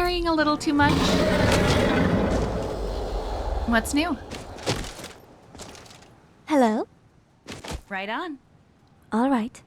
worrying a little too much? What's new? Hello? Right on. All right.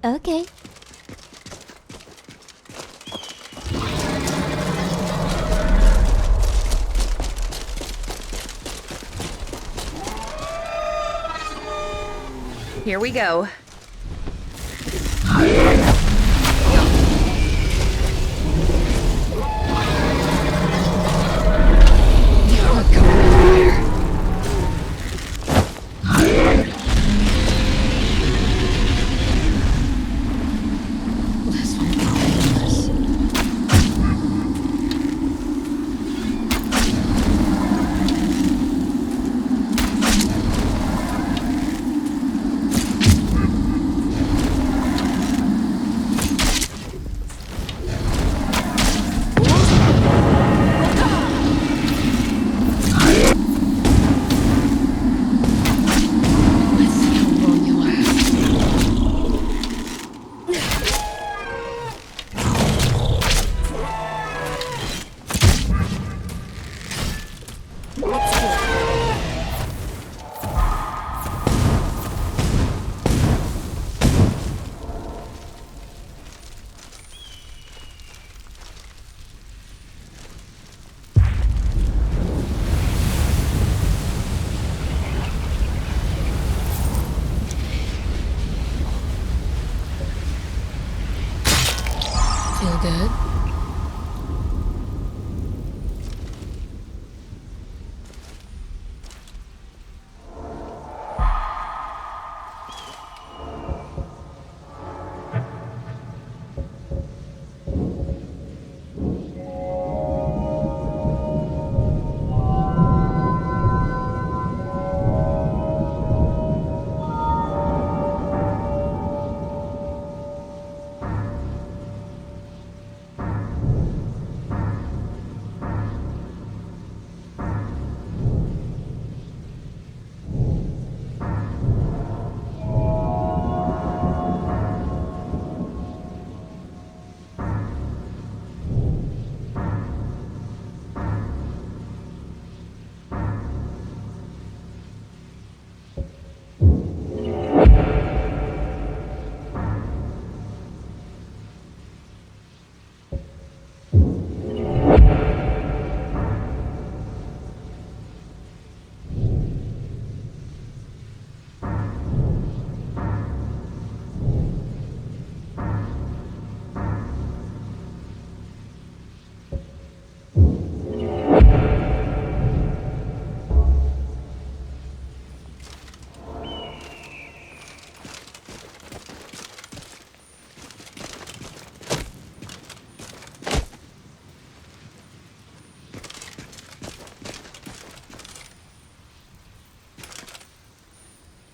Okay. Here we go.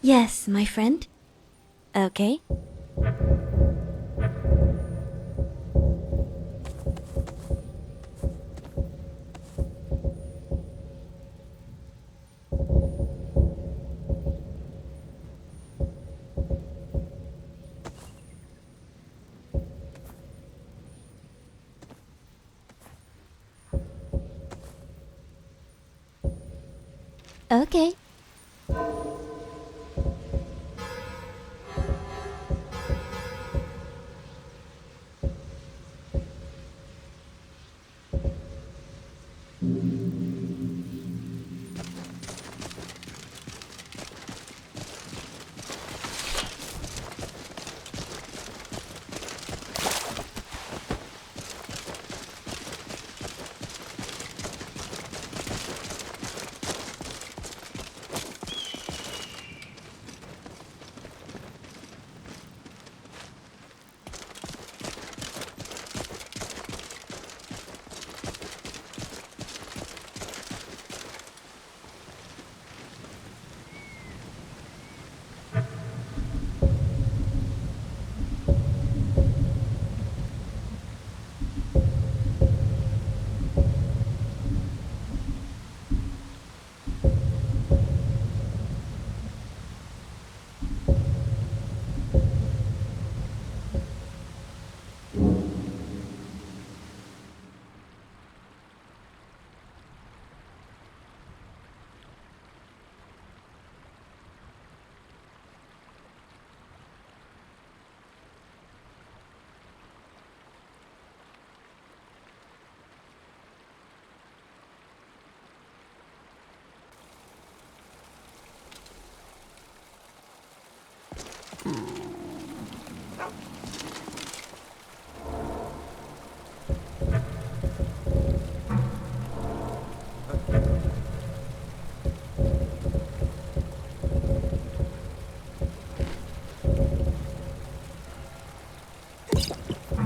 Yes, my friend. Okay. Okay.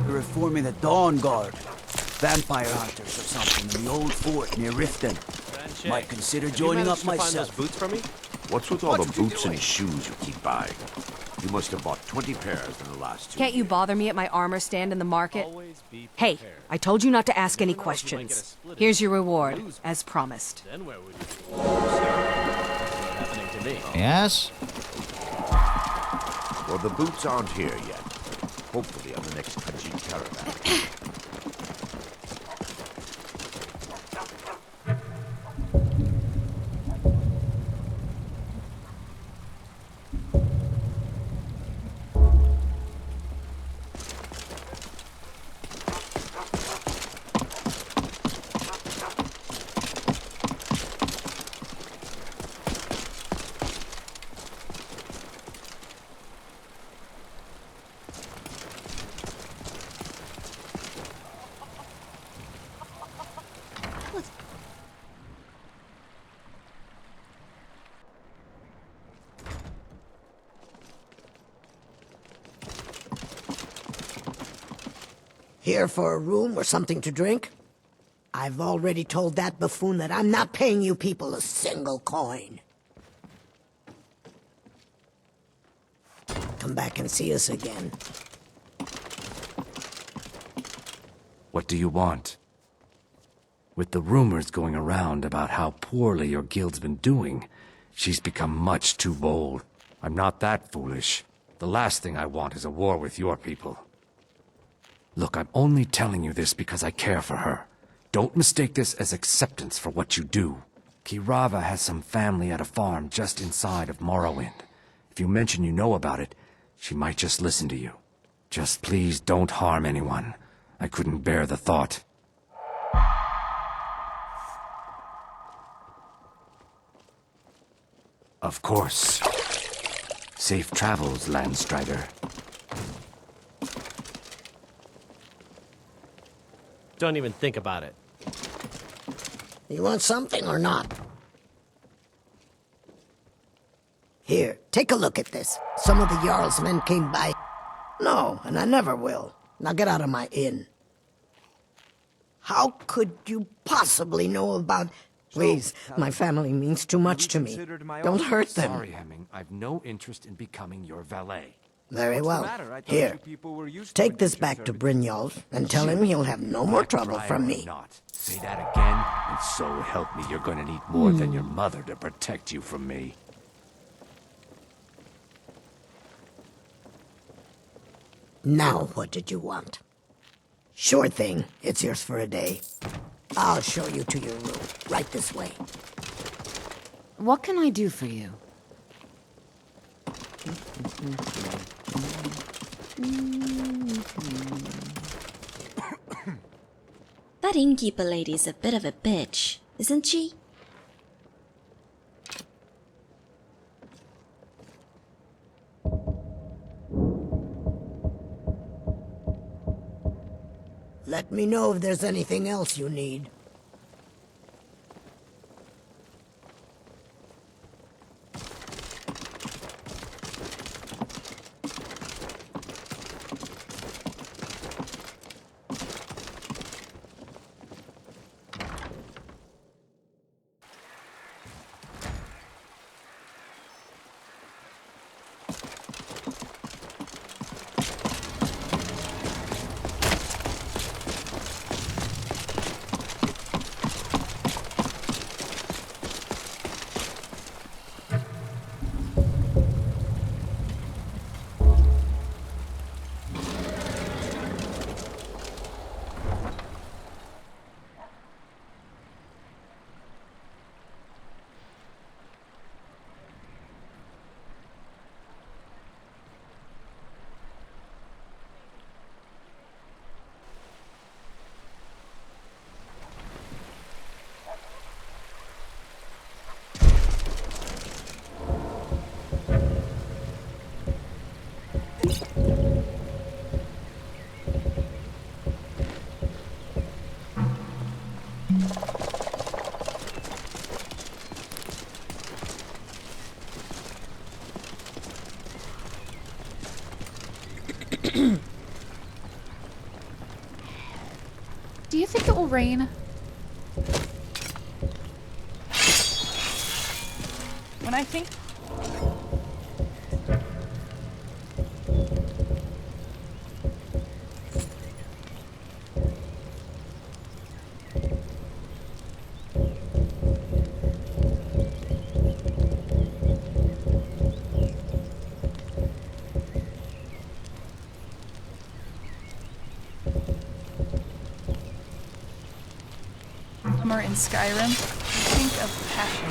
They're reforming the Dawn Guard. Vampire hunters or something in the old fort near Riften. Might consider joining up myself. Boots for me? What's with all the boots and shoes you keep buying? You must have bought 20 pairs in the last 2 Can't you years. bother me at my armor stand in the market? Always be Hey, prepared. I told you not to ask any Who knows, we might get a questions. split Here's if your we reward, lose. as promised. Then where would you be? What's happening to me? Yes? Well, the boots aren't here yet. Hopefully on the next Khajiit caravan. Here for a room or something to drink? I've already told that buffoon that I'm not paying you people a single coin. Come back and see us again. What do you want? With the rumors going around about how poorly your guild's been doing, she's become much too bold. I'm not that foolish. The last thing I want is a war with your people. Look, I'm only telling you this because I care for her. Don't mistake this as acceptance for what you do. Kirava has some family at a farm just inside of Morrowind. If you mention you know about it, she might just listen to you. Just please don't harm anyone. I couldn't bear the thought. Of course. Safe travels, Landstrider. Don't even think about it. You want something or not? Here, take a look at this. Some of the Jarl's men came by. No, and I never will. Now get out of my inn. How could you possibly know about Please, my family means too much to me. reconsidered my Don't offer? hurt them. Sorry, Hemming. I've no interest in becoming your valet. Very What's the well. matter? I thought Here, you people were used to take this indentured back to servitude. Brynjolf and tell him he'll have no more trouble Backbriar from or me. Not. Say that again, and so help me, you're gonna need more than your mother to protect you from me. Now, what did you want? Sure thing. It's yours for a day. I'll show you to your room. Right this way. What can I do for you? That innkeeper lady's a bit of a bitch, isn't she? Let me know if there's anything else you need. Do you think it will rain? When I think... Summer in Skyrim, I think of passion.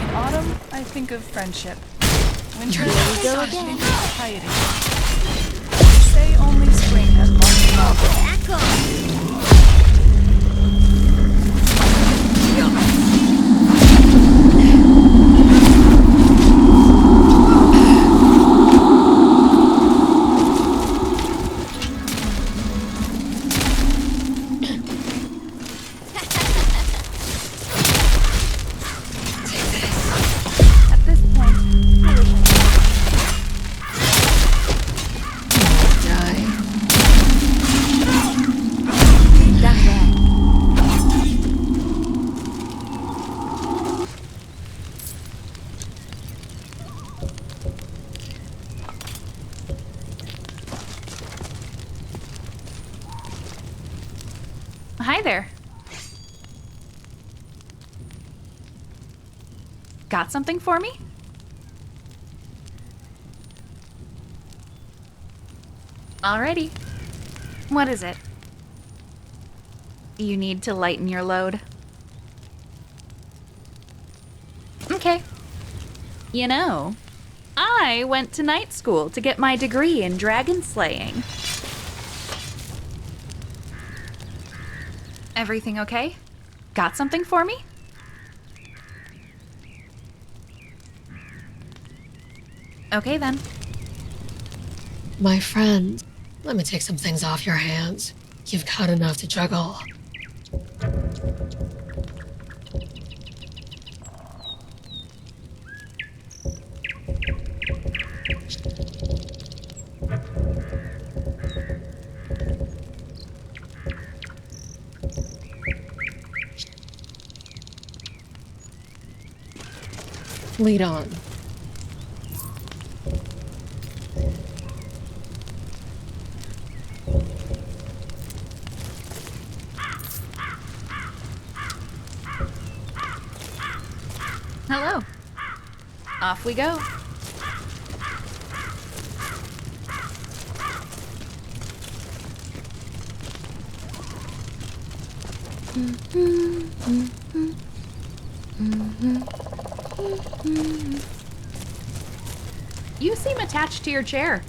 In autumn, I think of friendship. Winter, I think of piety. They say only spring has long. At this point, hi there. Got something for me? Alrighty. What is it? You need to lighten your load. Okay. You know, I went to night school to get my degree in dragon slaying. Everything okay? Got something for me? Okay then. My friend, let me take some things off your hands. You've got enough to juggle. Lead on. Hello. Off we go. You seem attached to your chair.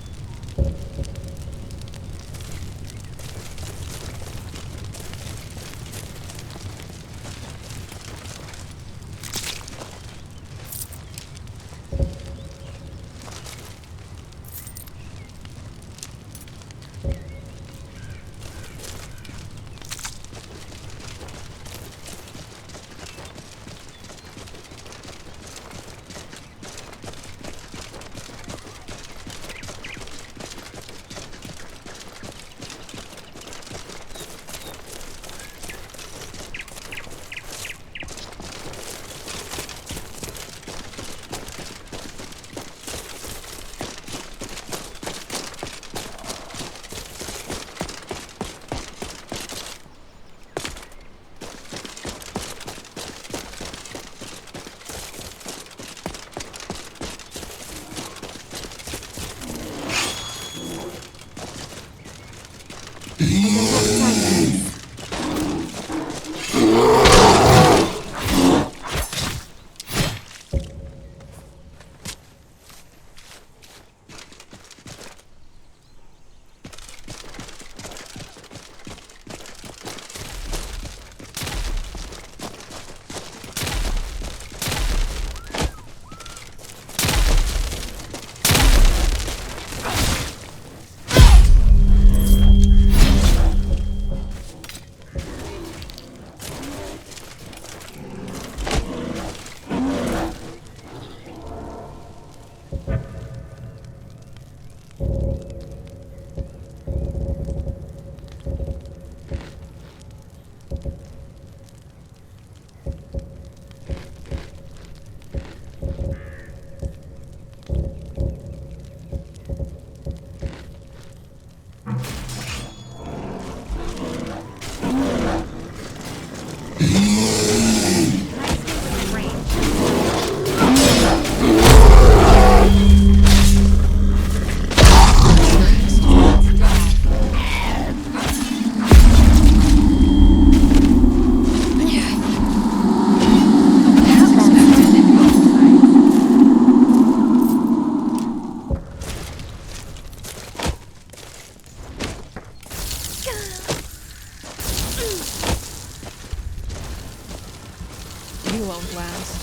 You won't last.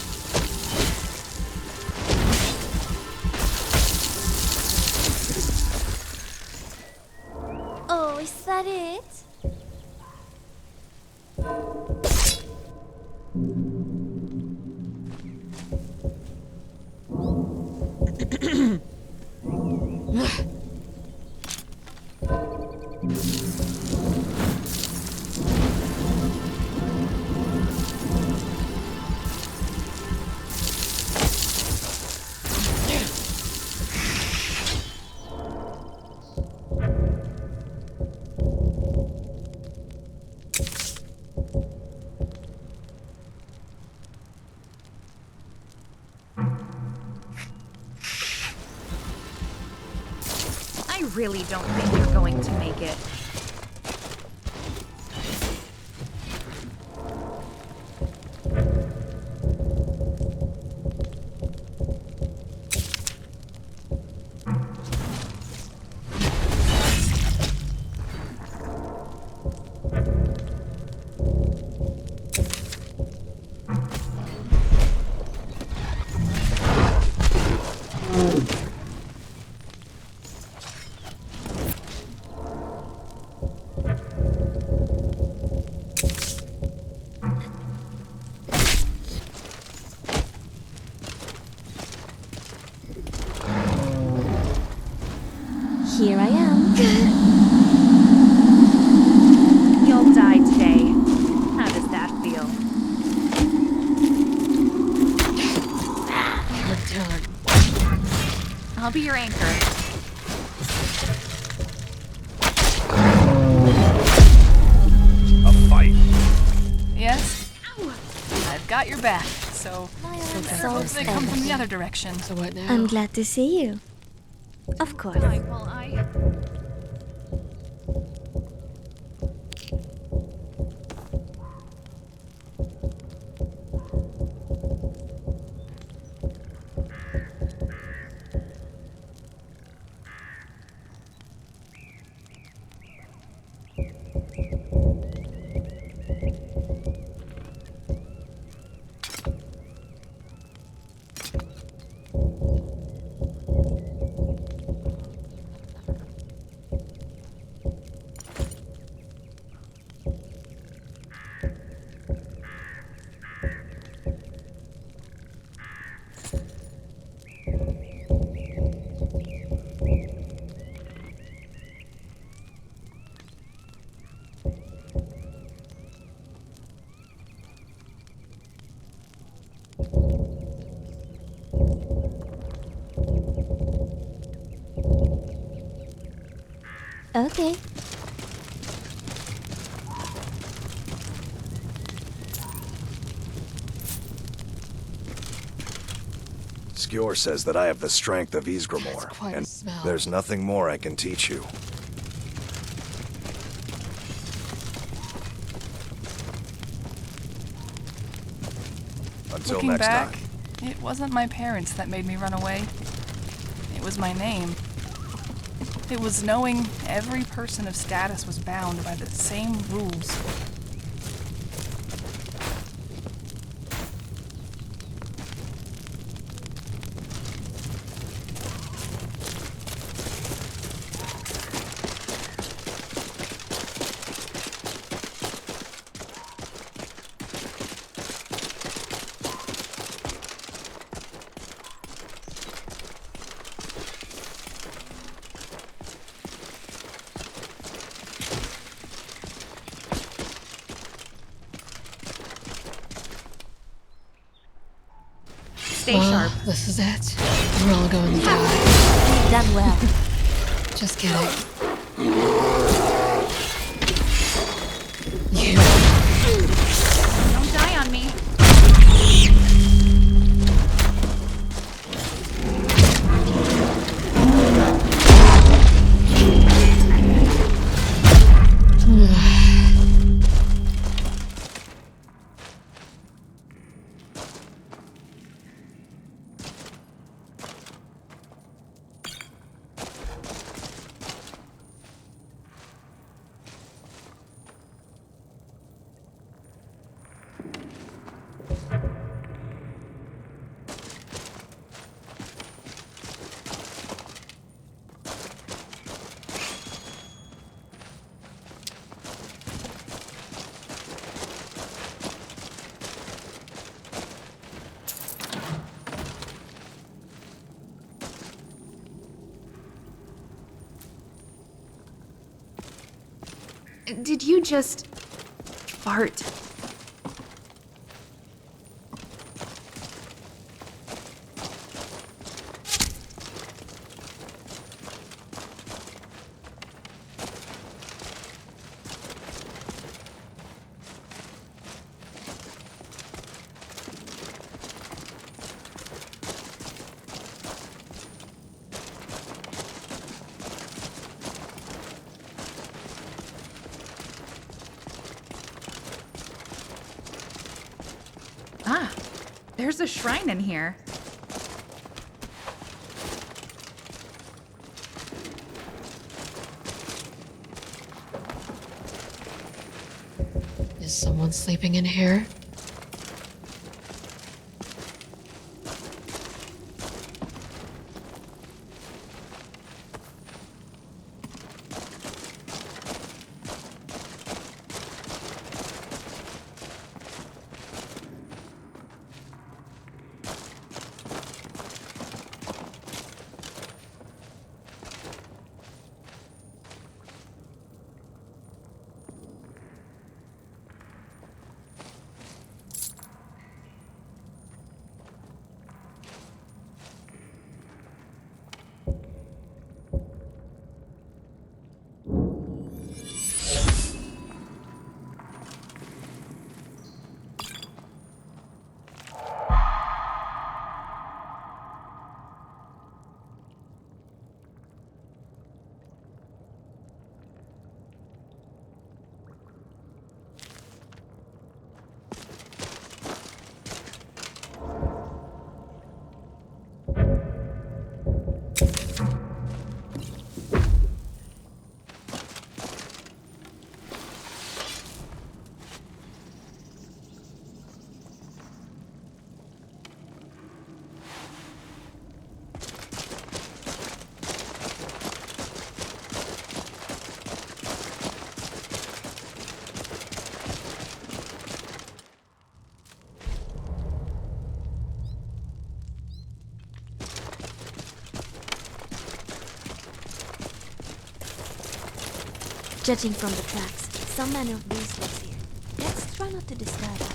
Oh, is that it? I really don't think you're going to make it. Here I am. You'll die today. How does that feel? I'll be your anchor. A fight. Yes? I've got your back, so Violence better hope solves they come from the everything. other direction. So what now? I'm glad to see you. Of course. Well, I... Okay. Skjor says that I have the strength of That's Ysgramor, quite a and smell. there's nothing more I can teach you. Until Looking next back, time. it wasn't my parents that made me run away. It was my name. It was knowing every person of status was bound by the same rules. Stay Well, sharp. this is it. We're all going to die. You've done well. Just kidding. You. Don't die on me. Did you just fart? Ah, there's a shrine in here. Is someone sleeping in here? Judging from the tracks, some manner of beast lives here. Let's try not to disturb it.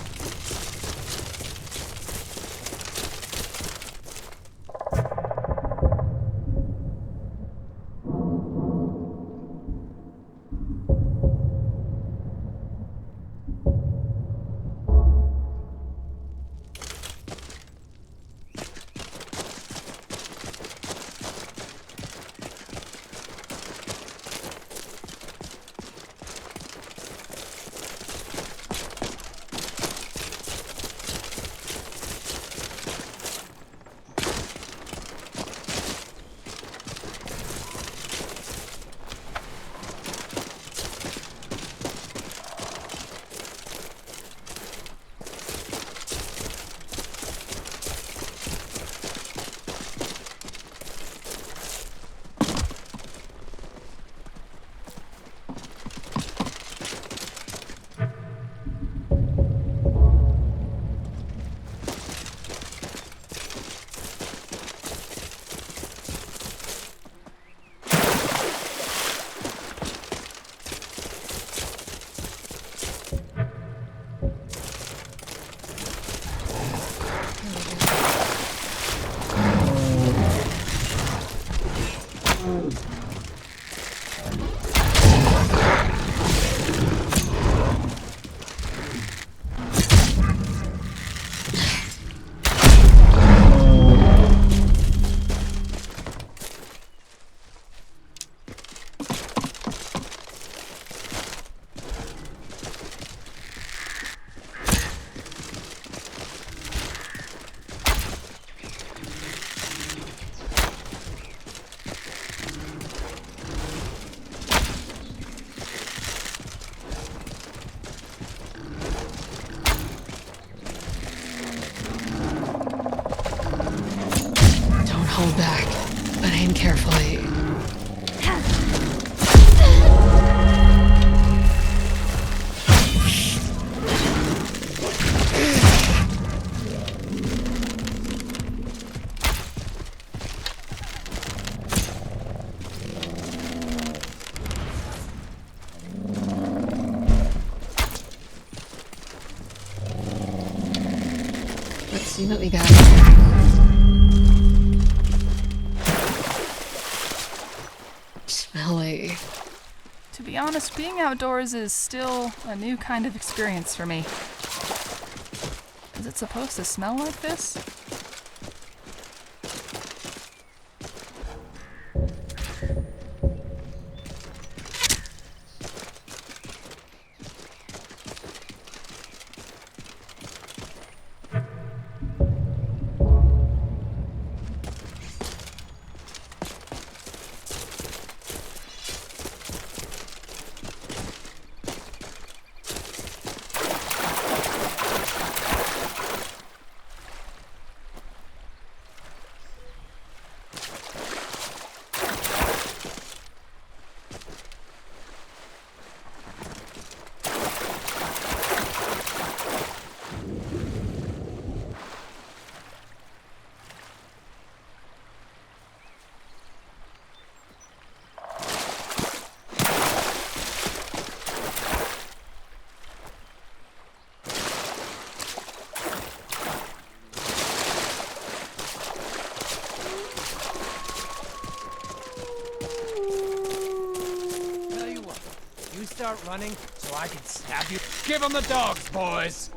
Hold back, but aim carefully. Let's see what we got here. Smelly. To be honest, being outdoors is still a new kind of experience for me. Is it supposed to smell like this? Start running so I can stab you. Give them the dogs, boys!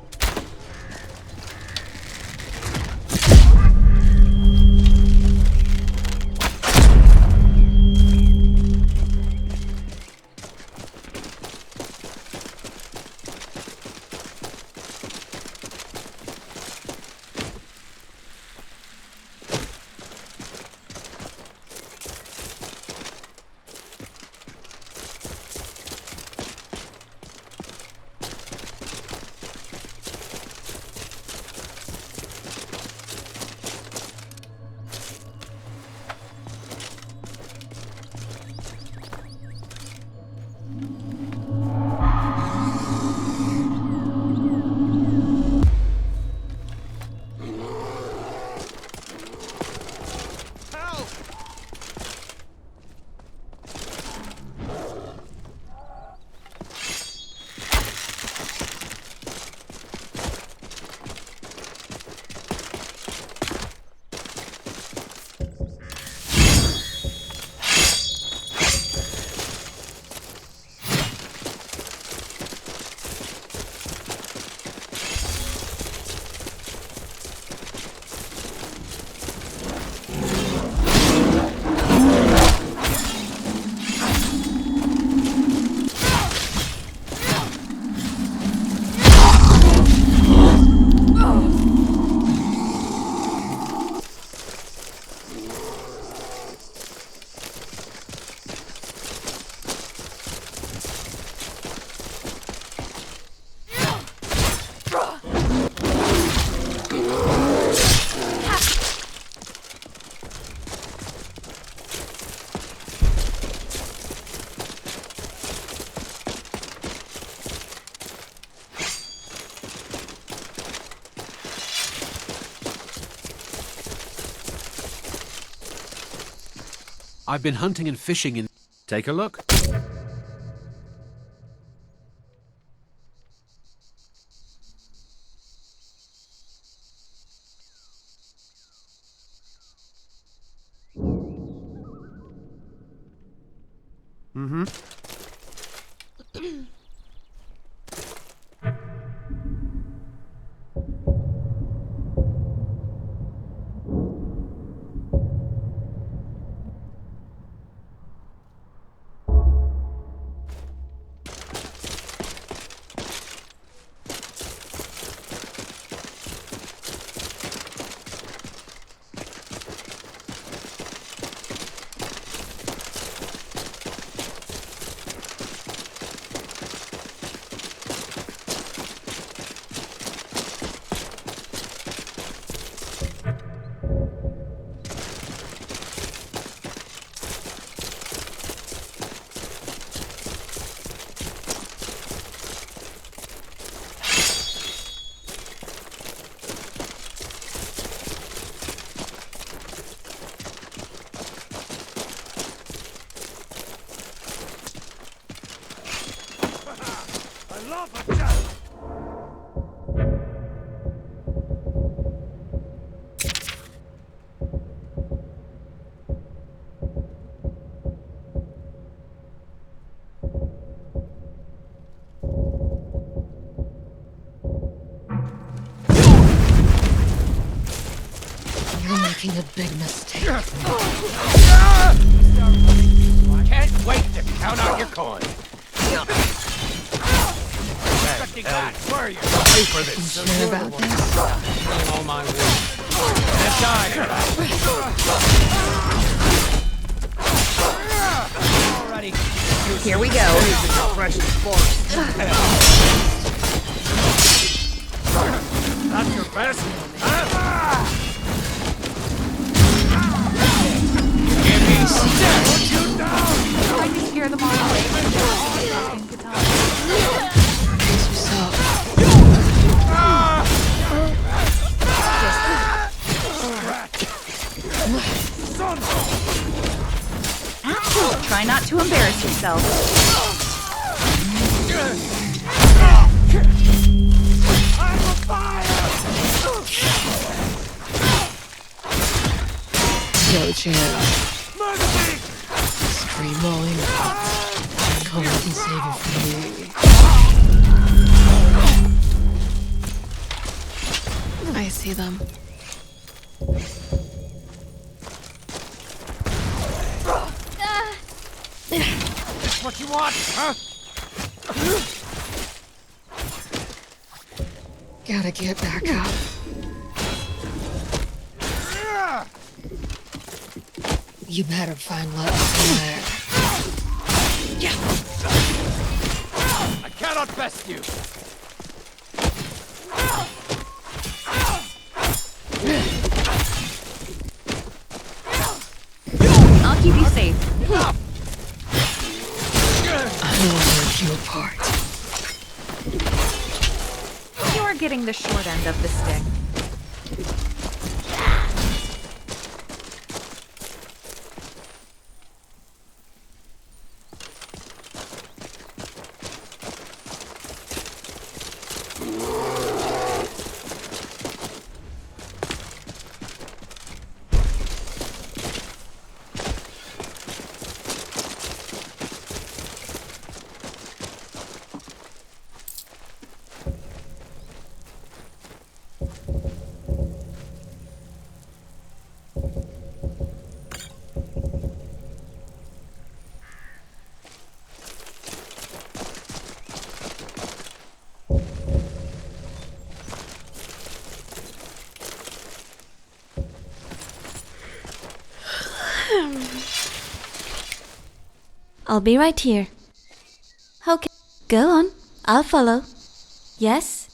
I've been hunting and fishing in... Take a look. Mm-hmm. You're making a big mistake. I can't wait to count out your coin. Expecting that. Where are you? Pay for this. You sure about this? All my work. And die. Alrighty. Here we go. Not your best. I can scare them all away. Asking Katana. Brace yourself. Try not to embarrass yourself. No chance. Scream all you want. Come and save it for me. I see them. What you want, huh? Gotta get back up. You better find love somewhere. I cannot best you. I'll keep you safe. I will rip you apart. You're getting the short end of the stick. I'll be right here. Okay, go on. I'll follow. Yes?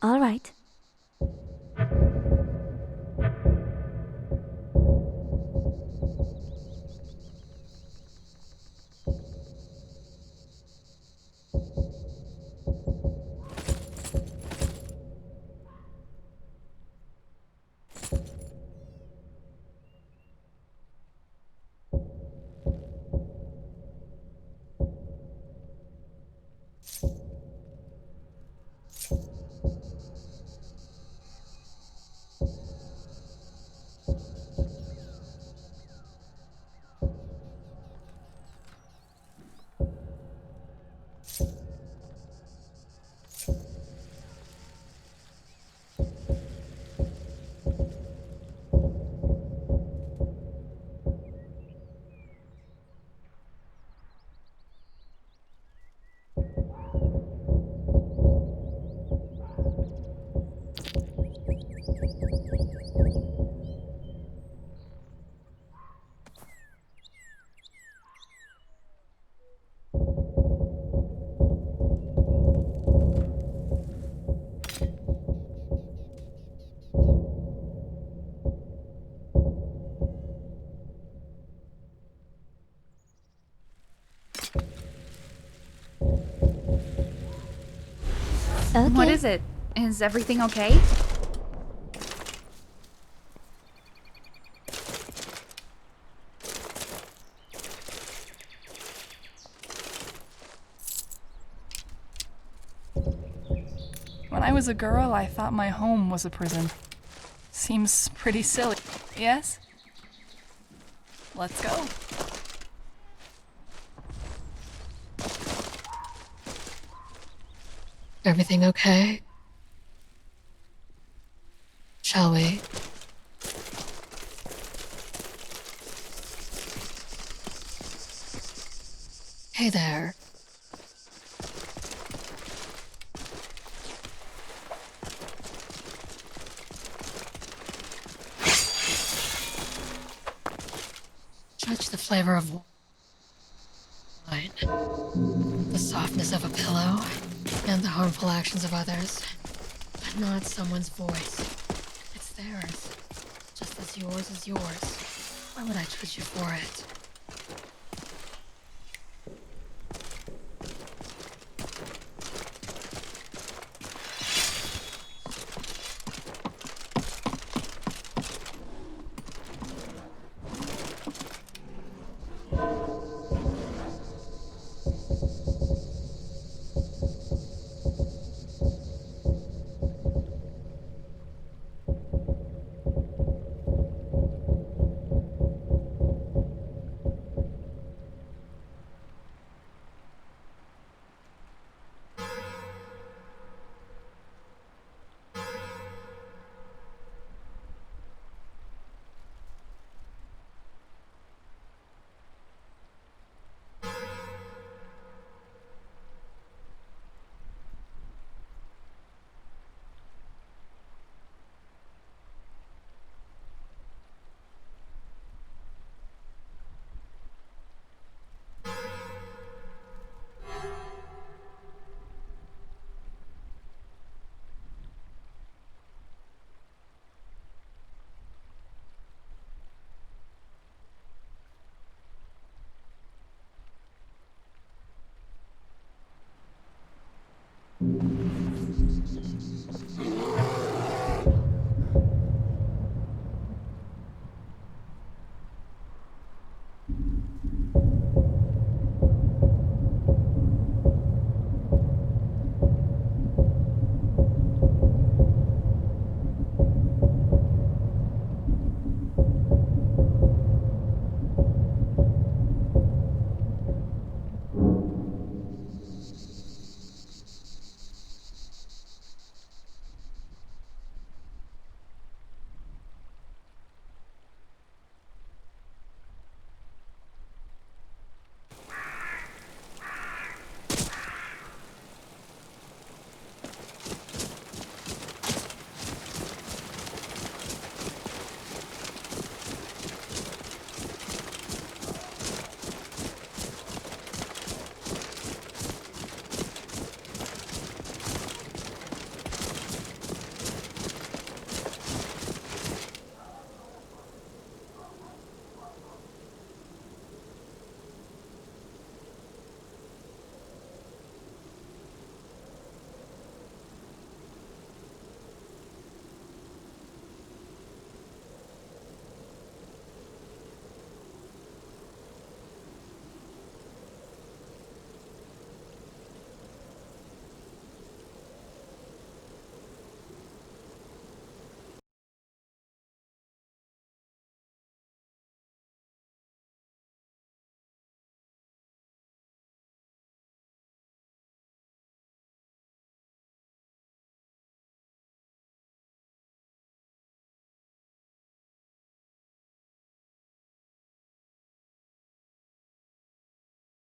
All right. Okay. What is it? Is everything okay? When I was a girl, I thought my home was a prison. Seems pretty silly, yes? Let's go. Everything okay? Shall we? Hey there. Judge the flavor of wine, the softness of a pillow, and the harmful actions of others, but not someone's voice. It's theirs, just as yours is yours. Why would I judge you for it?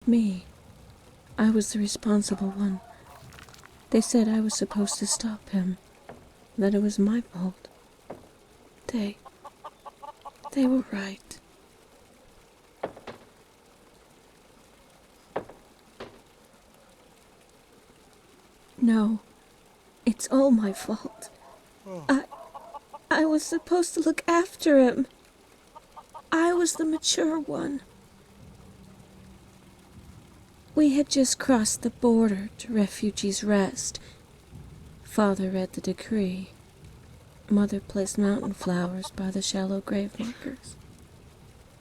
Me. I was the responsible one. They said I was supposed to stop him. That it was my fault. They were right. No, it's all my fault. I was supposed to look after him. I was the mature one. We had just crossed the border to Refugees Rest. Father read the decree. Mother placed mountain flowers by the shallow grave markers.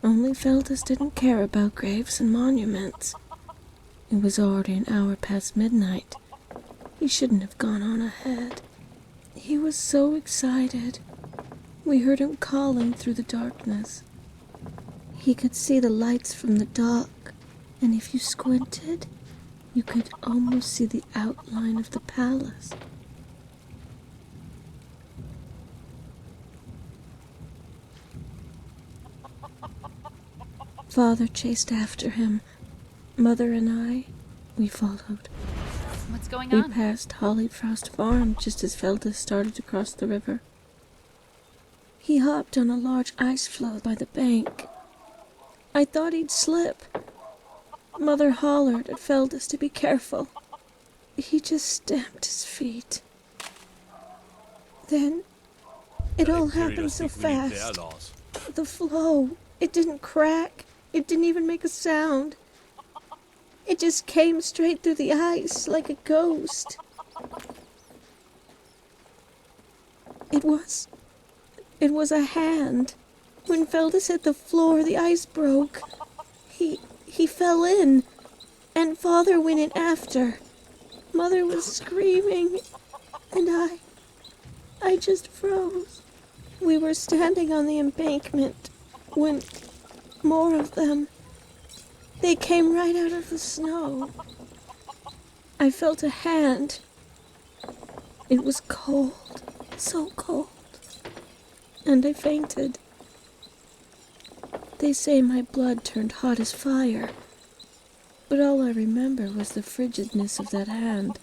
Only Feldus didn't care about graves and monuments. It was already an hour past midnight. He shouldn't have gone on ahead. He was so excited. We heard him calling through the darkness. He could see the lights from the dock, and if you squinted, you could almost see the outline of the palace. Father chased after him. Mother and I, we followed. What's going We on? passed Hollyfrost Farm just as Feldus started to cross the river. He hopped on a large ice floe by the bank. I thought he'd slip. Mother hollered at Feldus to be careful. He just stamped his feet. Then, it all happened so fast. The floe, it didn't crack. It didn't even make a sound. It just came straight through the ice like a ghost. It was a hand. When Feldus hit the floor, the ice broke. He fell in, and Father went in after. Mother was screaming, and I just froze. We were standing on the embankment when more of them, they came right out of the snow. I felt a hand. It was cold, so cold, and I fainted. They say my blood turned hot as fire, but all I remember was the frigidness of that hand.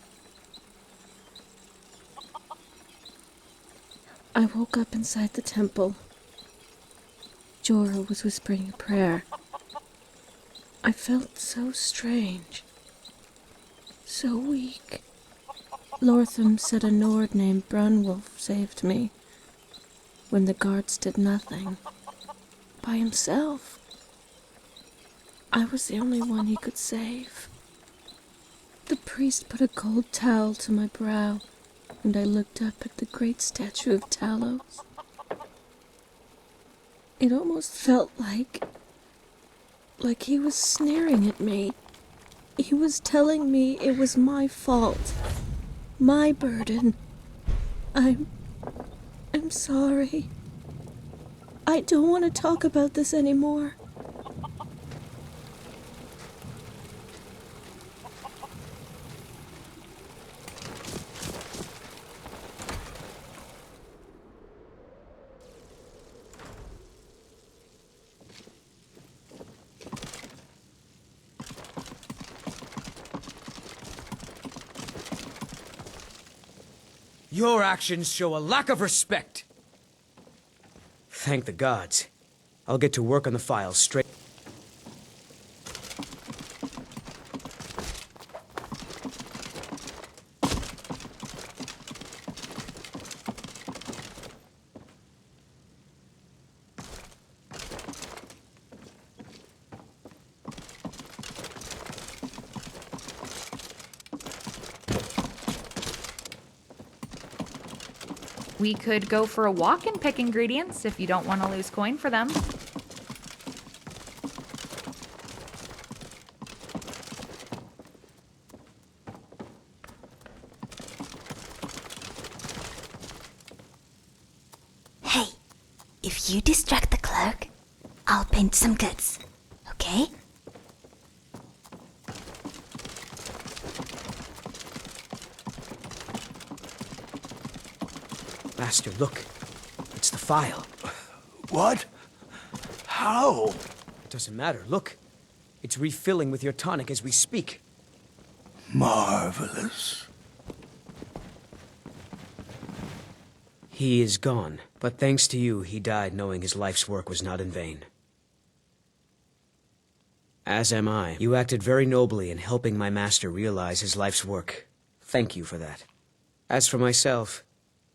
I woke up inside the temple. Jorah was whispering a prayer. I felt so strange, so weak. Lortham said a Nord named Brunwolf saved me when the guards did nothing. By himself. I was the only one he could save. The priest put a gold towel to my brow, and I looked up at the great statue of Talos. It almost felt like he was sneering at me. He was telling me it was my fault, my burden. I'm sorry. I don't want to talk about this anymore. Your actions show a lack of respect. Thank the gods. I'll get to work on the files straight. We could go for a walk and pick ingredients if you don't want to lose coin for them. Hey, if you distract the clerk, I'll paint some goods, okay? Master, look. It's the file. What? How? It doesn't matter. Look. It's refilling with your tonic as we speak. Marvelous. He is gone, but thanks to you, he died knowing his life's work was not in vain. As am I. You acted very nobly in helping my master realize his life's work. Thank you for that. As for myself,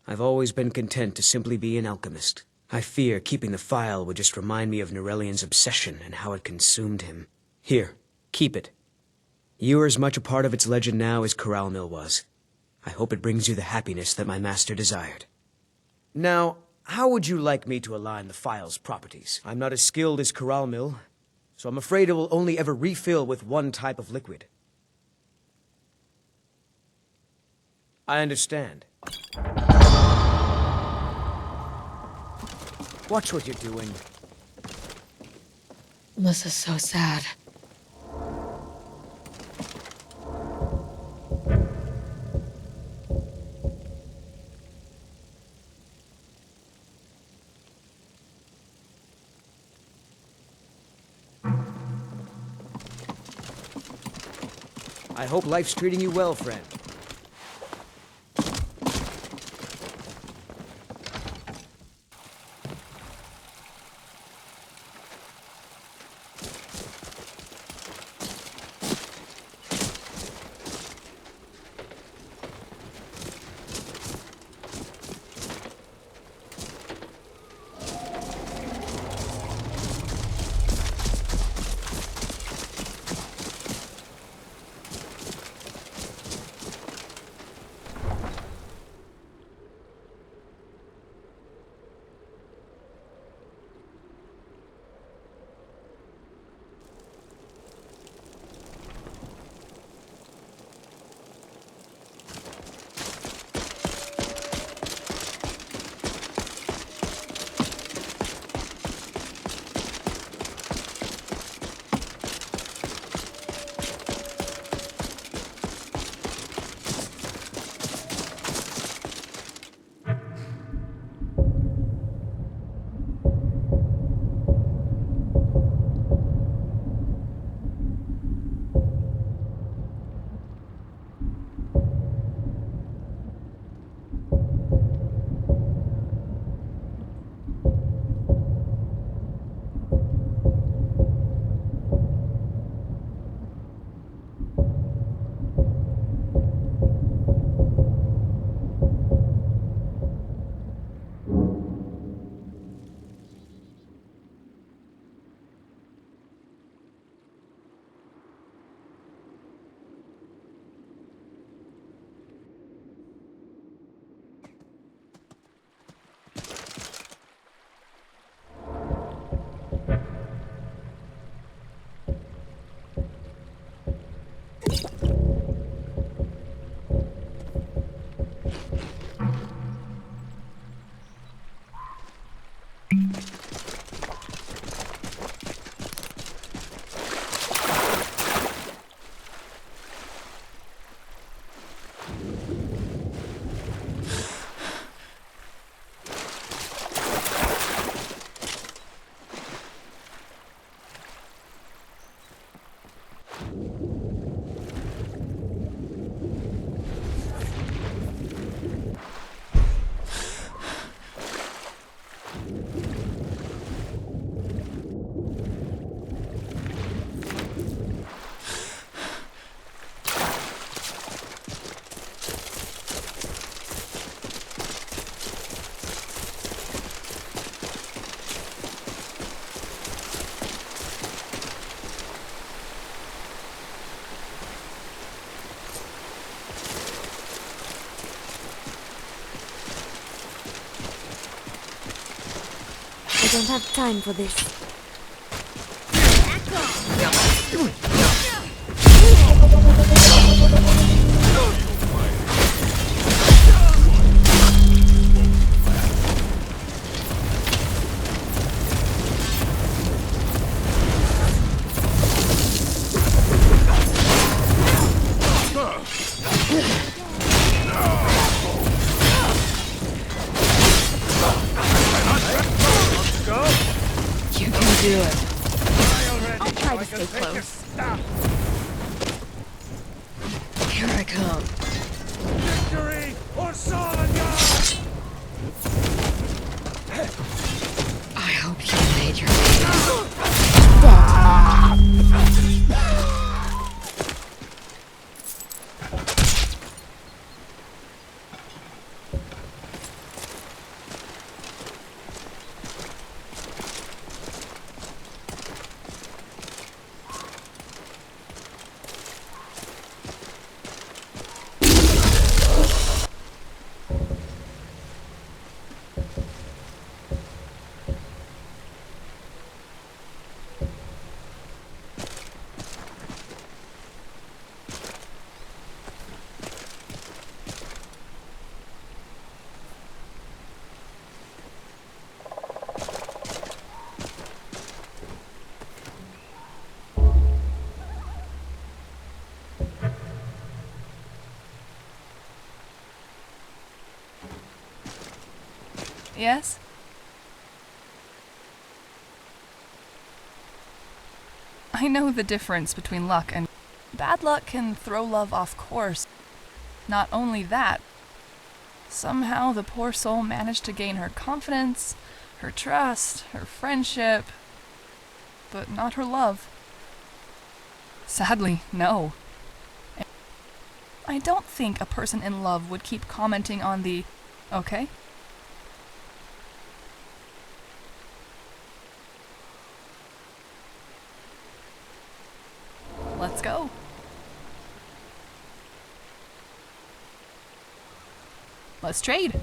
I've always been content to simply be an alchemist. I fear keeping the file would just remind me of Norelian's obsession and how it consumed him. Here, keep it. You are as much a part of its legend now as Corral Mill was. I hope it brings you the happiness that my master desired. Now, how would you like me to align the file's properties? I'm not as skilled as Corral Mill, so I'm afraid it will only ever refill with one type of liquid. I understand. Watch what you're doing. This is so sad. I hope life's treating you well, friend. I don't have time for this. You can do it. I'll try to stay close. Here I come. Victory or Solid! I hope you made your peace. Yes? I know the difference between luck and bad luck can throw love off course. Not only that, somehow the poor soul managed to gain her confidence, her trust, her friendship, but not her love. Sadly, no. I don't think a person in love would keep commenting on the, okay? Let's go. Let's trade.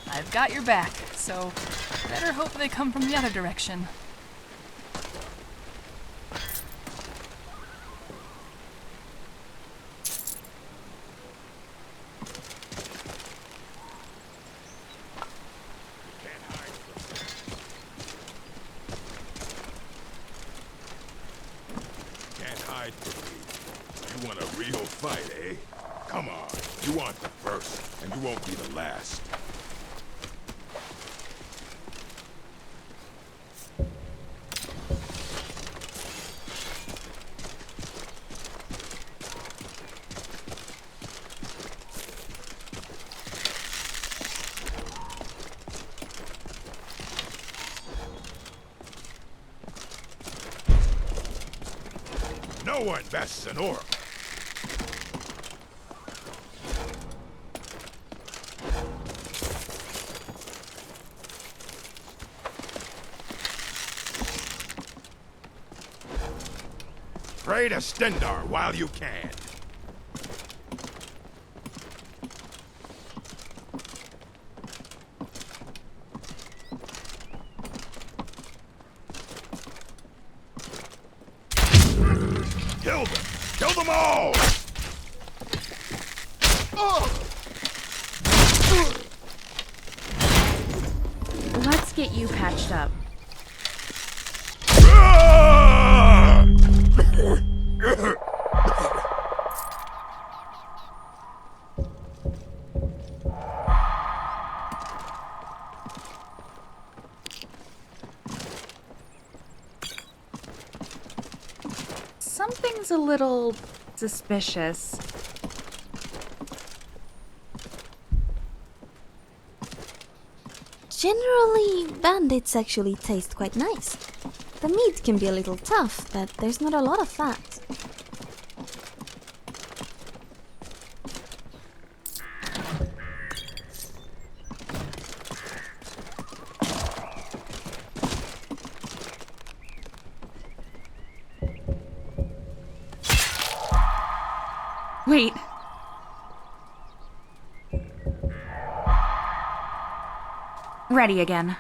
I've got your back, so better hope they come from the other direction. Can't hide from me. You want a real fight, eh? Come on. You aren't the first, and you won't be the last. No one bests an oracle. Pray to Stendar while you can. Kill them! Kill them all! Let's get you patched up. Something's a little suspicious. Generally, bandits actually taste quite nice. The meat can be a little tough, but there's not a lot of fat. Wait. Ready again.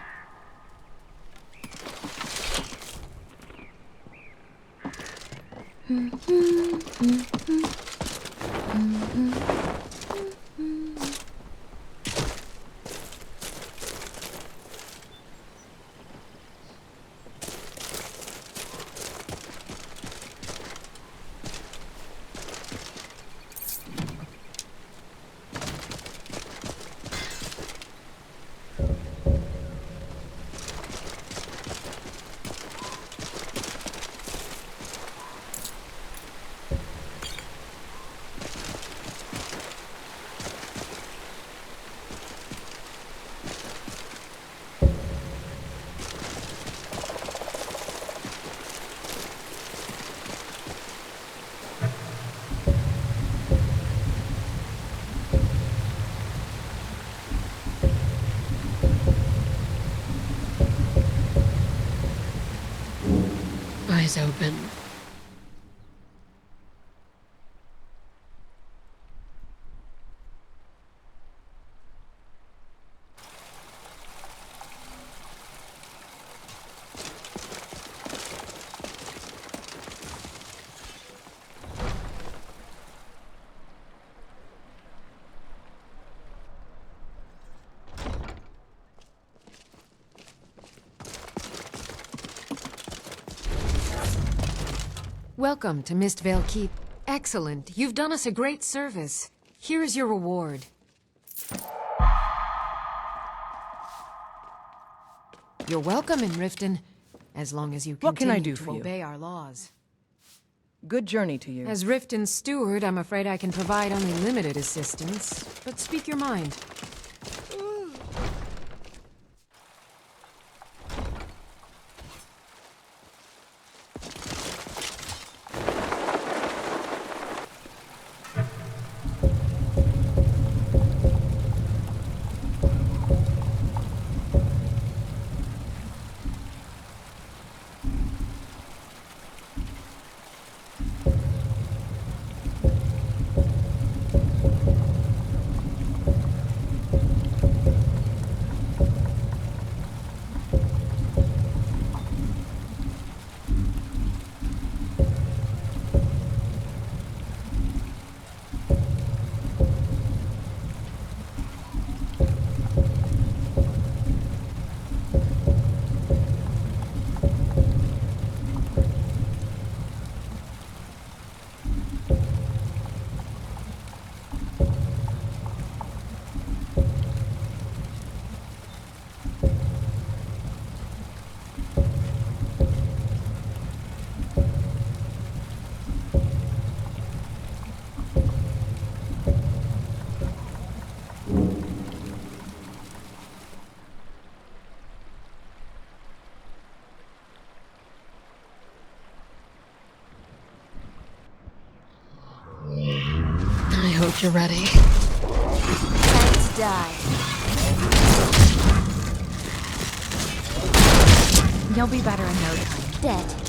Eyes open. Welcome to Mistvale Keep. Excellent. You've done us a great service. Here is your reward. You're welcome in Riften, as long as you What can I continue do to for you? obey our laws. Good journey to you. As Riften's steward, I'm afraid I can provide only limited assistance, but speak your mind. I hope you're ready. Time to die. You'll be better in no time. Dead.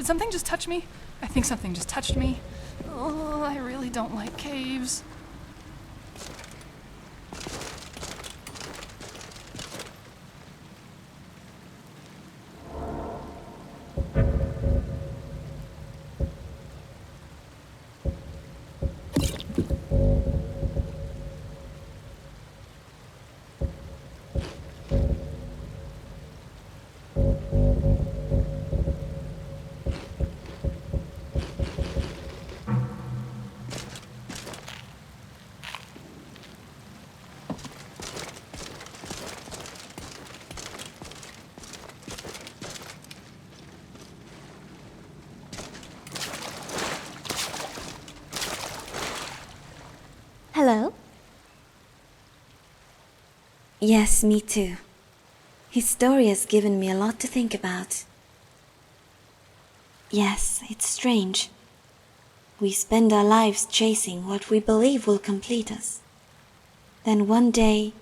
Did something just touch me? I think something just touched me. Oh, I really don't like caves. Yes, me too. His story has given me a lot to think about. Yes, it's strange. We spend our lives chasing what we believe will complete us. Then one day,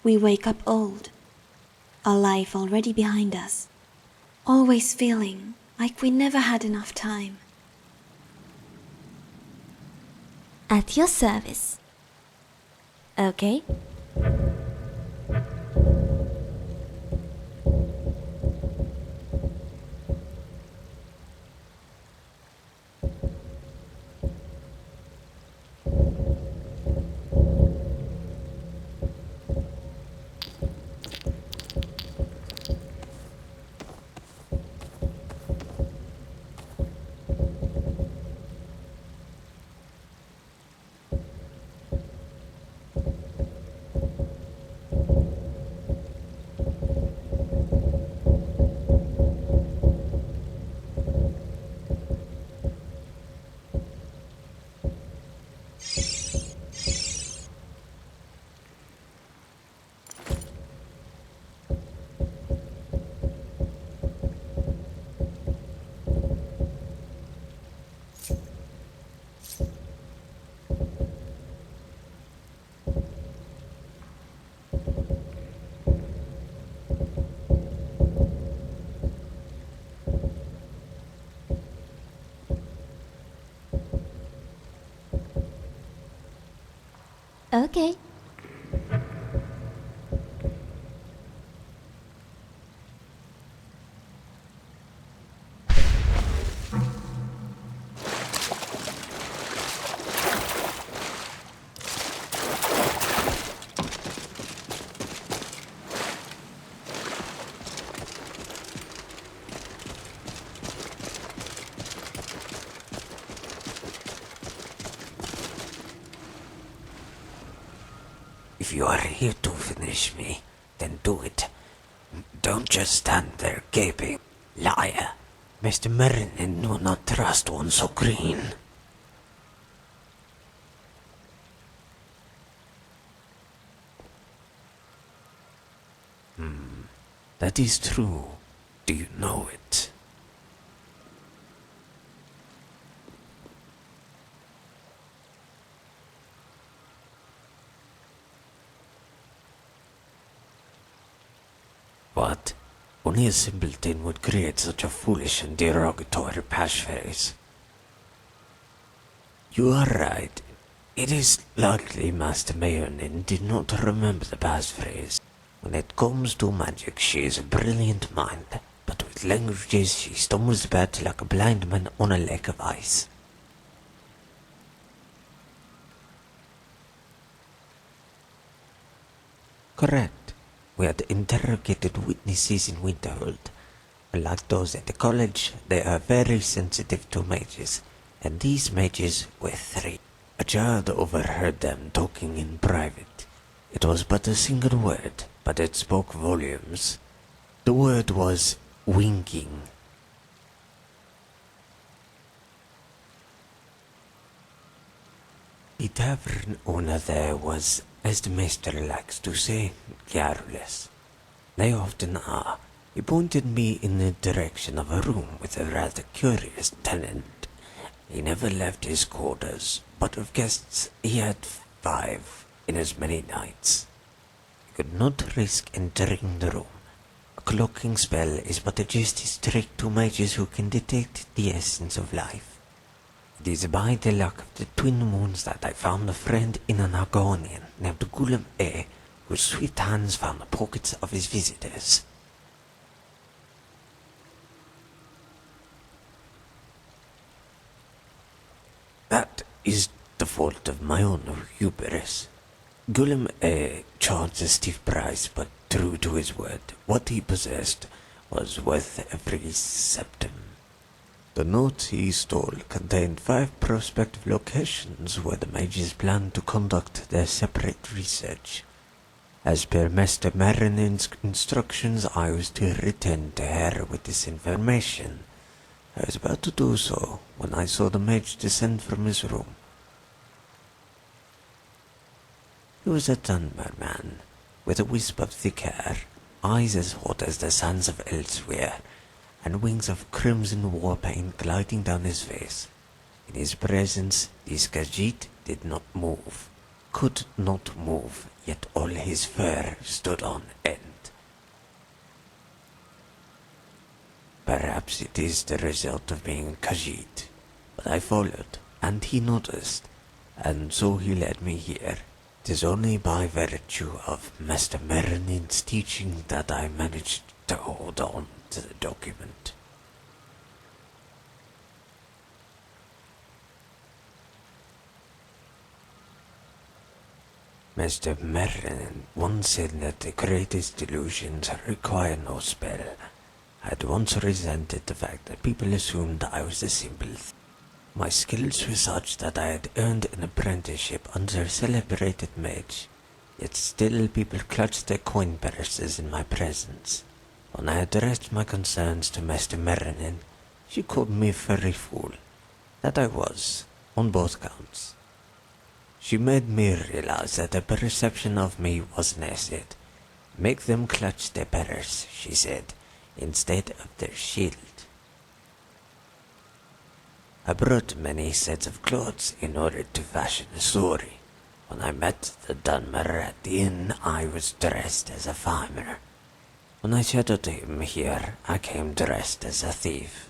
we wake up old, our life already behind us, always feeling like we never had enough time. At your service. Okay. Okay. If you are here to finish me, then do it. Don't just stand there gaping. Liar. Mr. Merrin will not trust one so green. That is true. Do you know it? What? Only a simpleton would create such a foolish and derogatory passphrase. You are right. It is likely Master Mayonin did not remember the passphrase. When it comes to magic, she is a brilliant mind, but with languages she stumbles about like a blind man on a lake of ice. Correct. We had interrogated witnesses in Winterhold. Like those at the college, they are very sensitive to mages, and these mages were 3. A child overheard them talking in private. It was but a single word, but it spoke volumes. The word was winking. The tavern owner there was, as the master likes to say, careless. They often are. He pointed me in the direction of a room with a rather curious tenant. He never left his quarters, but of guests he had 5 in as many nights. He could not risk entering the room. A cloaking spell is but a justice trick to mages who can detect the essence of life. It is by the luck of the twin moons that I found a friend in an Argonian named Gulam A, whose swift hands found the pockets of his visitors. That is the fault of my own hubris. Gulam A charged a stiff price, but true to his word, what he possessed was worth every septim. The notes he stole contained 5 prospective locations where the mages planned to conduct their separate research. As per Master Marinen's instructions, I was to return to her with this information. I was about to do so when I saw the mage descend from his room. He was a Dunmer man, with a wisp of thick hair, eyes as hot as the sands of elsewhere, and wings of crimson war paint gliding down his face. In his presence, this Khajiit did not move, could not move, yet all his fur stood on end. Perhaps it is the result of being a Khajiit, but I followed, and he noticed, and so he led me here. 'Tis only by virtue of Master Merlin's teaching that I managed to hold on to the document. Master Merlin once said that the greatest illusions require no spell. I had once resented the fact that people assumed I was a simple thief. My skills were such that I had earned an apprenticeship under a celebrated mage, yet still people clutched their coin purses in my presence. When I addressed my concerns to Master Merlin, she called me a furry fool. That I was, on both counts. She made me realize that the perception of me was an asset. Make them clutch their purse, she said, instead of their shield. I brought many sets of clothes in order to fashion a story. When I met the Dunmer at the inn, I was dressed as a farmer. When I shadowed him here, I came dressed as a thief.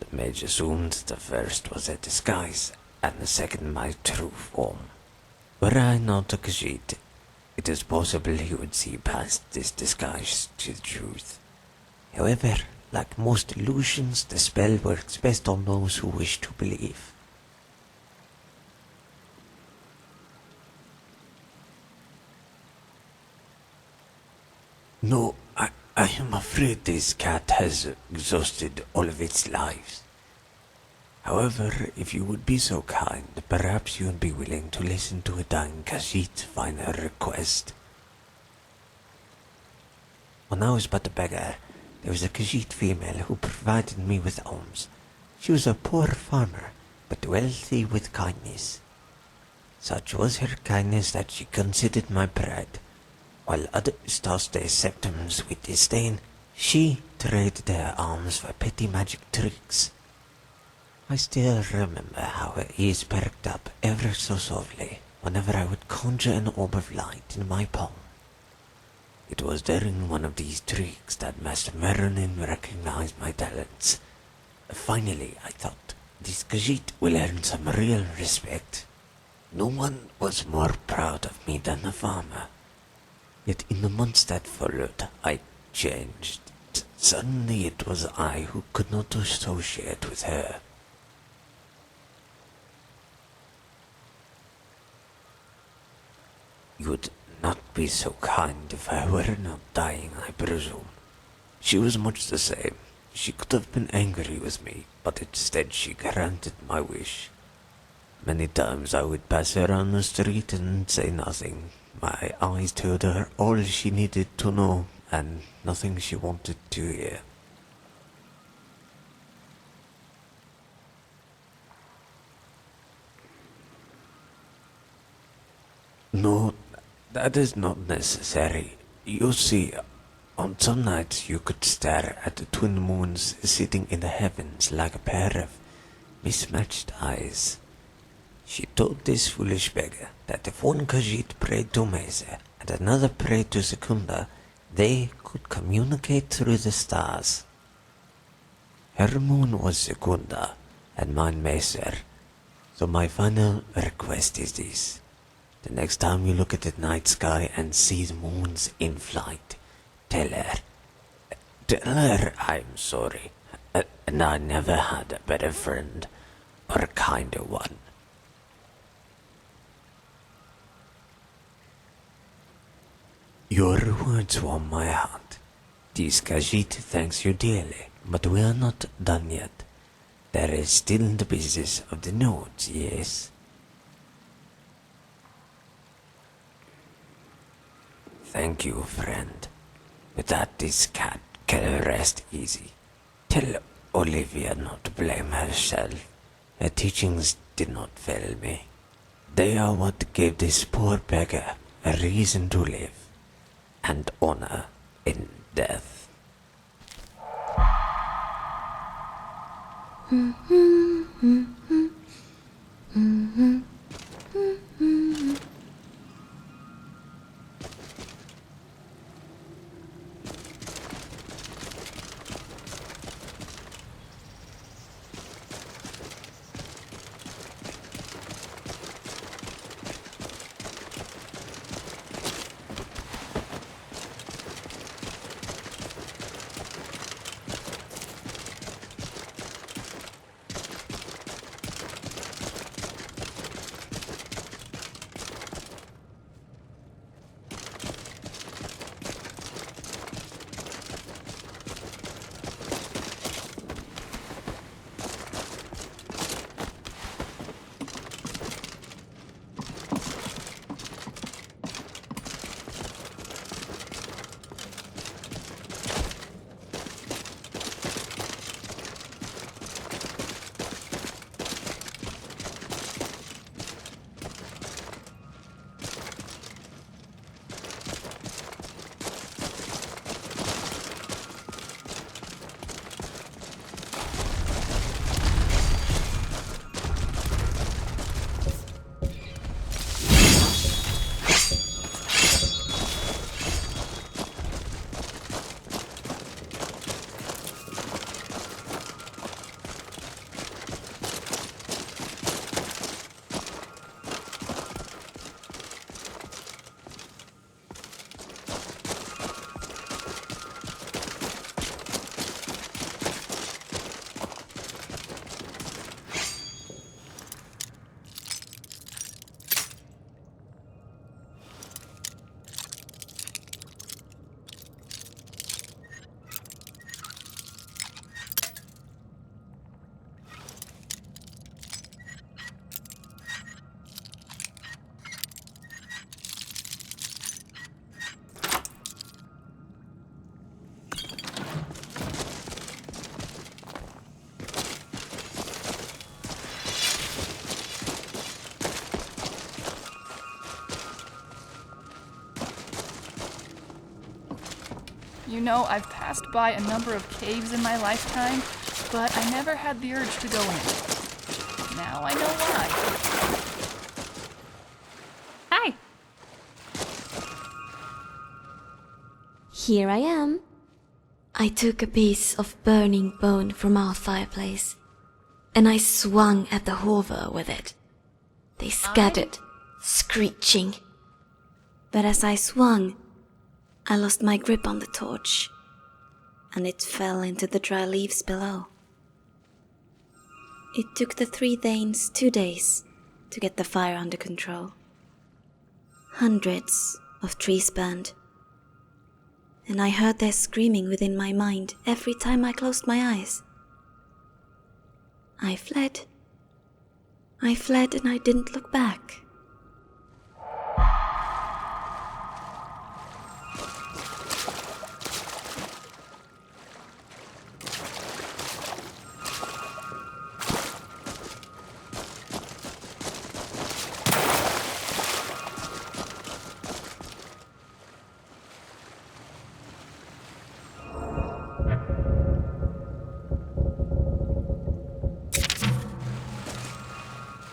The mage assumed the first was a disguise, and the second my true form. Were I not a Khajiit, it is possible he would see past this disguise to the truth. However, like most illusions, the spell works best on those who wish to believe. No, I am afraid this cat has exhausted all of its lives. However, if you would be so kind, perhaps you would be willing to listen to a dying Khajiit's final request. When I was but a beggar, there was a Khajiit female who provided me with alms. She was a poor farmer, but wealthy with kindness. Such was her kindness that she considered my pride. While others tossed their septums with disdain, she traded their alms for petty magic tricks. I still remember how her ears perked up ever so softly whenever I would conjure an orb of light in my palm. It was during one of these tricks that Master Merlin recognized my talents. Finally, I thought, this Khajiit will earn some real respect. No one was more proud of me than the farmer. Yet in the months that followed, I changed. Suddenly it was I who could not associate with her. You would not be so kind if I were not dying, I presume. She was much the same. She could have been angry with me, but instead she granted my wish. Many times I would pass her on the street and say nothing. My eyes told her all she needed to know and nothing she wanted to hear. No, that is not necessary. You see, on some nights you could stare at the twin moons sitting in the heavens like a pair of mismatched eyes. She told this foolish beggar that if one Khajiit prayed to Mesa and another prayed to Secunda, they could communicate through the stars. Her moon was Secunda and mine Mesa, so my final request is this. The next time you look at the night sky and see the moons in flight, tell her I'm sorry, and I never had a better friend or a kinder one. Your words warm my heart. This Khajiit thanks you dearly, but we are not done yet. There is still the business of the nodes, yes? Thank you, friend. With that, this cat can rest easy. Tell Olivia not to blame herself. Her teachings did not fail me. They are what gave this poor beggar a reason to live. and honor in death. You know, I've passed by a number of caves in my lifetime, but I never had the urge to go in. Now I know why. Hi. Here I am. I took a piece of burning bone from our fireplace, and I swung at the hover with it. They scattered, screeching. But as I swung, I lost my grip on the torch, and it fell into the dry leaves below. It took the 3 Thanes 2 days to get the fire under control. Hundreds of trees burned, and I heard their screaming within my mind every time I closed my eyes. I fled. I fled and I didn't look back.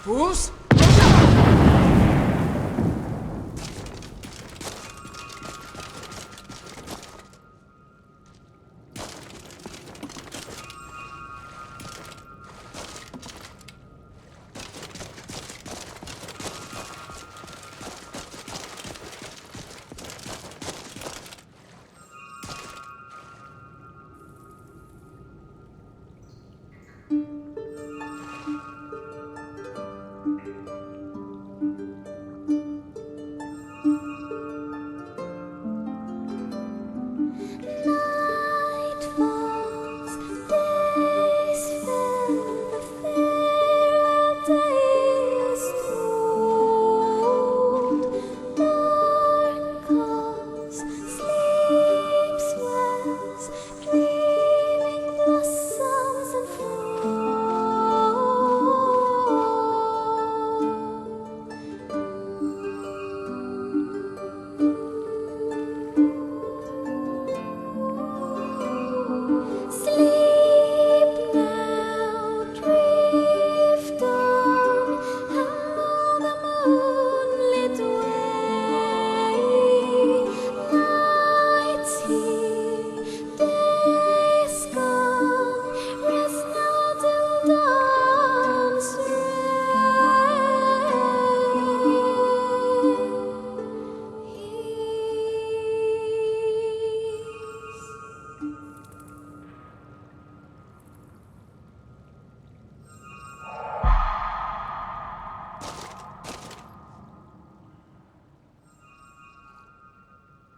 Fools!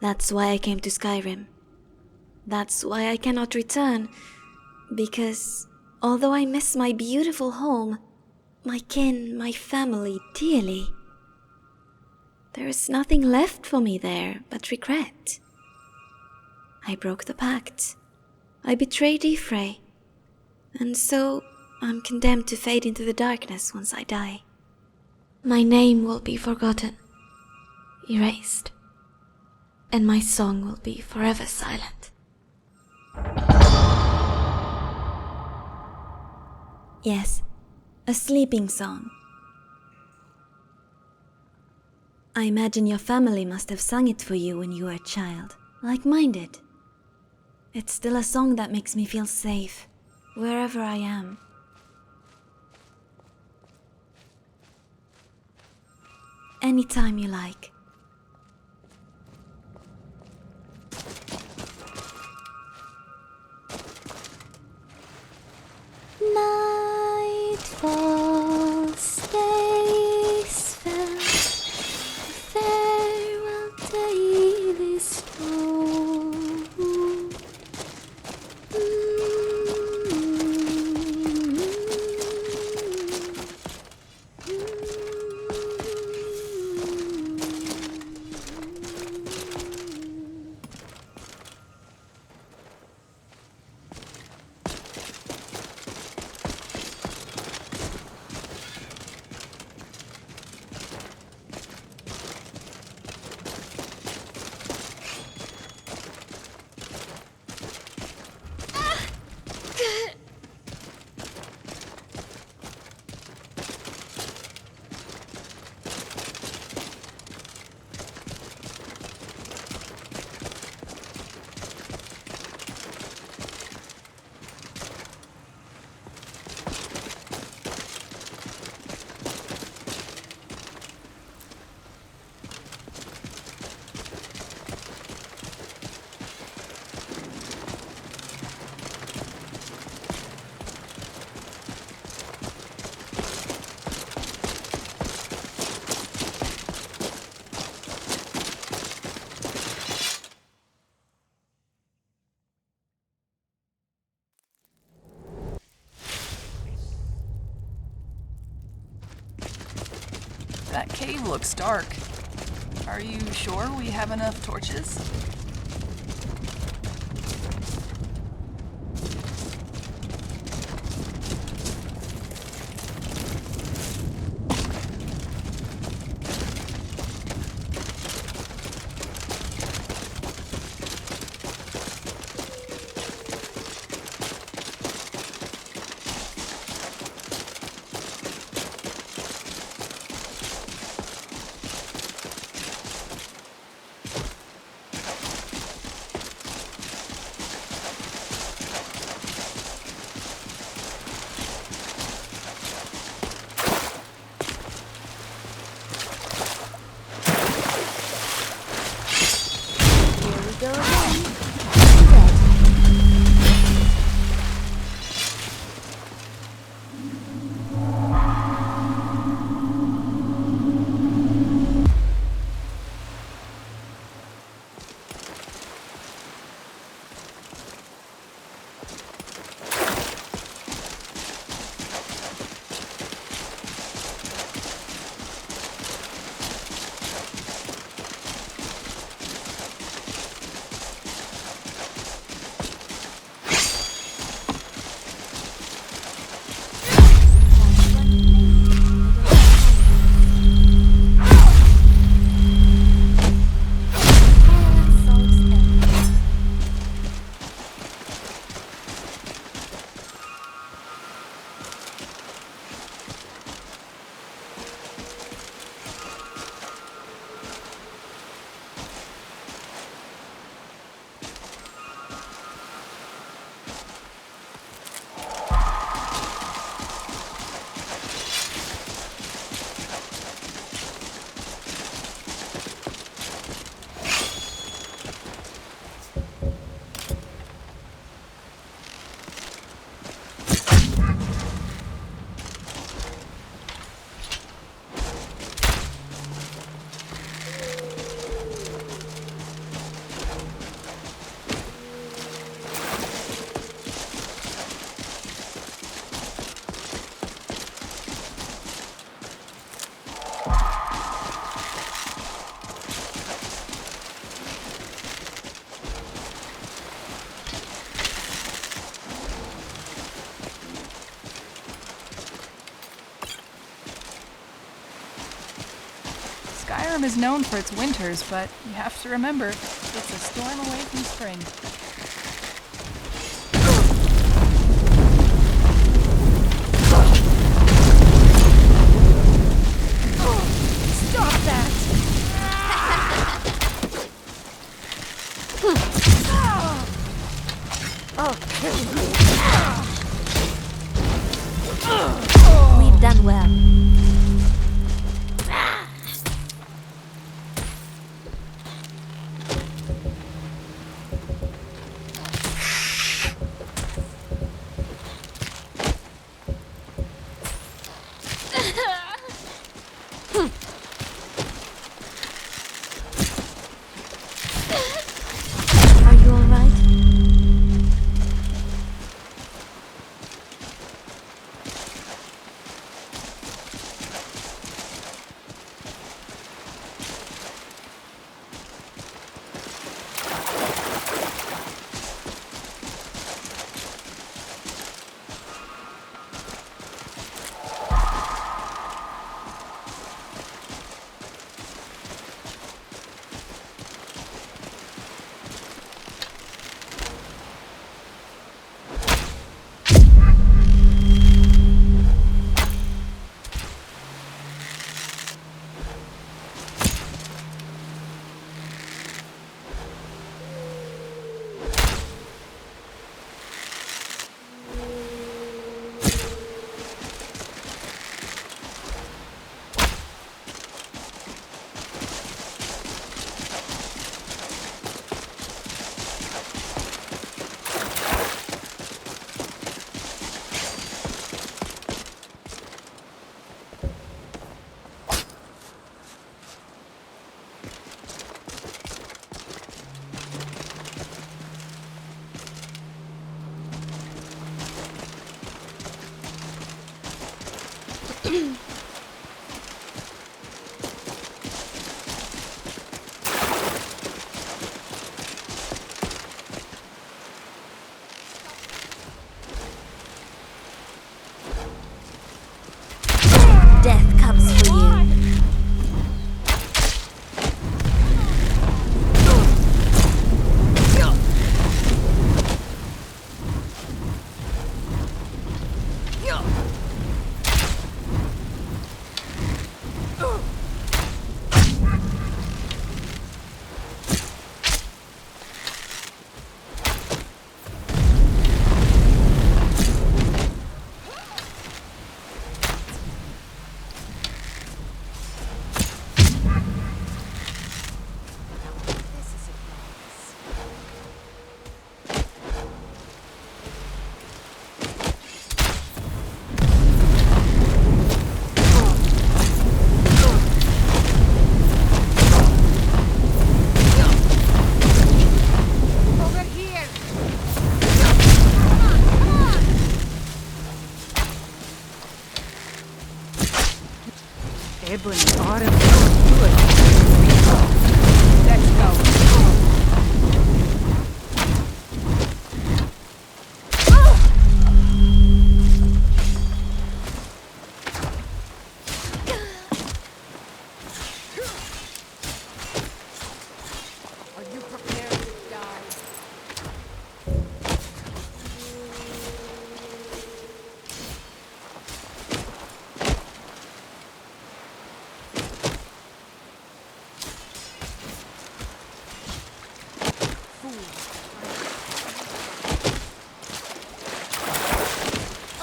That's why I came to Skyrim. That's why I cannot return, because although I miss my beautiful home, my kin, my family dearly, there is nothing left for me there but regret. I broke the pact. I betrayed Ifrei, and so I'm condemned to fade into the darkness once I die. My name will be forgotten, erased, and my song will be forever silent. Yes, a sleeping song. I imagine your family must have sung it for you when you were a child, like mine did. It's still a song that makes me feel safe, wherever I am. Anytime you like. Night falls, days fell, farewell daily storm. That cave looks dark. Are you sure we have enough torches? Skyrim is known for its winters, but you have to remember, it's a storm away from spring. Stop that! Oh, kill me. We've done well. Are you all right? Death comes for you. Ebony autumn good. Let's go. Are you prepared to die?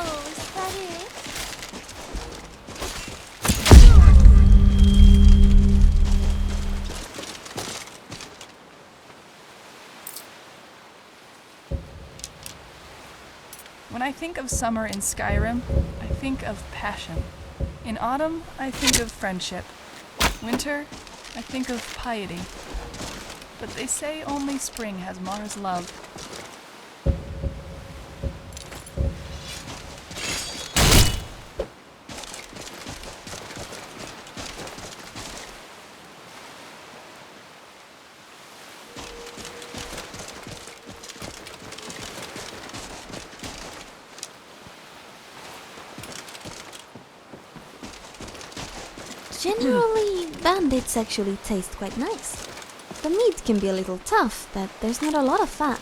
Oh, is that it? When I think of summer in Skyrim, I think of passion. In autumn, I think of friendship. Winter, I think of piety. But they say only spring has Mars' love. Generally, Bandits actually taste quite nice. The meat can be a little tough, but there's not a lot of fat.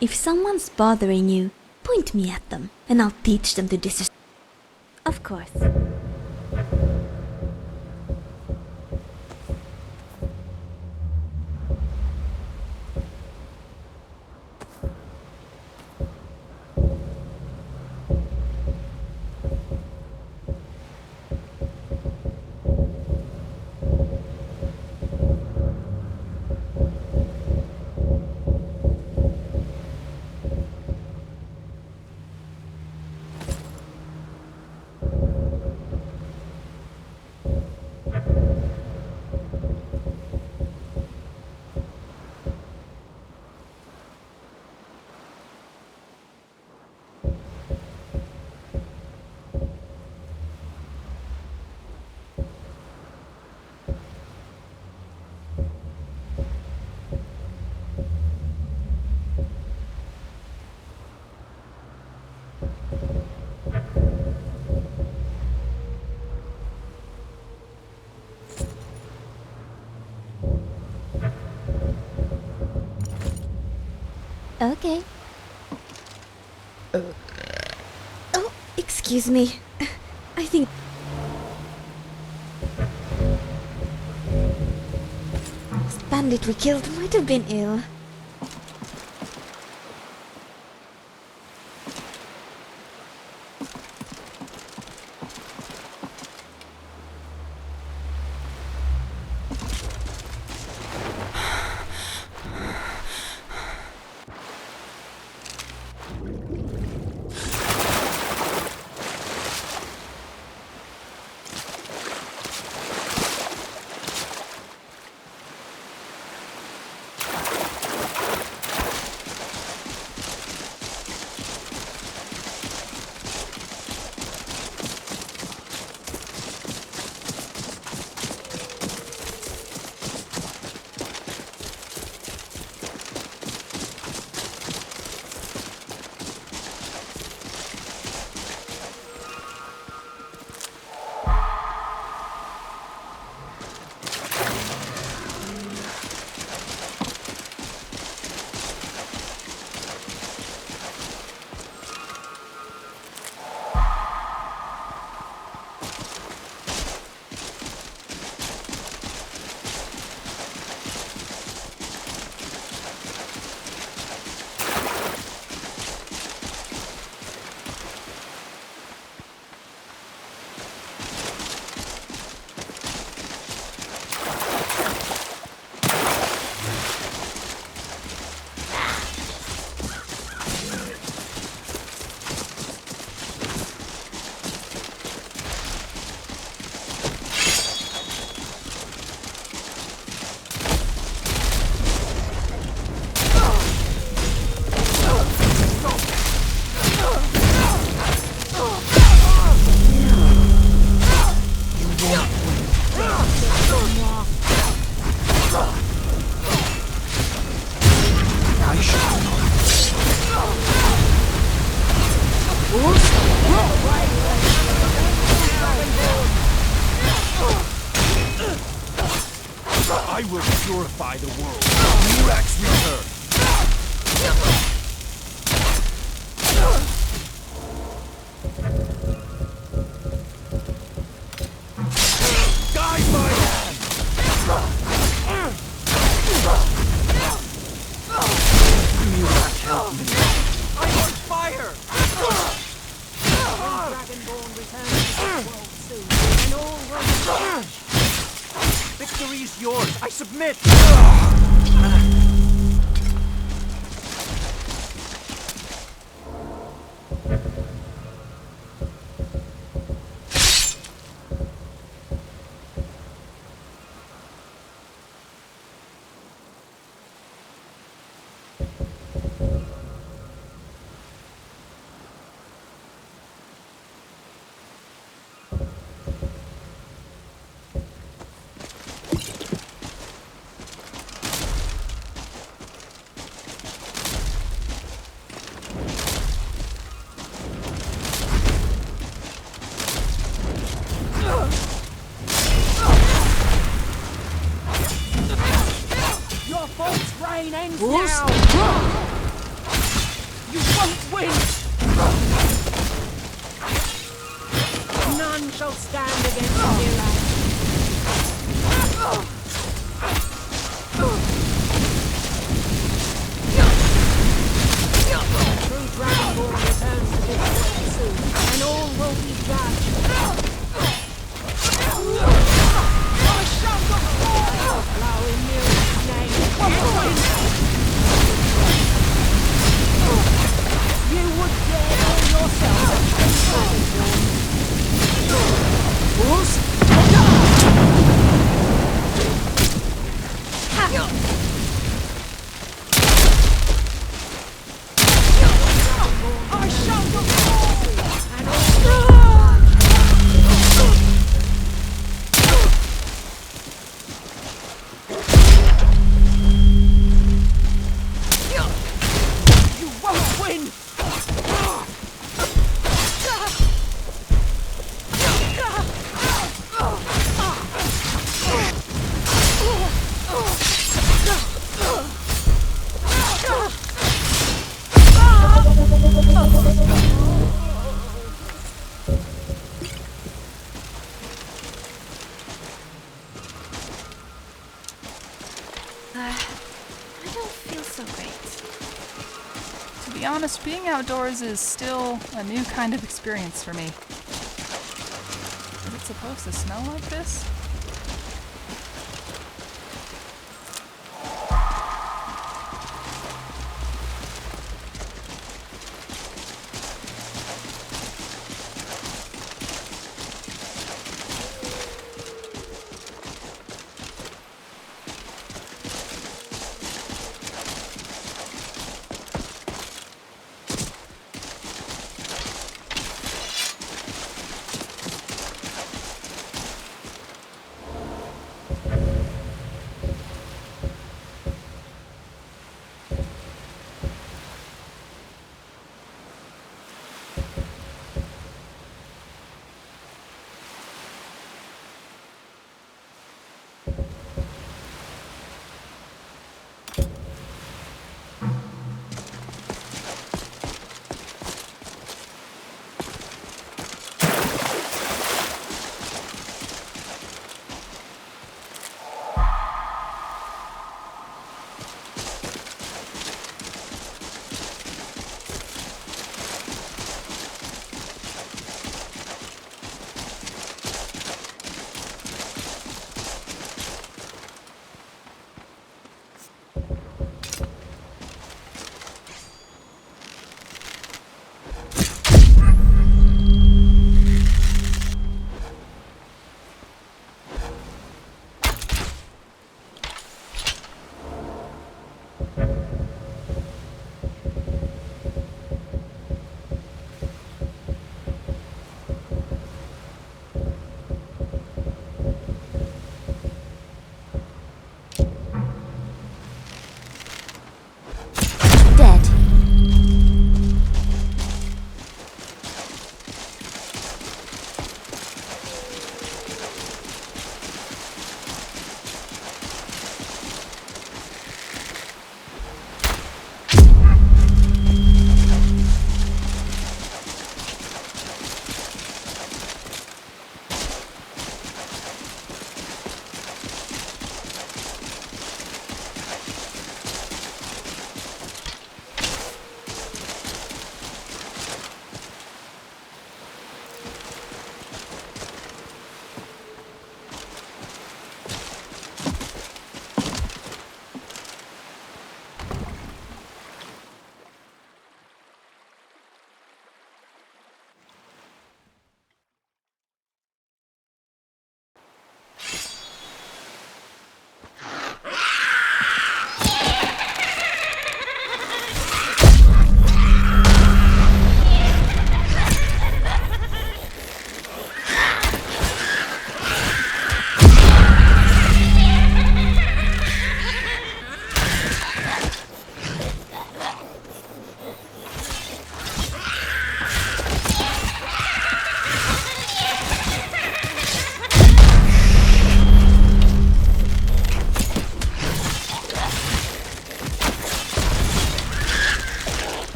If someone's bothering you, point me at them, and I'll teach them to dis— Of course. Okay. Oh, excuse me. I think... This bandit we killed might have been ill. defy the world. Mirax return. Guide my hand! Mirax, help me. I'm on fire! Dragonborn returns to the world soon, and all will be lost. Victory is yours. I submit. Your false reign ends now! You won't win! None shall stand against DLAA. True Dragonborn returns to this world soon, and all will be judged. I shall not fall! Flow in Mirac's name. You would dare call yourself a Dragonborn? I shall not fall! And all you won't win! I don't feel so great. To be honest, being outdoors is still a new kind of experience for me. Is it supposed to smell like this?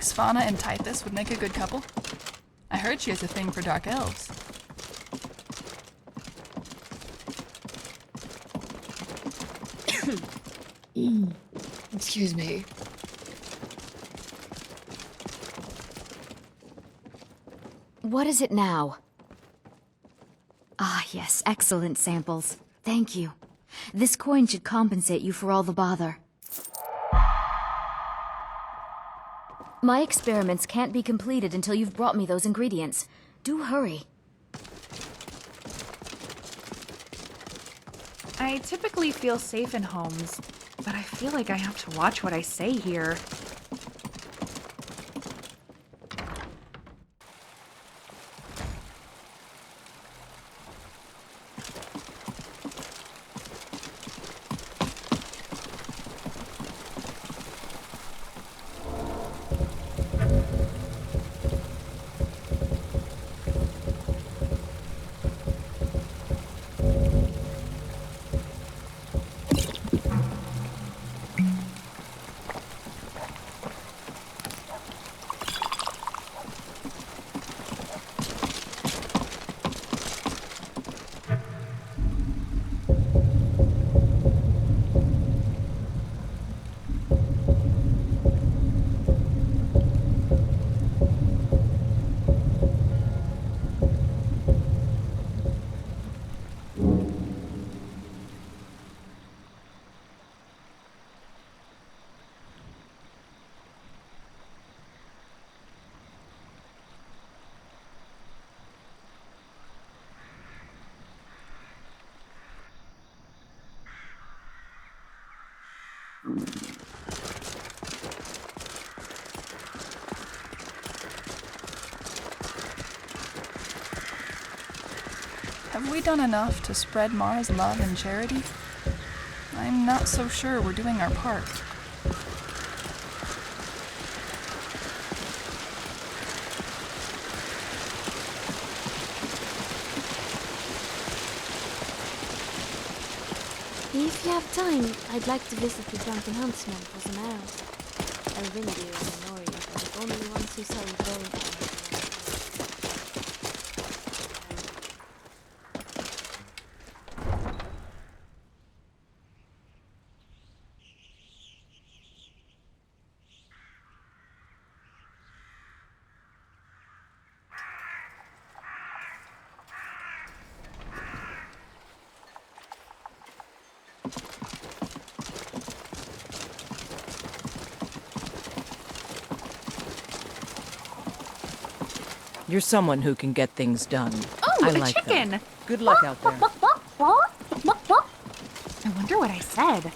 Svanna and Tithus would make a good couple? I heard she has a thing for dark elves. Excuse me. What is it now? Ah, yes, excellent samples. Thank you. This coin should compensate you for all the bother. My experiments can't be completed until you've brought me those ingredients. Do hurry. I typically feel safe in homes, but I feel like I have to watch what I say here. Have we done enough to spread Mara's love and charity? I'm not so sure we're doing our part. If you have time, I'd like to visit the drunken huntsman for some arrows. Elvindir and Nori are the only ones who sell gold. You're someone who can get things done. Oh, I a like chicken! That. Good luck out there. I wonder what I said.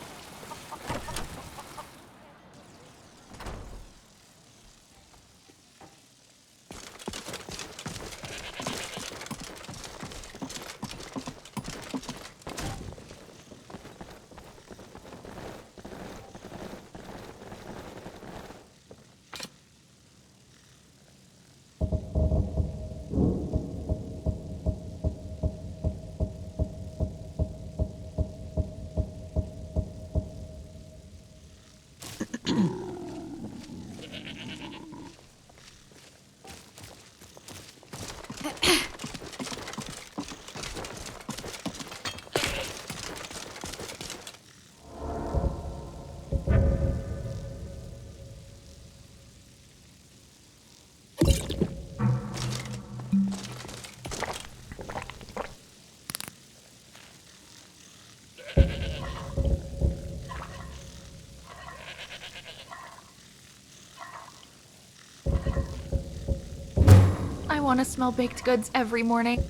I want to smell baked goods every morning.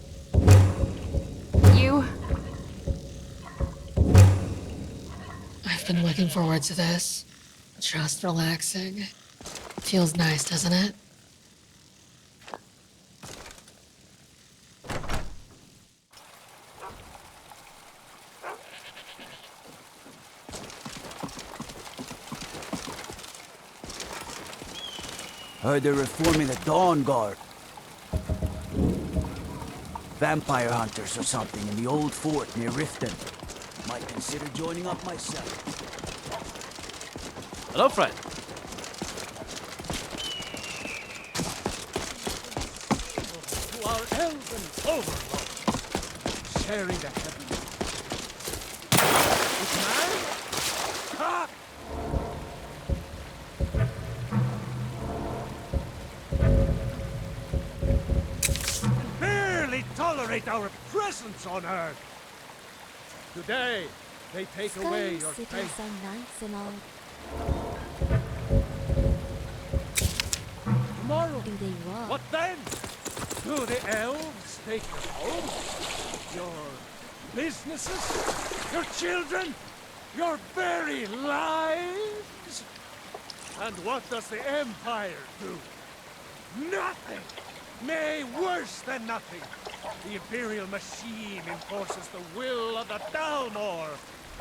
You? I've been looking forward to this. Just relaxing. Feels nice, doesn't it? Heard they're reforming the Dawn Guard. Vampire hunters or something in the old fort near Riften. Might consider joining up myself. Hello, friend. elven overlords, sharing the heavens. With man? Ha! Barely tolerate our presence on Earth. Today, they take away your Cities faith. are nice and all. Tomorrow, Do they what? what then? Do the elves take your home? Your businesses? Your children? Your very lives? And what does the Empire do? Nothing! Nay, worse than nothing! The Imperial machine enforces the will of the Dalmor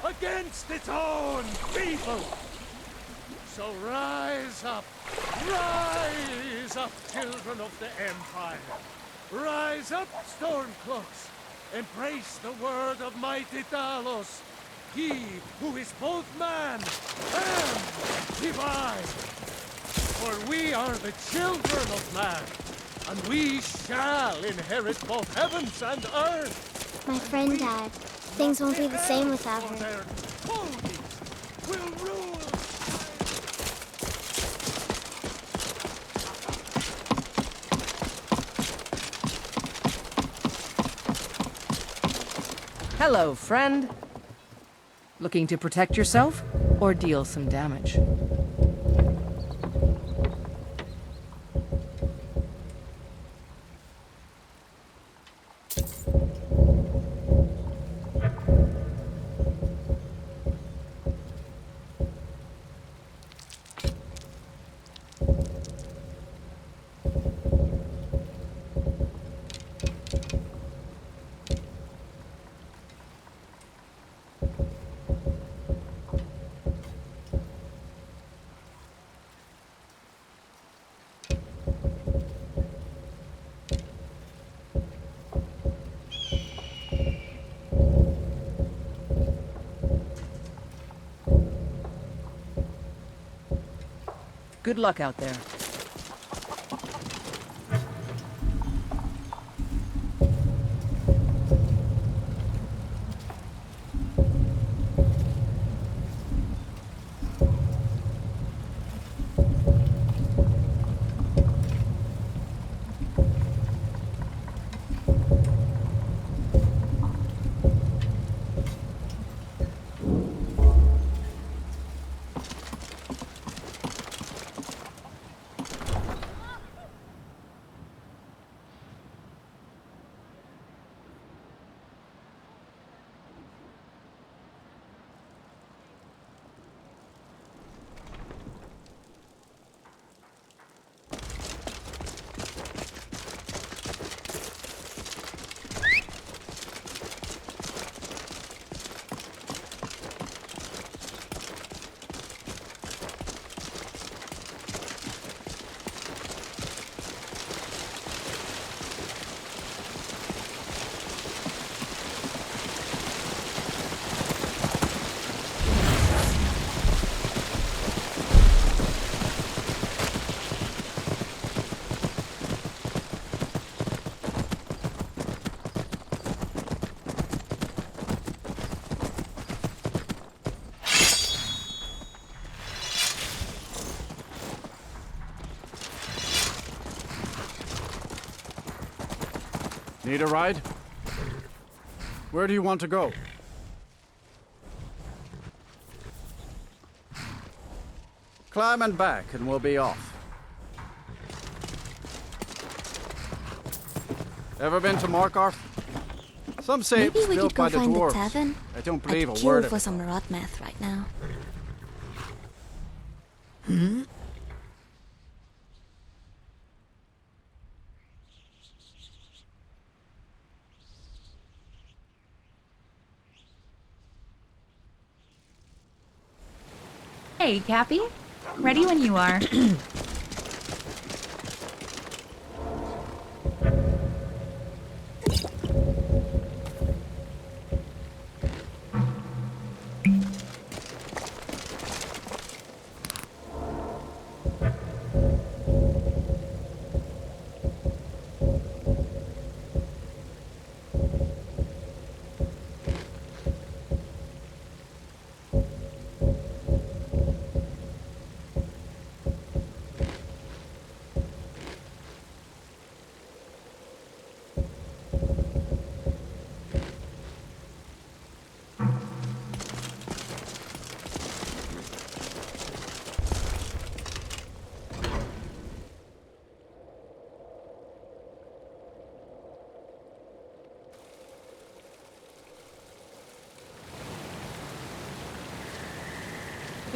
against its own people! So rise up, children of the Empire! Rise up, Stormcloaks! Embrace the word of mighty Talos, he who is both man and divine! For we are the children of man, and we shall inherit both heavens and earth! My friend died. Things won't be the same without her. Their ponies will rule! Hello, friend. Looking to protect yourself or deal some damage? Good luck out there. Need a ride? Where do you want to go? Climb and back and we'll be off. Ever been to Markarth? Some say Maybe it's we built could go by the find the dwarves. tavern. I don't believe I'd a kill word of for it. some rot meth right now. Hmm? Hey, Cappy. Ready when you are.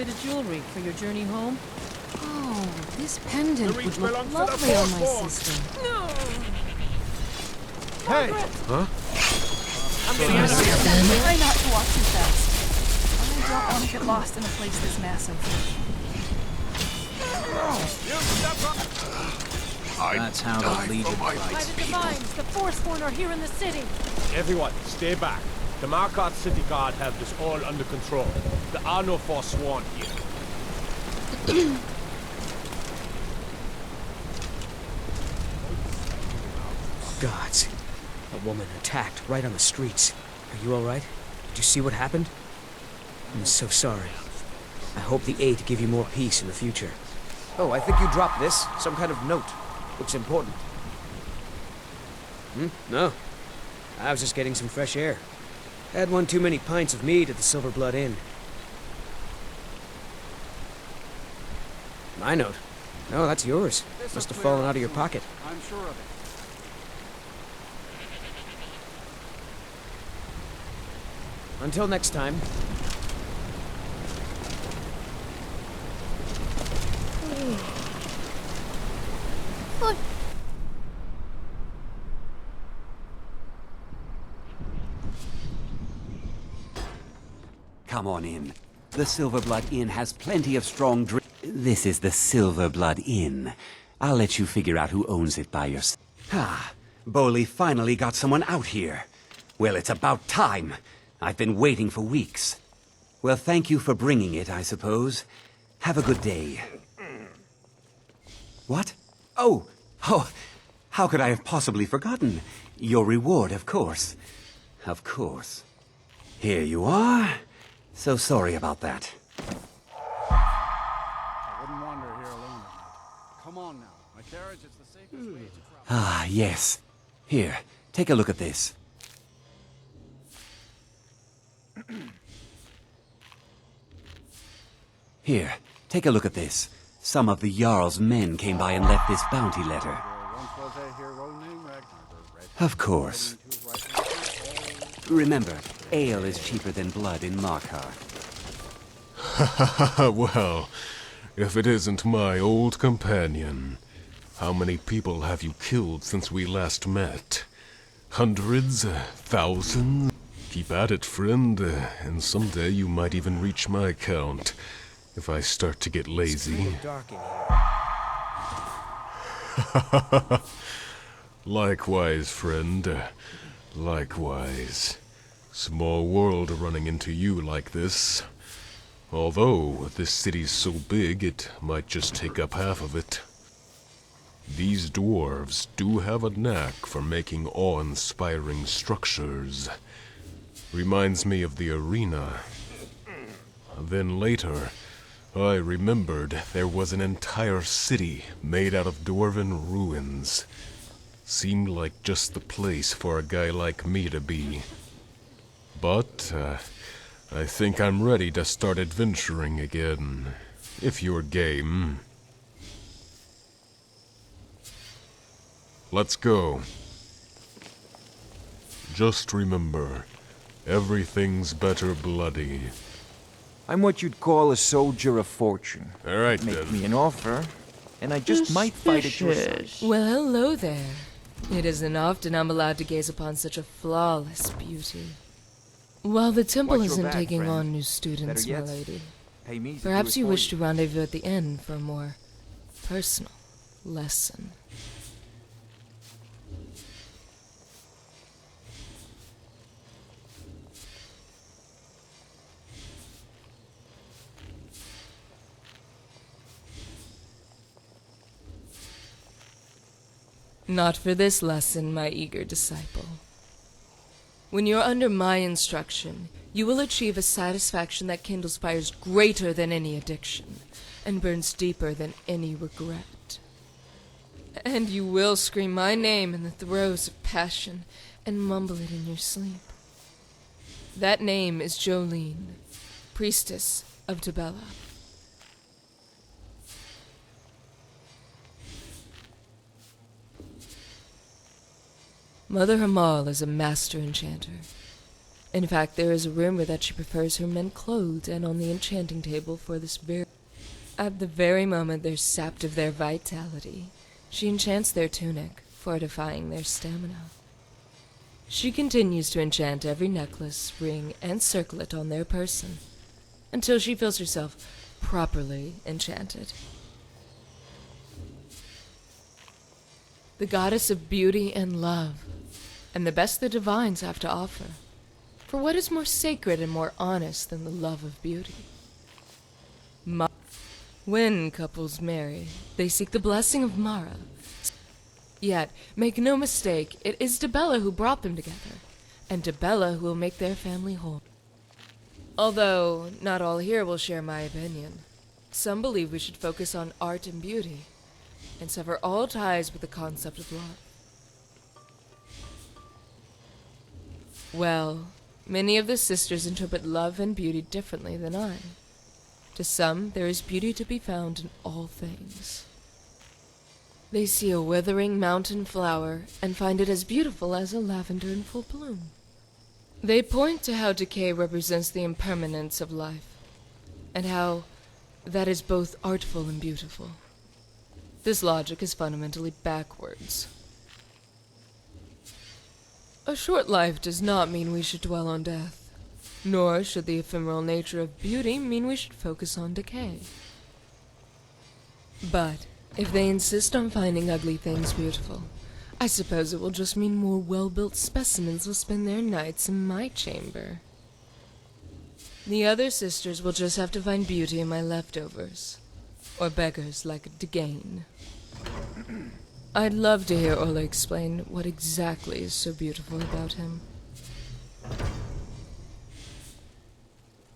bit of jewelry for your journey home? Oh, this pendant The would reach look belongs to the lovely on my Forsborn. sister. No! Hey! Huh? I'm getting out of here. Try not to walk too fast. I don't want to get lost in a place this massive. That's how the Legion By fights the people. Divines, the Forsborn are here in the city. Everyone, stay back. The Markarth City Guard have this all under control. There are no Forsworn here. Gods. A woman attacked right on the streets. Are you alright? Did you see what happened? I'm so sorry. I hope the Eight give you more peace in the future. Oh, I think you dropped this. Some kind of note. Looks important. No. I was just getting some fresh air. Had one too many pints of mead at the Silver Blood Inn. My note? No, that's yours. Must have fallen out of your pocket. I'm sure of it. Until next time. Come on in. The Silverblood Inn has plenty of strong drink. This is the Silverblood Inn. I'll let you figure out who owns it by yourself. Ah, Boley finally got someone out here. Well, it's about time. I've been waiting for weeks. Well, thank you for bringing it, I suppose. Have a good day. What? Oh, how could I have possibly forgotten? Your reward, of course. Of course. Here you are. So sorry about that. I wouldn't wander here alone at night. Come on now. My carriage is the safest way to travel. Ah, yes. Here, take a look at this. Here, take a look at this. Some of the Jarl's men came by and left this bounty letter. Of course. Remember, ale is cheaper than blood in Markarth. Well, if it isn't my old companion. How many people have you killed since we last met? Hundreds? Thousands? Keep at it, friend, and someday you might even reach my count, if I start to get lazy. Likewise, friend. Likewise. Small world running into you like this. Although, this city's so big, it might just take up half of it. These dwarves do have a knack for making awe-inspiring structures. Reminds me of the arena. Then later, I remembered there was an entire city made out of dwarven ruins. Seemed like just the place for a guy like me to be. But, I think I'm ready to start adventuring again, if you're game. Let's go. Just remember, everything's better bloody. I'm what you'd call a soldier of fortune. All right, Make then. me an offer, and I just might fight at your side. Well, hello there. It isn't often I'm allowed to gaze upon such a flawless beauty. While the temple Watch your isn't back, taking friend. on new students, Better my yet, lady, pay me to perhaps do it you for wish to rendezvous at the inn for a more personal lesson. Not for this lesson, my eager disciple. When you're under my instruction, you will achieve a satisfaction that kindles fires greater than any addiction, and burns deeper than any regret. And you will scream my name in the throes of passion, and mumble it in your sleep. That name is Jolene, priestess of DLAA. Mother Hamal is a master enchanter. In fact, there is a rumor that she prefers her men clothed and on the enchanting table for this very... At the very moment they're sapped of their vitality, she enchants their tunic, fortifying their stamina. She continues to enchant every necklace, ring, and circlet on their person, until she feels herself properly enchanted. The goddess of beauty and love, and the best the divines have to offer. For what is more sacred and more honest than the love of beauty? When couples marry, they seek the blessing of Mara. Yet, make no mistake, it is DeBella who brought them together, and DeBella who will make their family whole. Although, not all here will share my opinion. Some believe we should focus on art and beauty, and sever all ties with the concept of love. Well, many of the sisters interpret love and beauty differently than I. To some, there is beauty to be found in all things. They see a withering mountain flower and find it as beautiful as a lavender in full bloom. They point to how decay represents the impermanence of life, and how that is both artful and beautiful. This logic is fundamentally backwards. A short life does not mean we should dwell on death, nor should the ephemeral nature of beauty mean we should focus on decay. But if they insist on finding ugly things beautiful, I suppose it will just mean more well-built specimens will spend their nights in my chamber. The other sisters will just have to find beauty in my leftovers, or beggars like Degane. I'd love to hear Ola explain what exactly is so beautiful about him.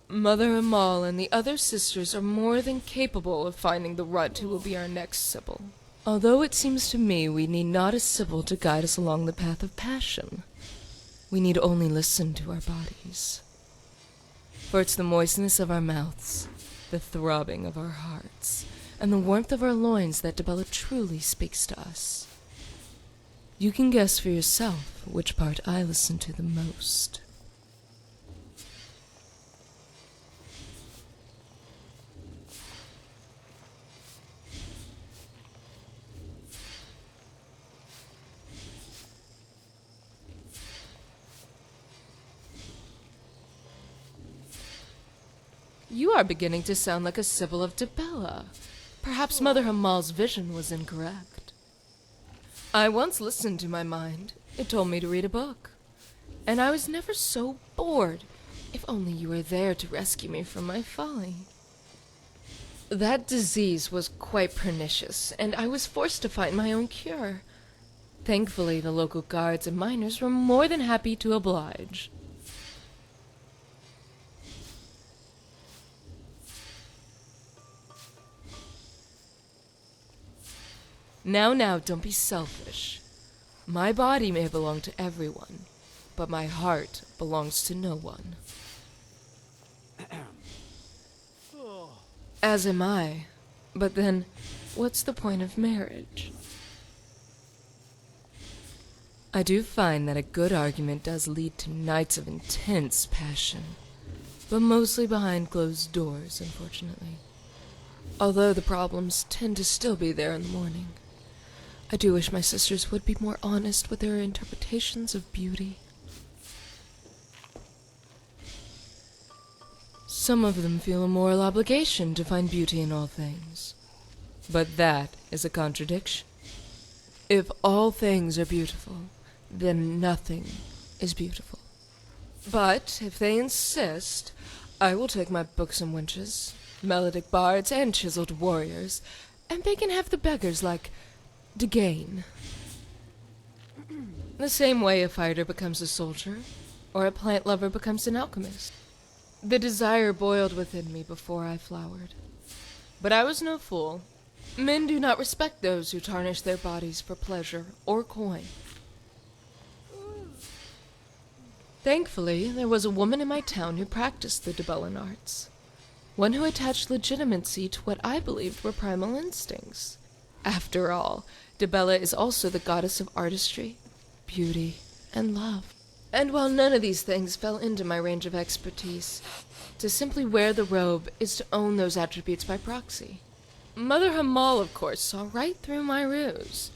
Mother Amal and the other sisters are more than capable of finding the runt who will be our next Sibyl. Although it seems to me we need not a Sibyl to guide us along the path of passion. We need only listen to our bodies. For it's the moistness of our mouths, the throbbing of our hearts, and the warmth of our loins that DeBella truly speaks to us. You can guess for yourself which part I listen to the most. You are beginning to sound like a Sibyl of DeBella. Perhaps Mother Hamal's vision was incorrect. I once listened to my mind. It told me to read a book. And I was never so bored. If only you were there to rescue me from my folly. That disease was quite pernicious, and I was forced to find my own cure. Thankfully, the local guards and miners were more than happy to oblige. Now, don't be selfish. My body may belong to everyone, but my heart belongs to no one. As am I. But then, what's the point of marriage? I do find that a good argument does lead to nights of intense passion, but mostly behind closed doors, unfortunately. Although the problems tend to still be there in the morning. I do wish my sisters would be more honest with their interpretations of beauty. Some of them feel a moral obligation to find beauty in all things. But that is a contradiction. If all things are beautiful, then nothing is beautiful. But if they insist, I will take my books and wenches, melodic bards and chiseled warriors, and they can have the beggars like Degane. The same way a fighter becomes a soldier, or a plant lover becomes an alchemist. The desire boiled within me before I flowered. But I was no fool. Men do not respect those who tarnish their bodies for pleasure or coin. Thankfully, there was a woman in my town who practiced the DeBellan arts. One who attached legitimacy to what I believed were primal instincts. After all, DeBella is also the goddess of artistry, beauty, and love. And while none of these things fell into my range of expertise, to simply wear the robe is to own those attributes by proxy. Mother Hamal, of course, saw right through my ruse,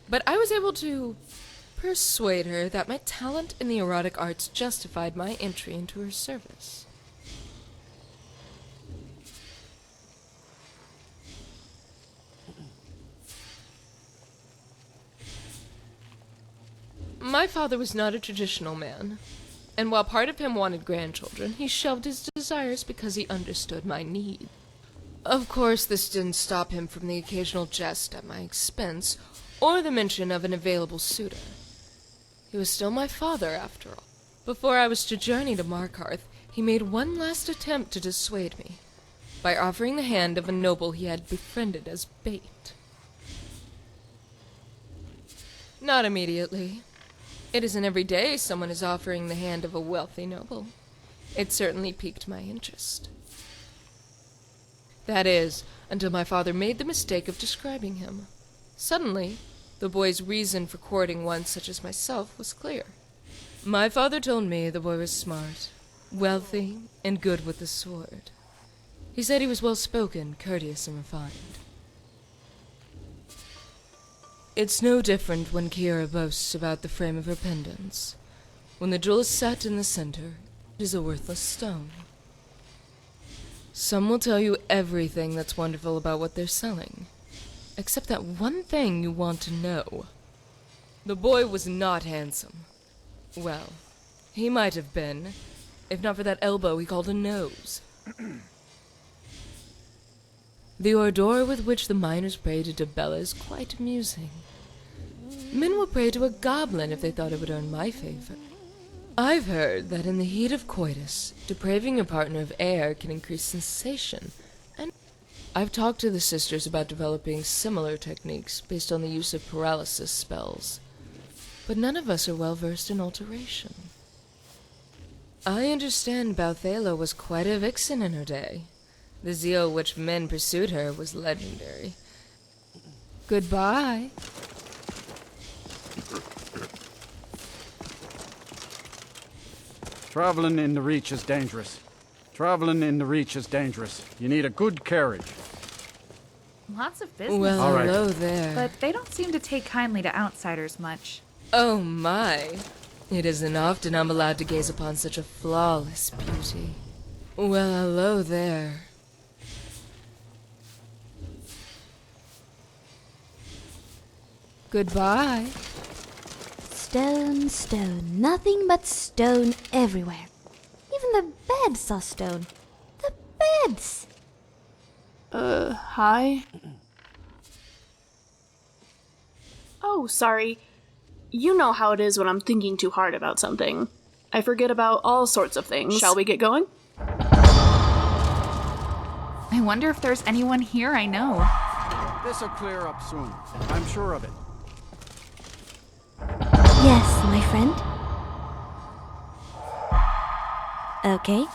but I was able to persuade her that my talent in the erotic arts justified my entry into her service. My father was not a traditional man, and while part of him wanted grandchildren, he shelved his desires because he understood my need. Of course, this didn't stop him from the occasional jest at my expense, or the mention of an available suitor. He was still my father, after all. Before I was to journey to Markarth, he made one last attempt to dissuade me, by offering the hand of a noble he had befriended as bait. Not immediately. It isn't every day someone is offering the hand of a wealthy noble. It certainly piqued my interest. That is, until my father made the mistake of describing him. Suddenly, the boy's reason for courting one such as myself was clear. My father told me the boy was smart, wealthy, and good with the sword. He said he was well-spoken, courteous, and refined. It's no different when Kiara boasts about the frame of her pendants. When the jewel is set in the center, it is a worthless stone. Some will tell you everything that's wonderful about what they're selling, except that one thing you want to know. The boy was not handsome. Well, he might have been, if not for that elbow he called a nose. The ardor with which the miners pray to Debella is quite amusing. Men will pray to a goblin if they thought it would earn my favor. I've heard that in the heat of coitus, depraving your partner of air can increase sensation, and I've talked to the sisters about developing similar techniques based on the use of paralysis spells, but none of us are well versed in alteration. I understand Balthala was quite a vixen in her day. The zeal which men pursued her was legendary. Goodbye. Traveling in the Reach is dangerous. Traveling in the Reach is dangerous. You need a good carriage. Lots of business. Well, all right. Hello there. But they don't seem to take kindly to outsiders much. Oh my. It isn't often I'm allowed to gaze upon such a flawless beauty. Well, hello there. Goodbye. Stone, stone, nothing but stone everywhere. Even the beds are stone. The beds! Hi? Oh, sorry. You know how it is when I'm thinking too hard about something. I forget about all sorts of things. Shall we get going? I wonder if there's anyone here I know. This'll clear up soon. I'm sure of it. Yes, my friend. Okay.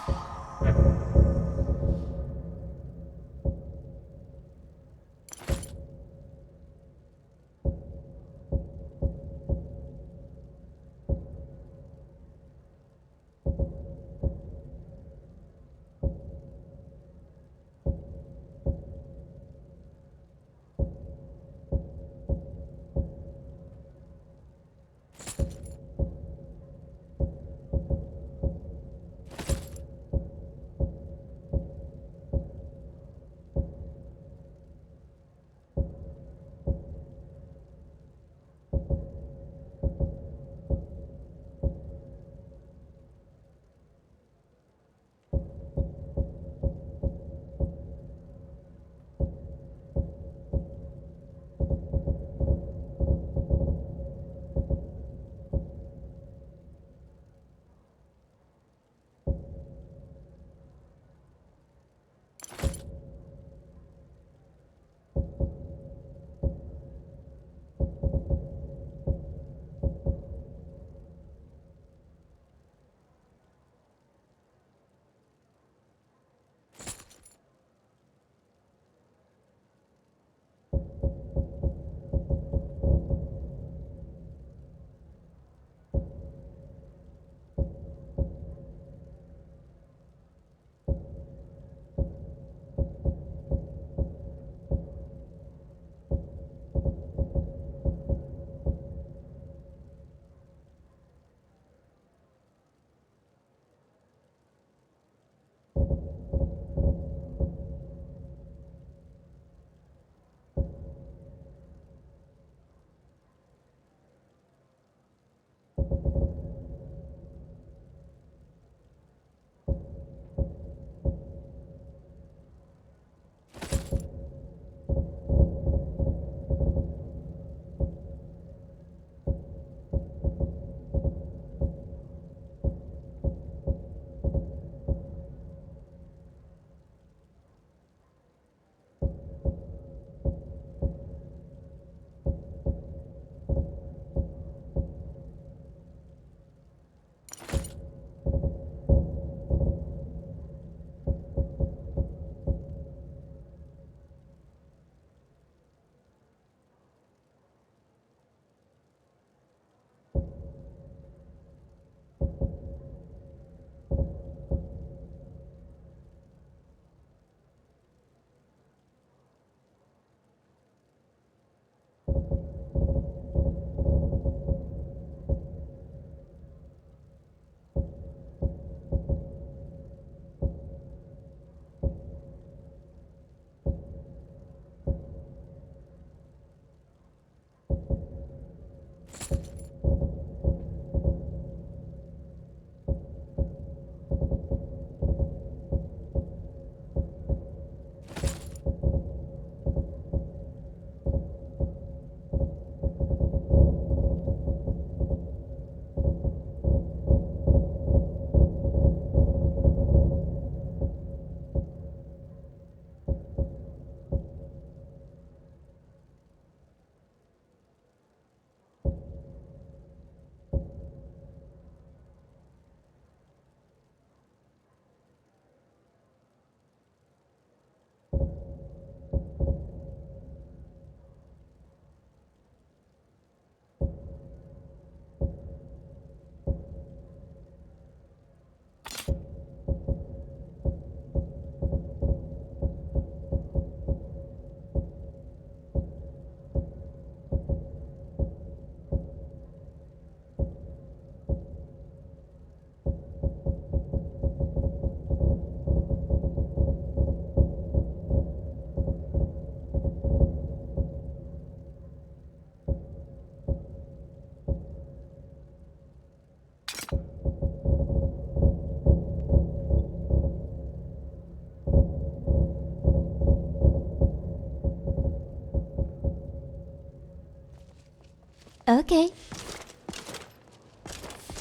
Okay.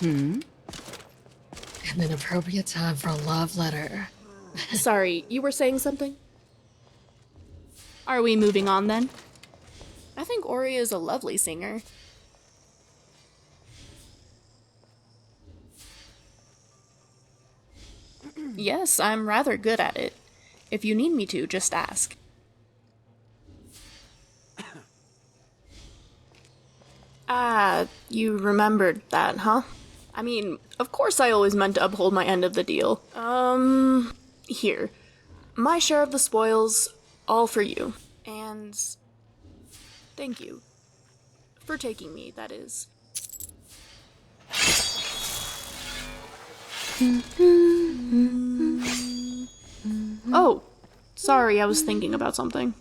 And an appropriate time for a love letter. Sorry, you were saying something? Are we moving on then? I think Ori is a lovely singer. Yes, I'm rather good at it. If you need me to, just ask. Ah, you remembered that, huh? I mean, of course I always meant to uphold my end of the deal. Here. My share of the spoils, all for you. And thank you. For taking me, that is. Oh, sorry, I was thinking about something.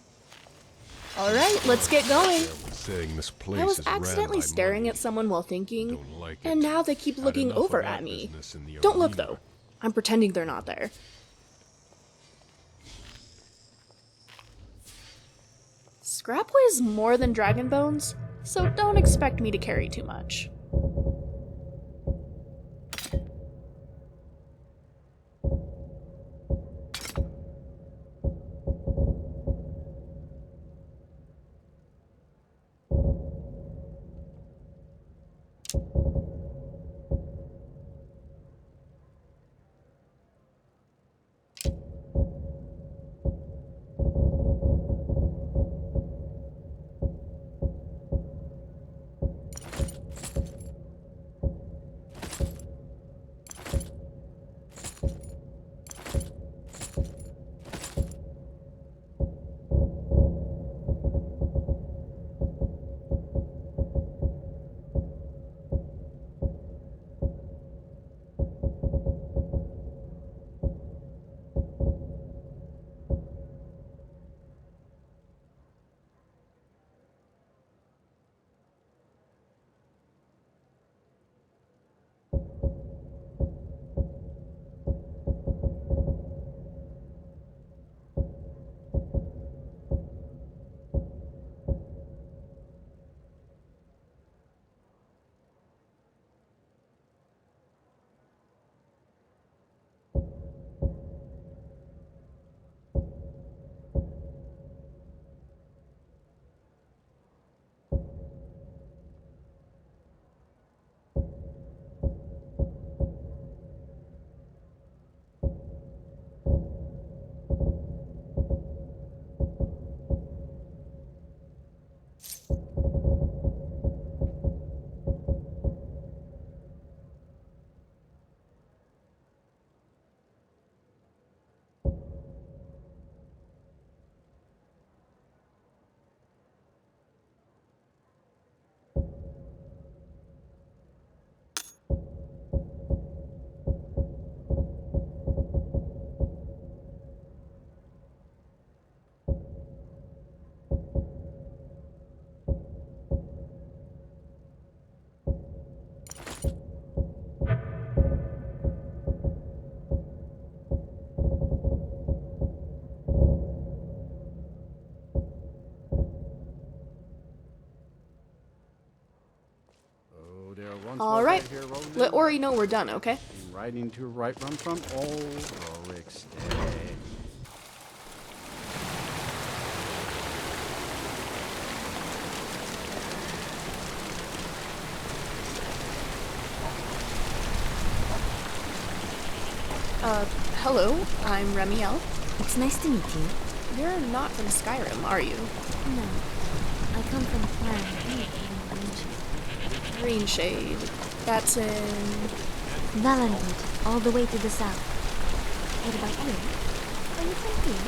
Alright, let's get going. This place I was is accidentally ran by staring money. at someone while thinking, Don't like and it. now they keep Had looking enough of over that at me. business in the Don't look arena. though. I'm pretending they're not there. Scrap weighs more than dragon bones, so don't expect me to carry too much. Alright, let Ori know we're done, okay? Right into right run from Ulrich's Day. Hello, I'm Remiel. It's nice to meet you. You're not from Skyrim, are you? No. I come from a planet Green Shade. That's in... Valenwood, all the way to the south. What about you? Are you from here?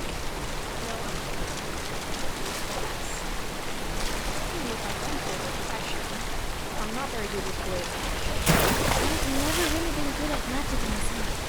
I'm not very good with words. I've never really been good at magic myself.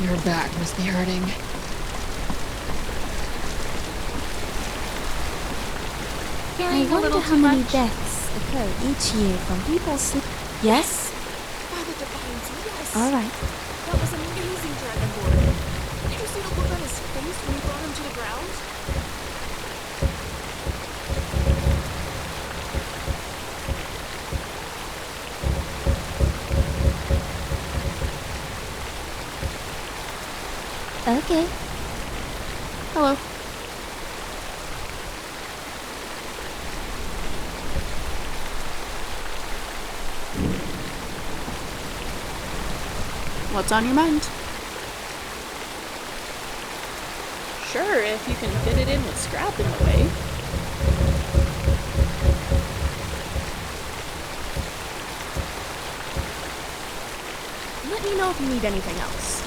Your back must be hurting. I wonder how many deaths occur each year from people sleep. Yes? By the Divines, yes! Alright. That was amazing, Dragonborn. Did you see the look on his face when you brought him to the ground? Okay. Hello. What's on your mind? Sure, if you can fit it in with scrap in the way. Let me know if you need anything else.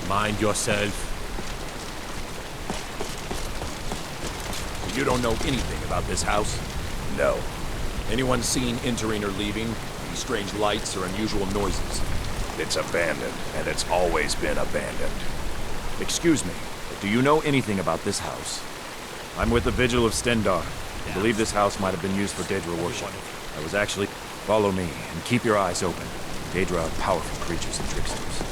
Mind yourself. You don't know anything about this house? No. Anyone seen entering or leaving? Any strange lights or unusual noises? It's abandoned, and it's always been abandoned. Excuse me, but do you know anything about this house? I'm with the Vigil of Stendar. I believe this house might have been used for Daedra worship. I was actually... Follow me, and keep your eyes open. Daedra are powerful creatures and tricksters.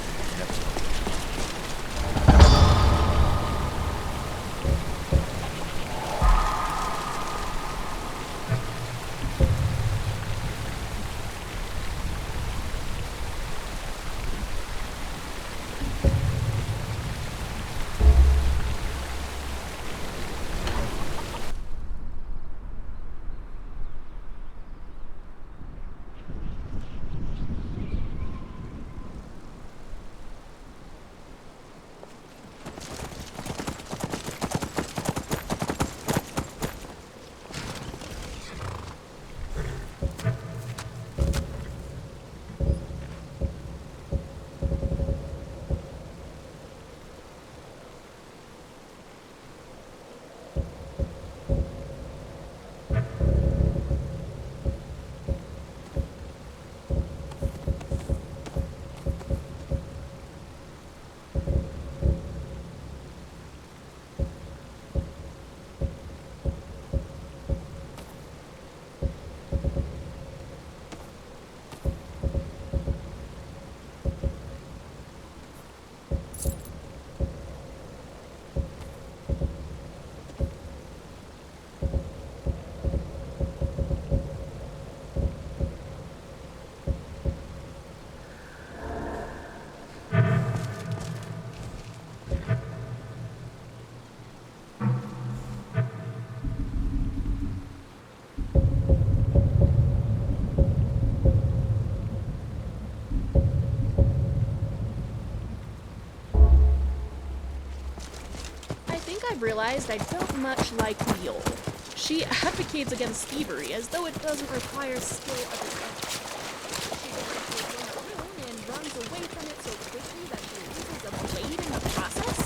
I've realized I don't much like Neil. She advocates against thievery as though it doesn't require skill of its own. She goes into a room and runs away from it so quickly that she loses a blade in the process.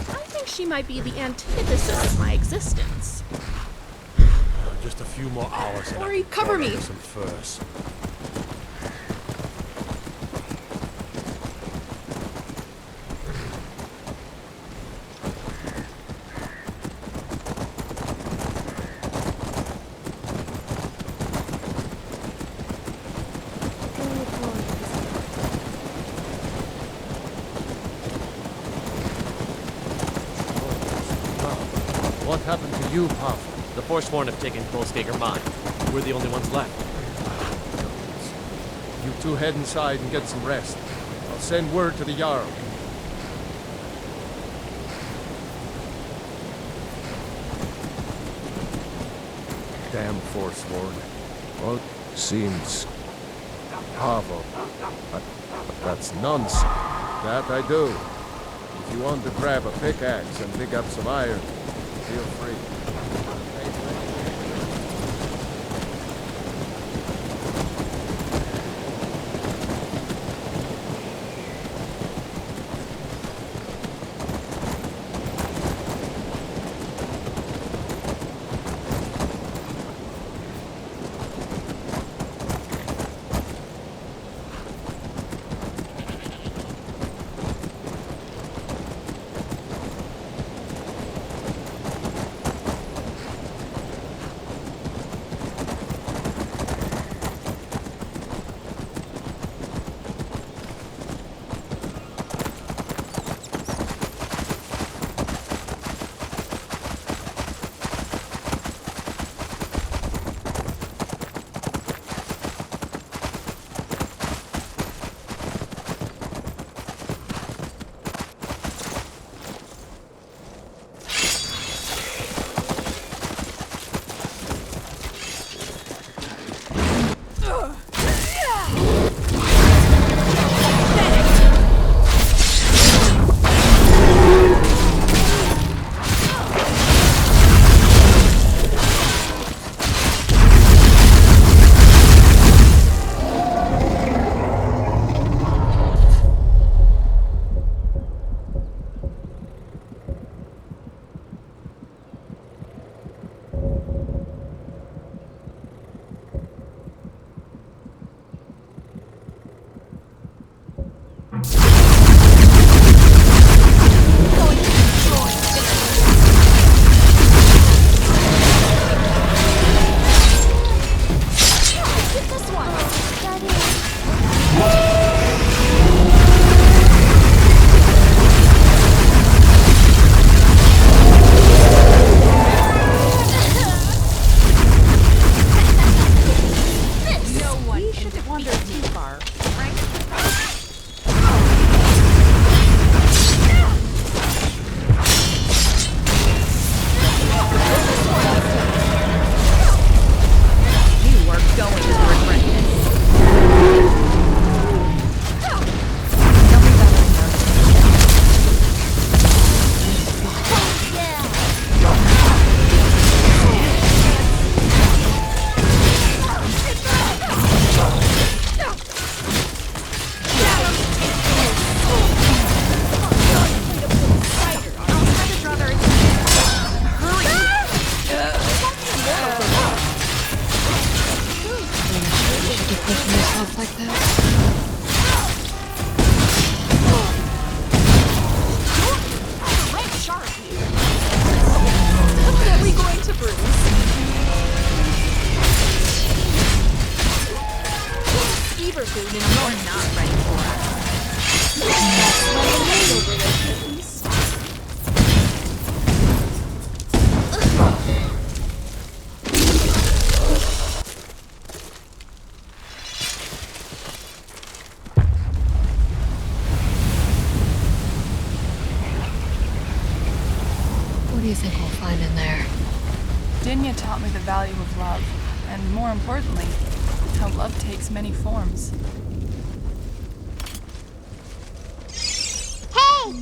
I think she might be the antithesis of my existence. Just a few more hours. Ori, cover me! Some furs. What happened to you, Puff? The Forsworn have taken Kolskager mine. We're the only ones left. You two head inside and get some rest. I'll send word to the Jarl. Damn Forsworn. Well, seems... Pavel. That's nonsense. That I do. If you want to grab a pickaxe and pick up some iron, feel free. What do you think we'll find in there? Dinya taught me the value of love, and more importantly, how love takes many forms. Oh.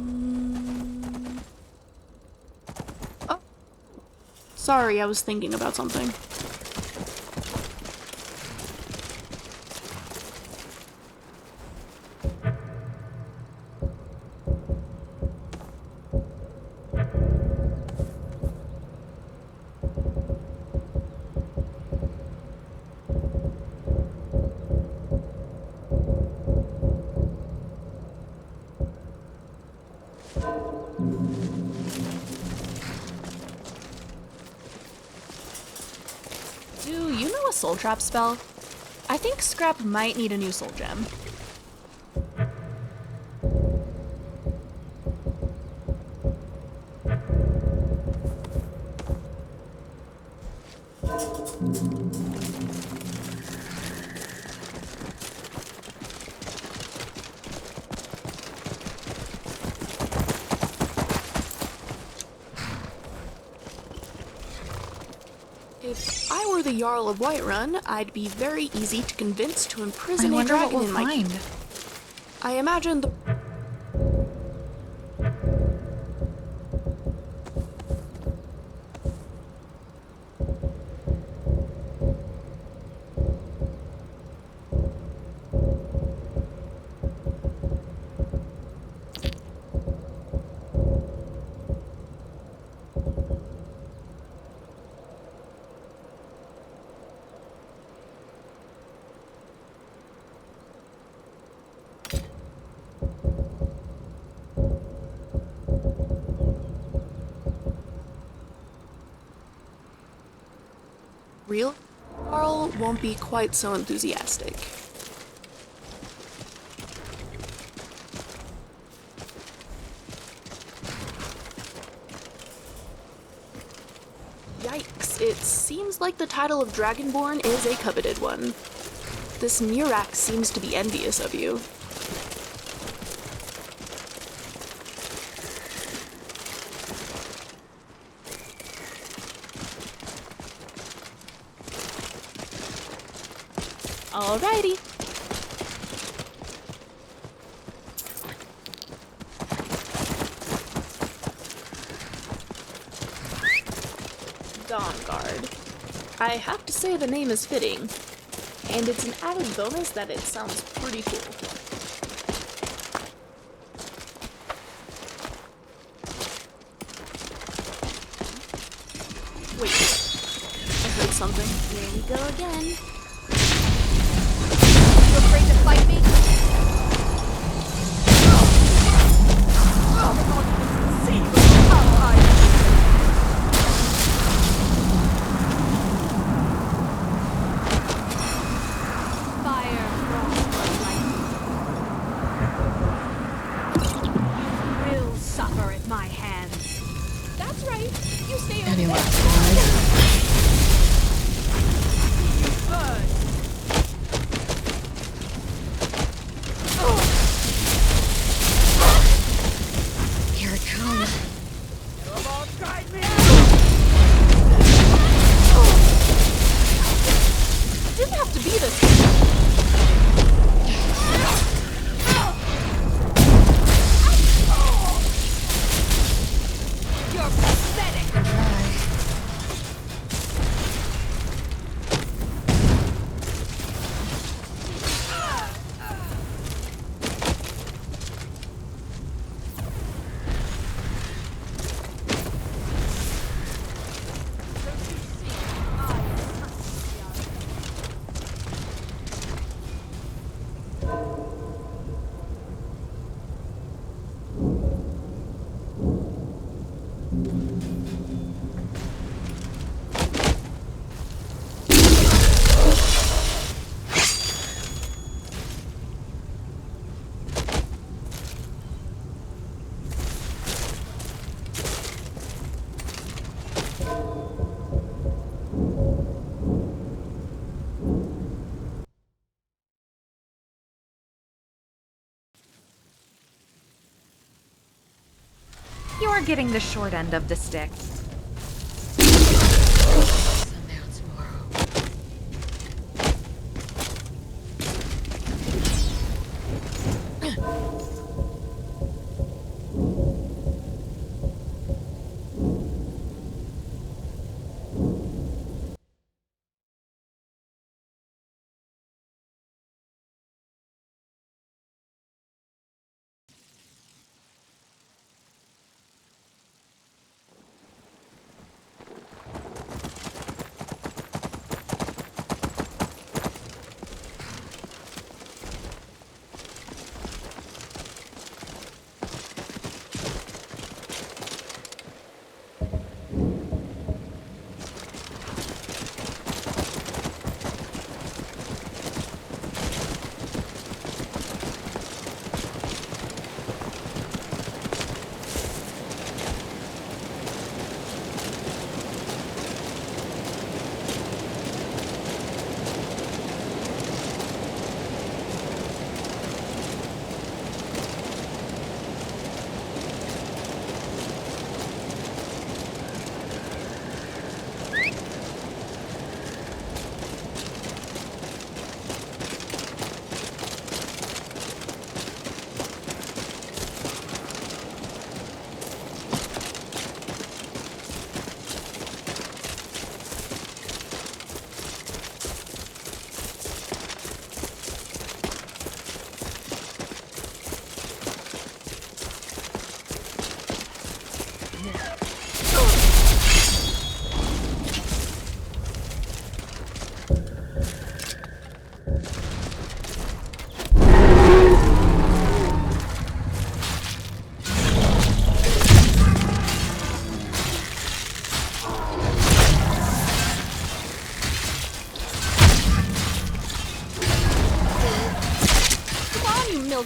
Sorry, I was thinking about something. Do you know a soul trap spell? I think Scrap might need a new soul gem. If I were the Jarl of Whiterun, I'd be very easy to convince to imprison a dragon in my keep. I imagine the... real Carl won't be quite so enthusiastic. Yikes, it seems like the title of Dragonborn is a coveted one. This Murak seems to be envious of you. Alrighty. Dawnguard. I have to say the name is fitting, and it's an added bonus that it sounds pretty cool. Wait, I heard something. Here we go again. You afraid to fight me? Fire, frost, lightning. You will suffer at my hands. That's right. You stay over Any there. last words? Here it comes. It didn't have to be this. You're pathetic. You're getting the short end of the stick. Sundown tomorrow.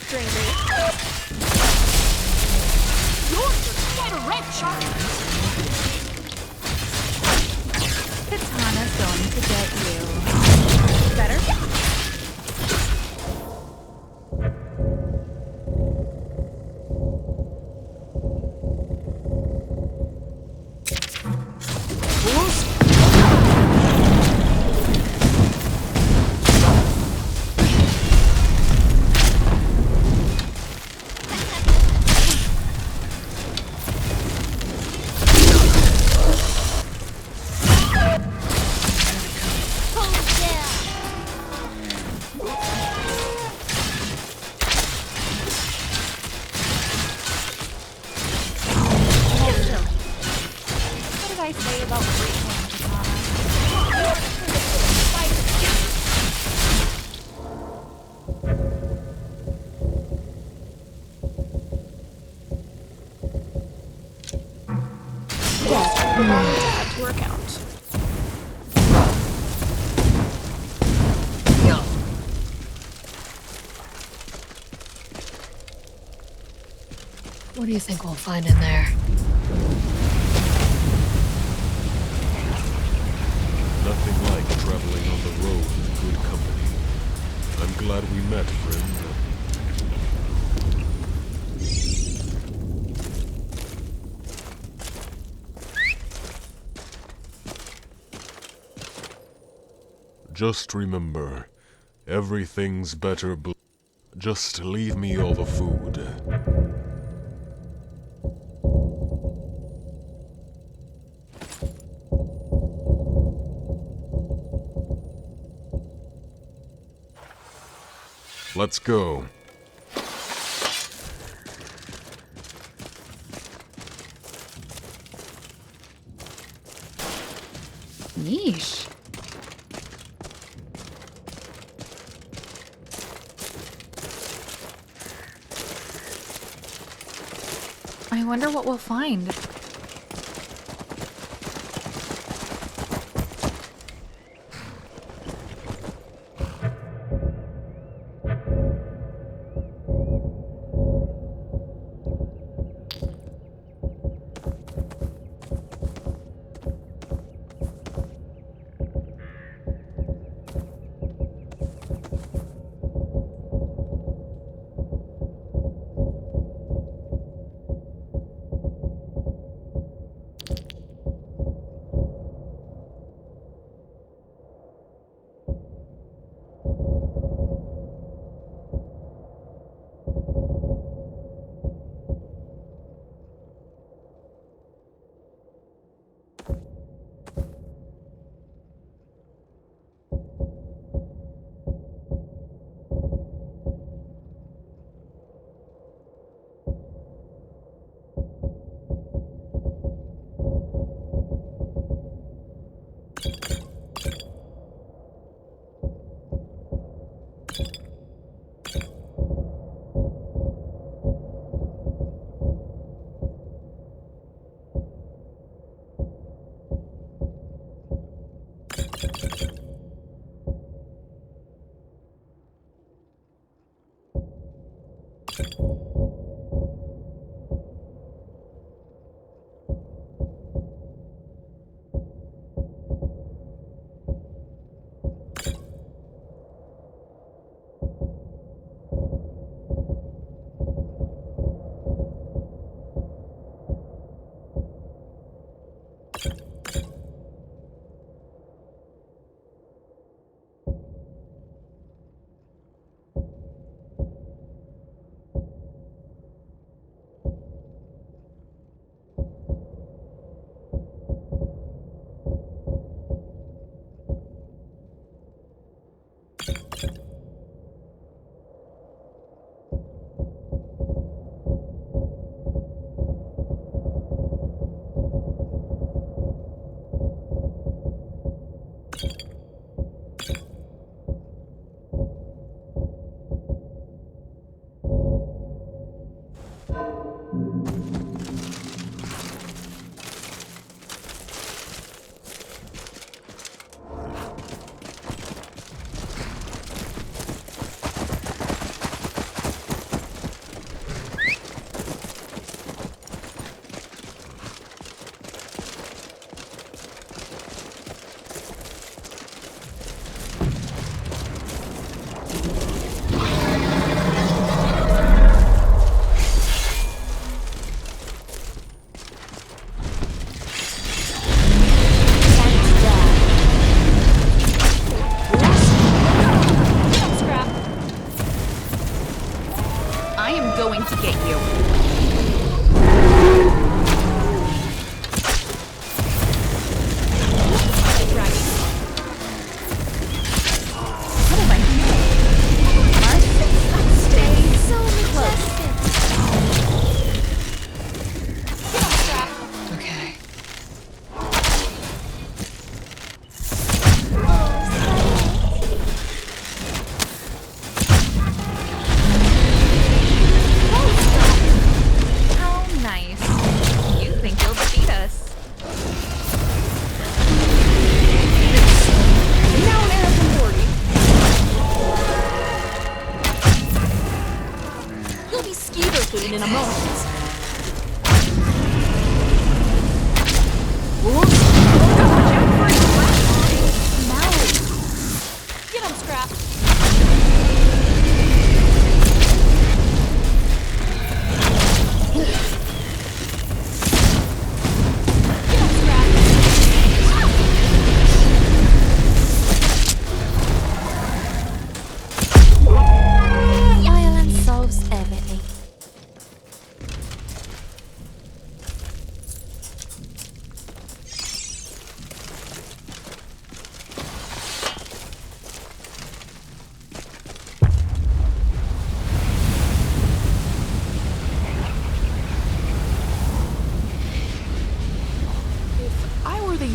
stranger. You're just quite a wretch, aren't you? Katana's going to get you. Better? Add to her account. What do you think we'll find in there? Nothing like traveling on the road with good company. I'm glad we met, friend. Just remember, everything's better. Just leave me all the food. Let's go. Yeesh. I wonder what we'll find.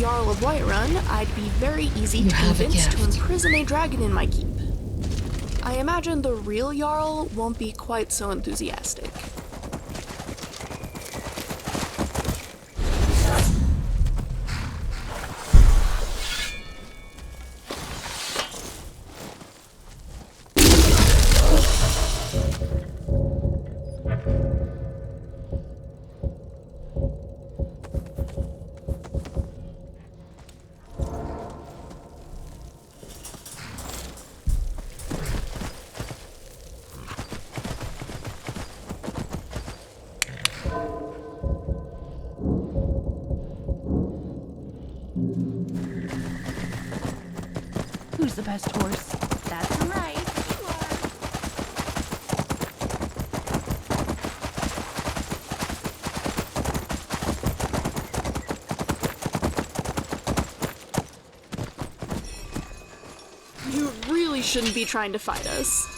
Jarl of Whiterun, I'd be very easy You to have a convince to gift. imprison a dragon in my keep. I imagine the real Jarl won't be quite so enthusiastic. Who's the best horse? That's right. You really shouldn't be trying to fight us.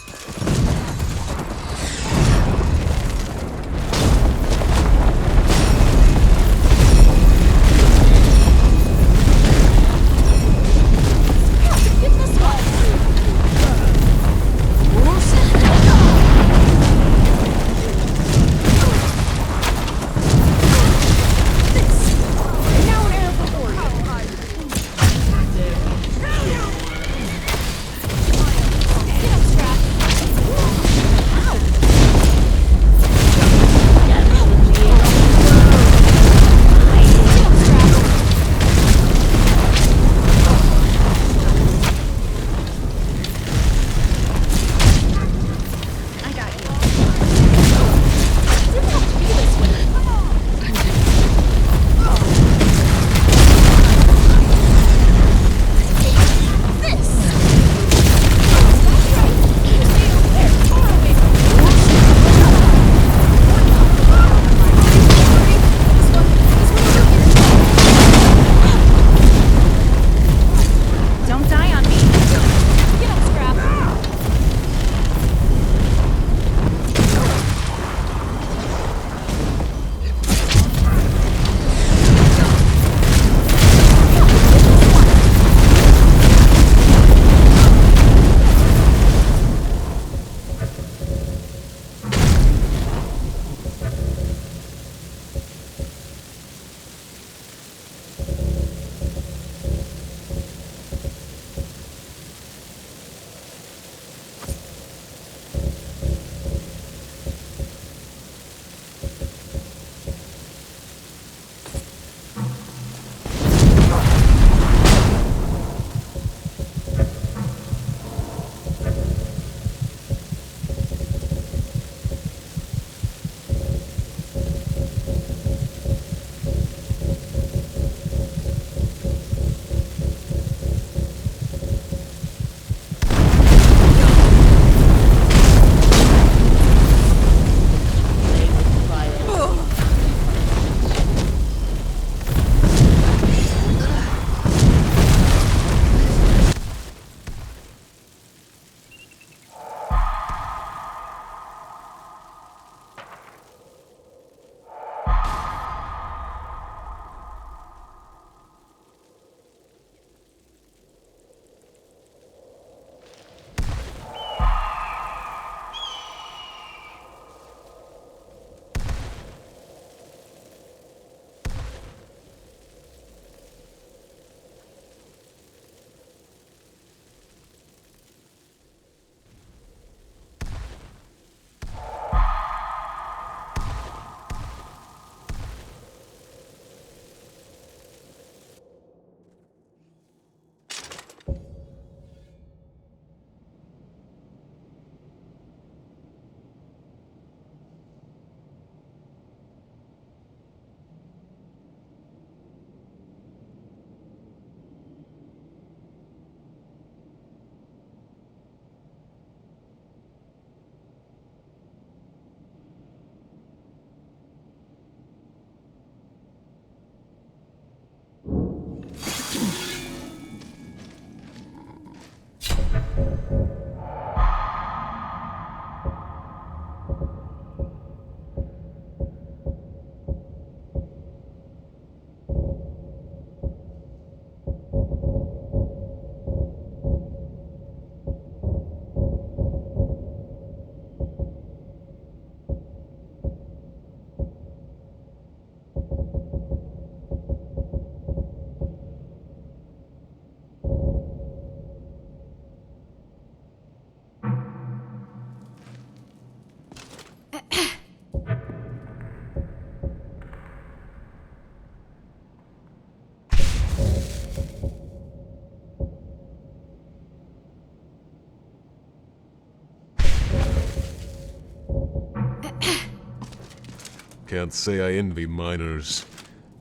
Can't say I envy miners.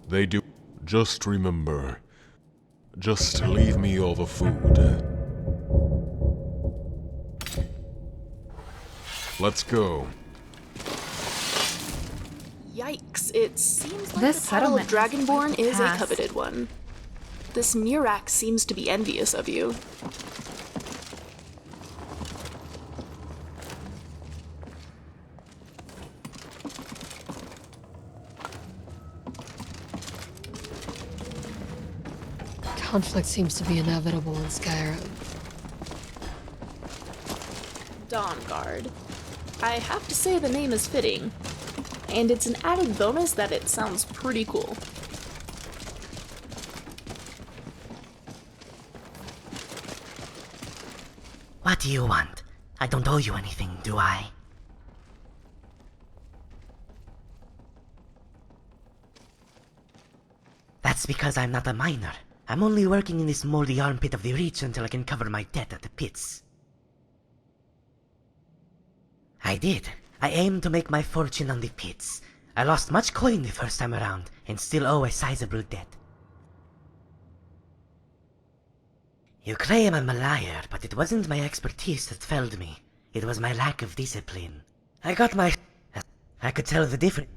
They do. Just remember, just leave me all the food. Let's go. Yikes, it seems like This the title of settlement Dragonborn is a pass. coveted one. This Murak seems to be envious of you. Conflict seems to be inevitable in Skyrim. Dawnguard. I have to say the name is fitting. And it's an added bonus that it sounds pretty cool. What do you want? I don't owe you anything, do I? That's because I'm not a miner. I'm only working in this moldy armpit of the Reach until I can cover my debt at the pits. I did. I aimed to make my fortune on the pits. I lost much coin the first time around, and still owe a sizable debt. You claim I'm a liar, but it wasn't my expertise that failed me. It was my lack of discipline. I could tell the difference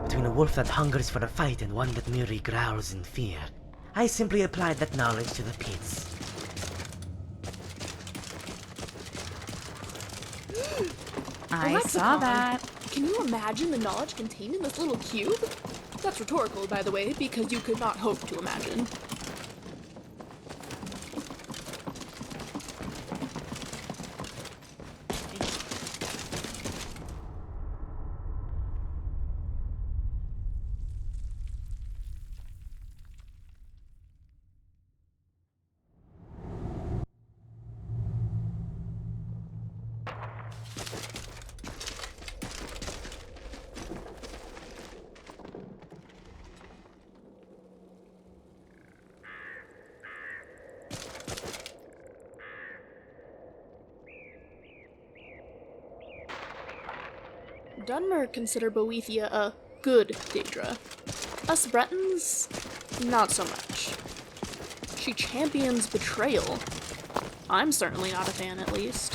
between a wolf that hungers for a fight and one that merely growls in fear. I simply applied that knowledge to the pits. I saw that. Can you imagine the knowledge contained in this little cube? That's rhetorical, by the way, because you could not hope to imagine. Dunmer consider Boethia a good Daedra. Us Bretons, not so much. She champions betrayal. I'm certainly not a fan, at least.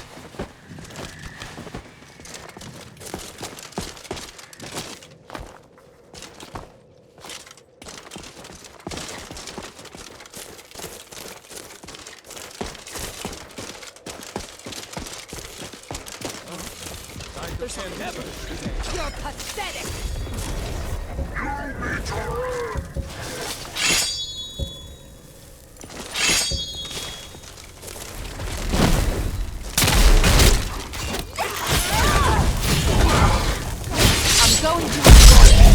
You're pathetic! I'm going to destroy it!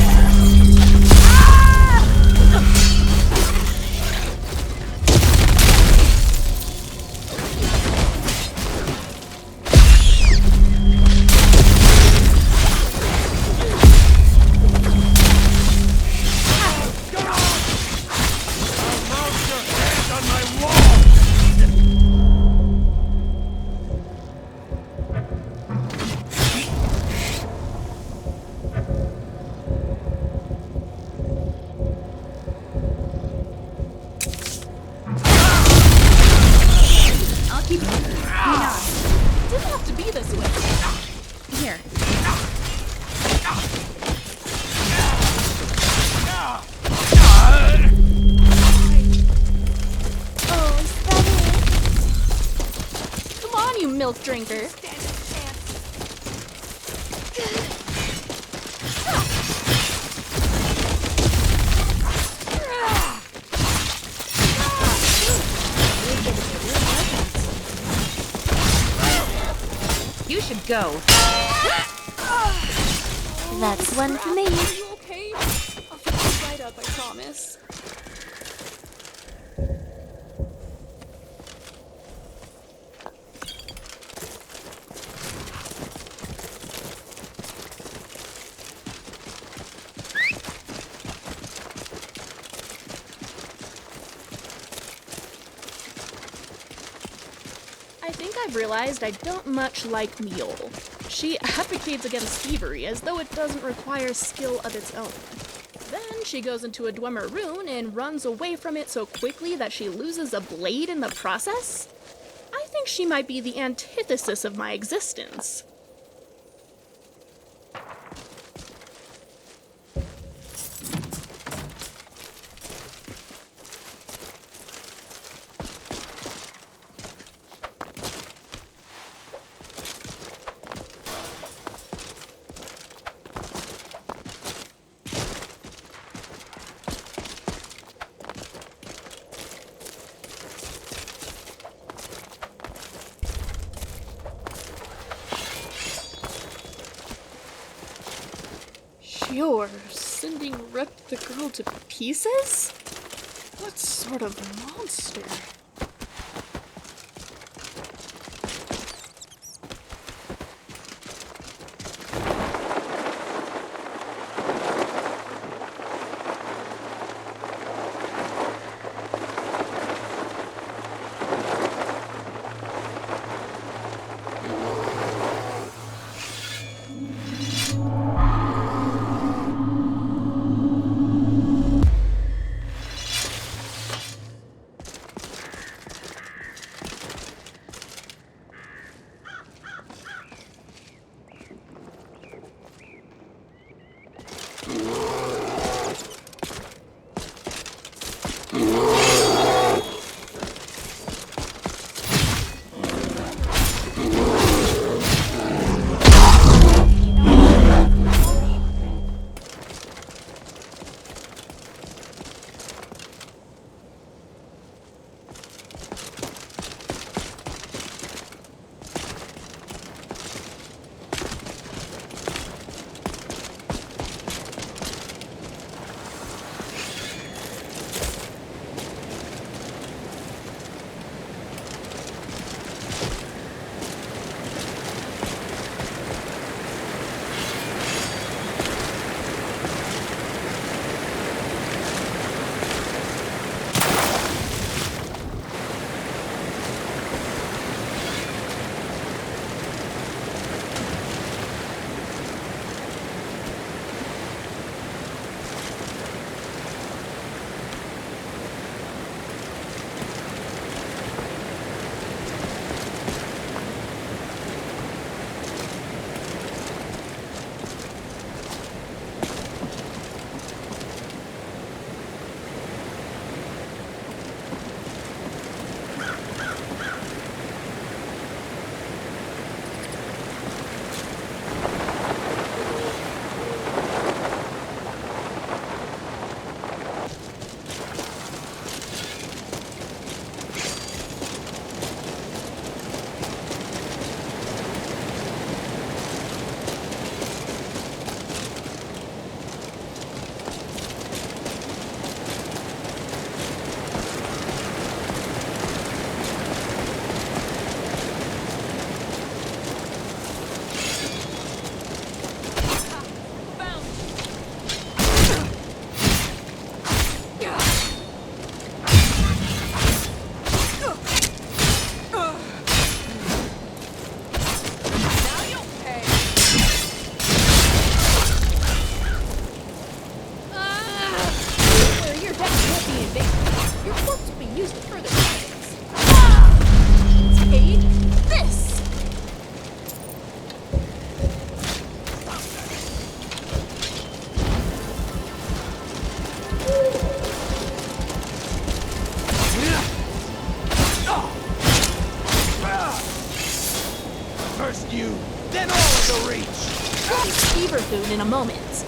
Milk drinker. You should go. That's one for me. Are you okay? I'll fix this right up, I promise. I think I've realized I don't much like Mule. She advocates against thievery as though it doesn't require skill of its own. Then she goes into a Dwemer rune and runs away from it so quickly that she loses a blade in the process? I think she might be the antithesis of my existence. You're sending Rip the girl to pieces? What sort of monster? First you, then all of the Reach! I'll be fever-food in a moment.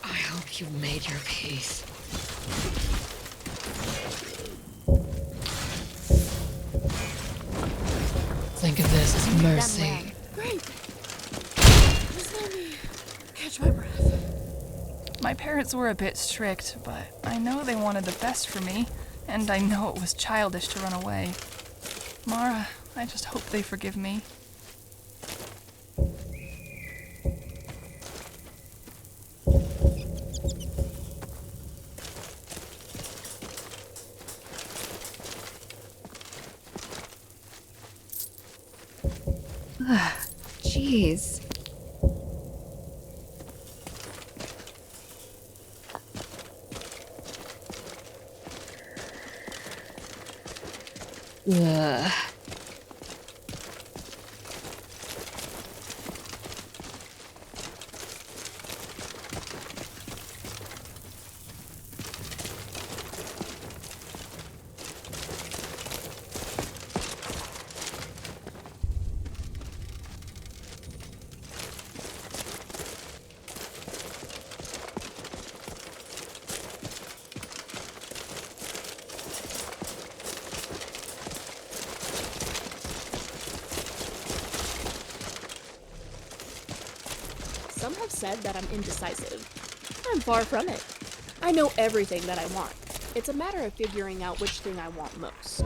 I hope you've made your peace. Think of this as mercy. Great. Just let me catch my breath. My parents were a bit strict, but I know they wanted the best for me, and I know it was childish to run away. Mara, I just hope they forgive me. Jeez. Ugh. Some have said that I'm indecisive. I'm far from it. I know everything that I want. It's a matter of figuring out which thing I want most.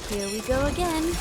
Here we go again.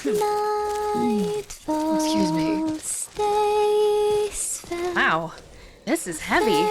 Excuse me. Wow, this is heavy.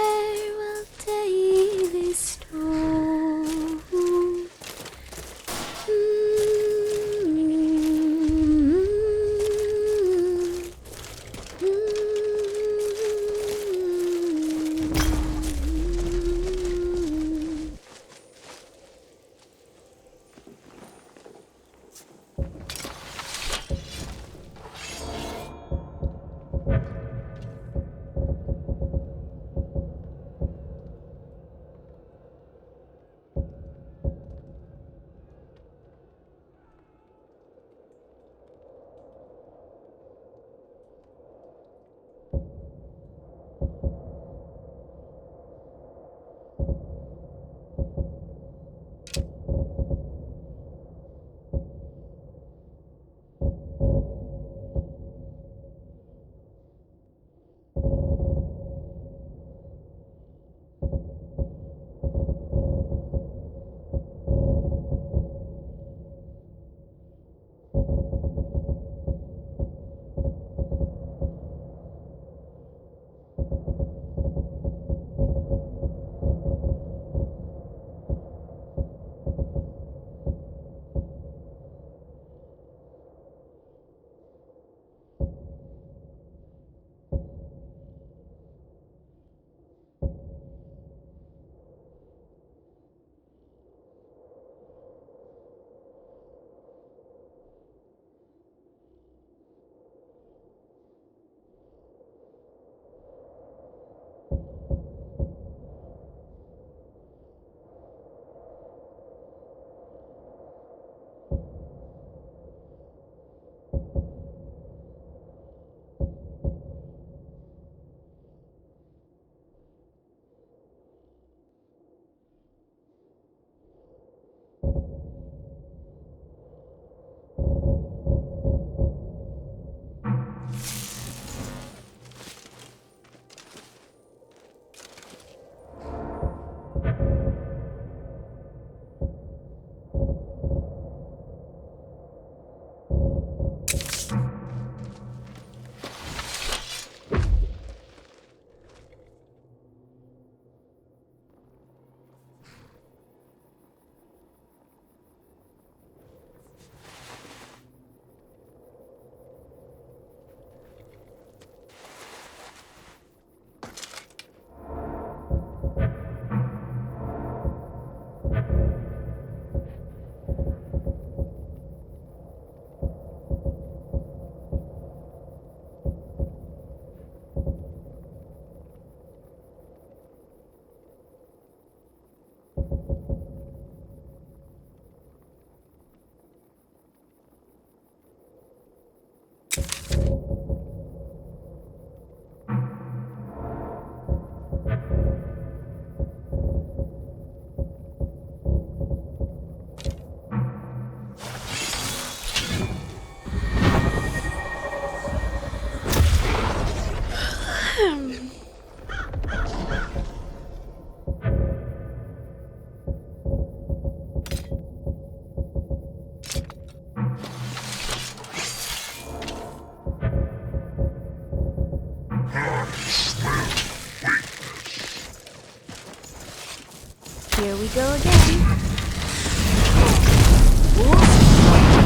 Here we go again.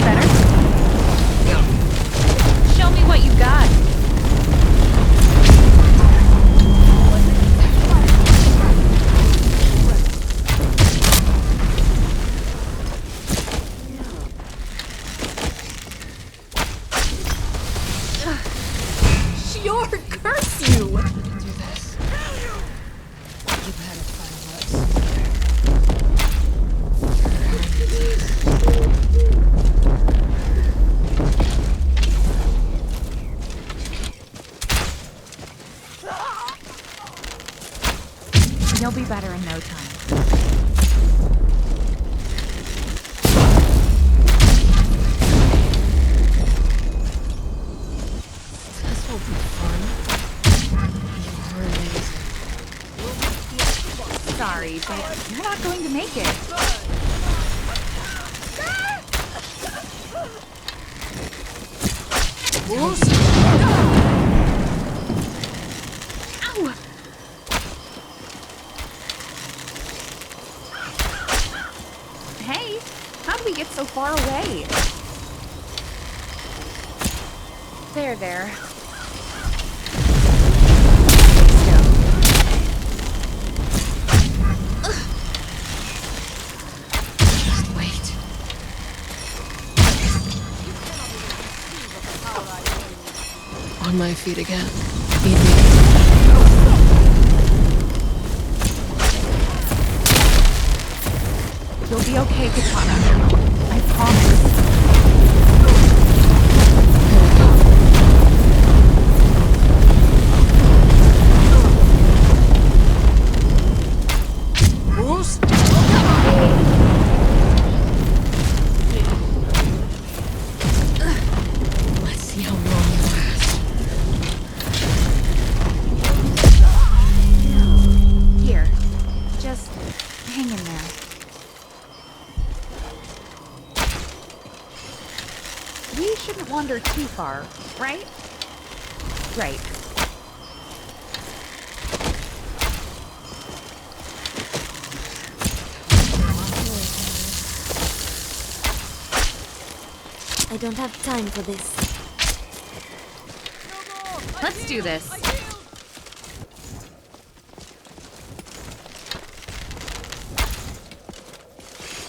Better? Show me what you got. Sure, curse you! Do this. You've had a fun You'll be better in no time. This will be fun. You're amazing. Sorry, but you're not going to make it. Ow! Hey, how did we get so far away? There. Just wait. On my feet again. Need me. You'll be okay, Katana. I promise. Let's see how long you last. Here, just hang in there. We shouldn't wander too far, right? Right. I don't have time for this. Let's do this.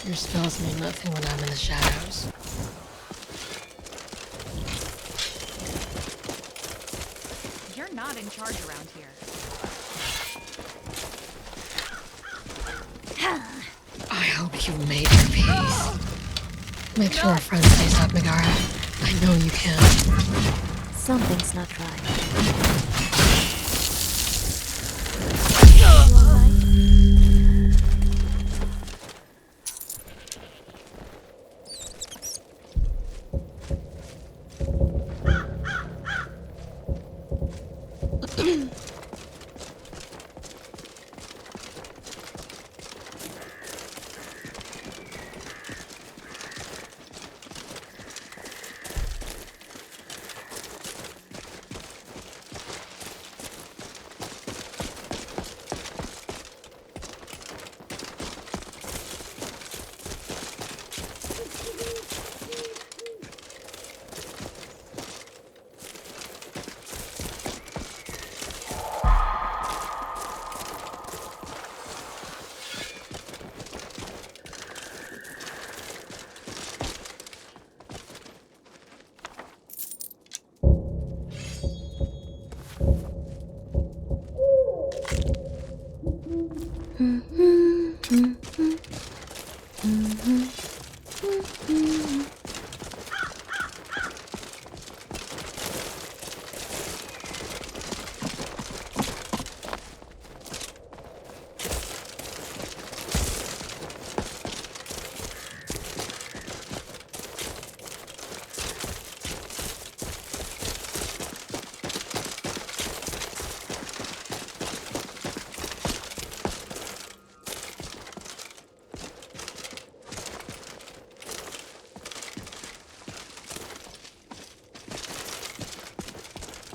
Your spells mean nothing when I'm in the shadows. You're not in charge around here. I hope you've made your peace. Make sure our friend stays up, Megara. I know you can. Something's not right.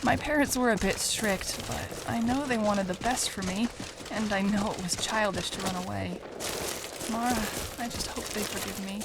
My parents were a bit strict, but I know they wanted the best for me, and I know it was childish to run away. Mara, I just hope they forgive me.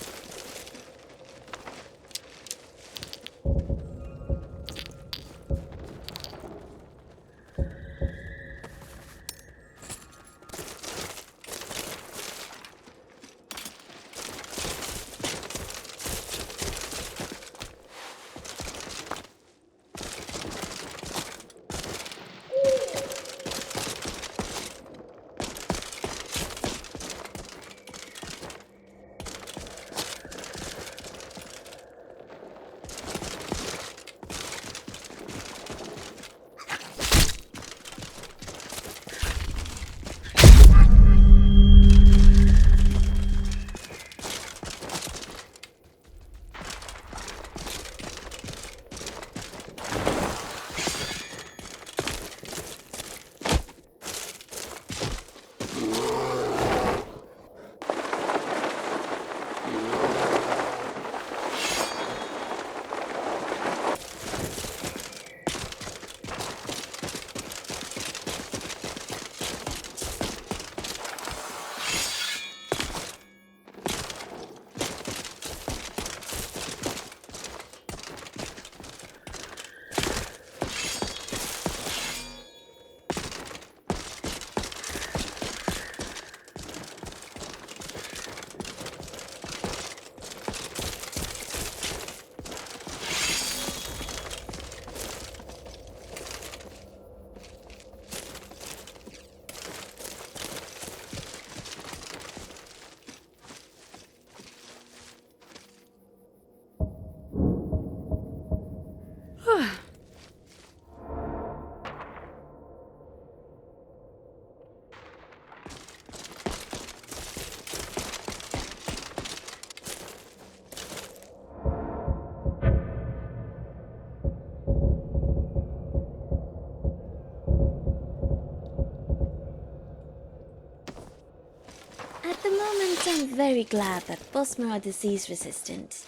But I'm very glad that Bosmer are disease resistant.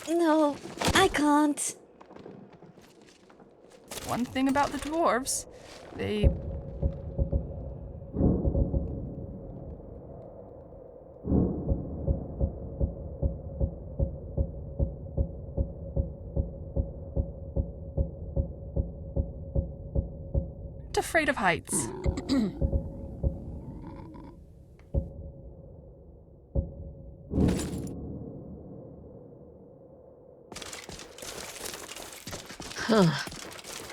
No, I can't. One thing about the dwarves, they... aren't afraid of heights. Huh.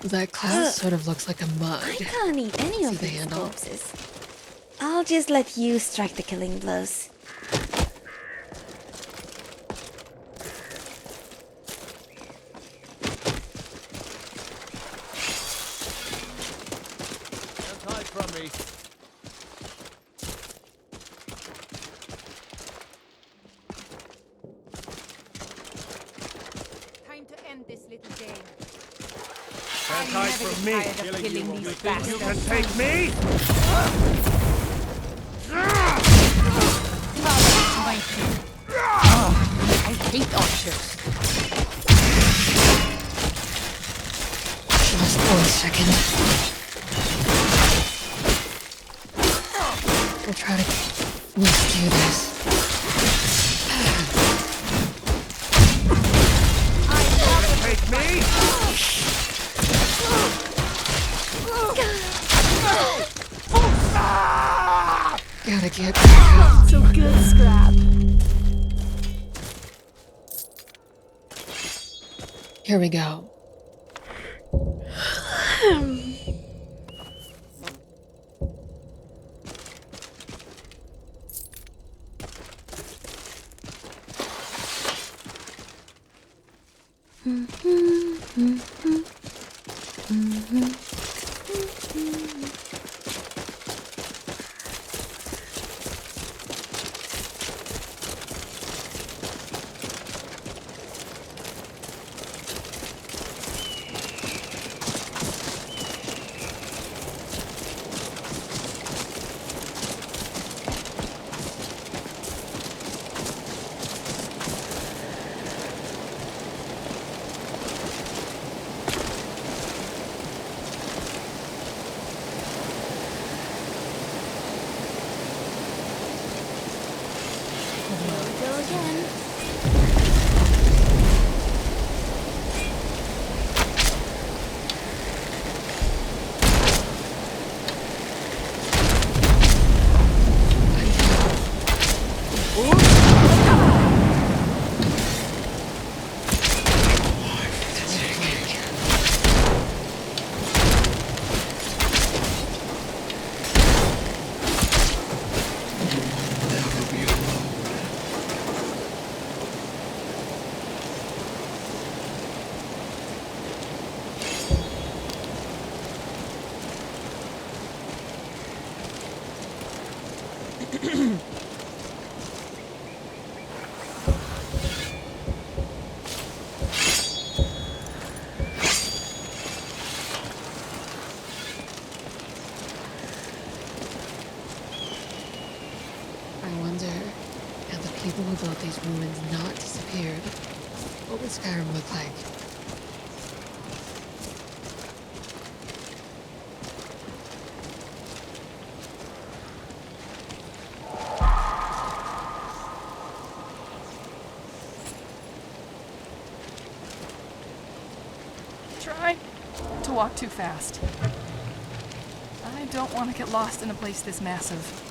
That cloud sort of looks like a mug. I can't eat any of these corpses. I'll just let you strike the killing blows. Don't hide from me. Time to end this little game. Can't hide from me. Killing You these think you can bastards. take me? I hate archers. Just 1 second. I'll try to rescue this. Take me? Gotta get back up. So good, Scrap. Here we go. Go again. I wonder, had the people who built these ruins not disappeared, what would Skyrim look like? Try to walk too fast. I don't want to get lost in a place this massive.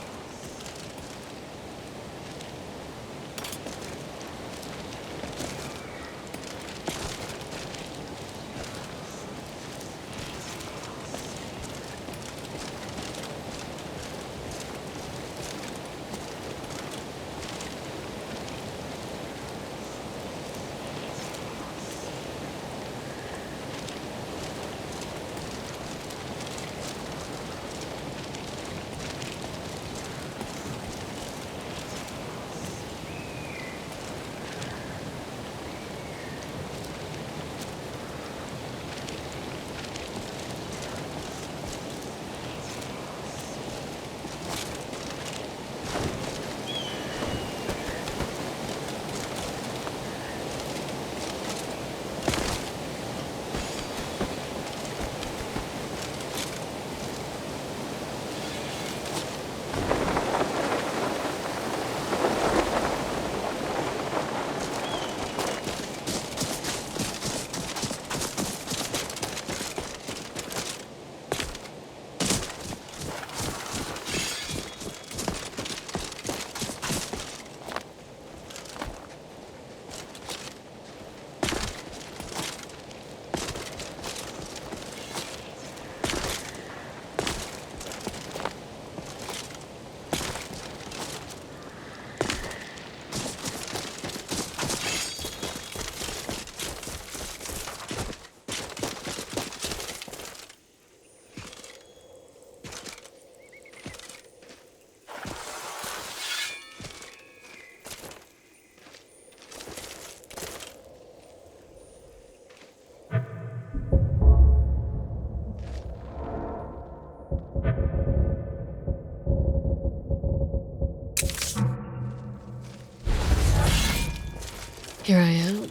Here I am.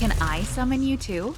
Can I summon you too?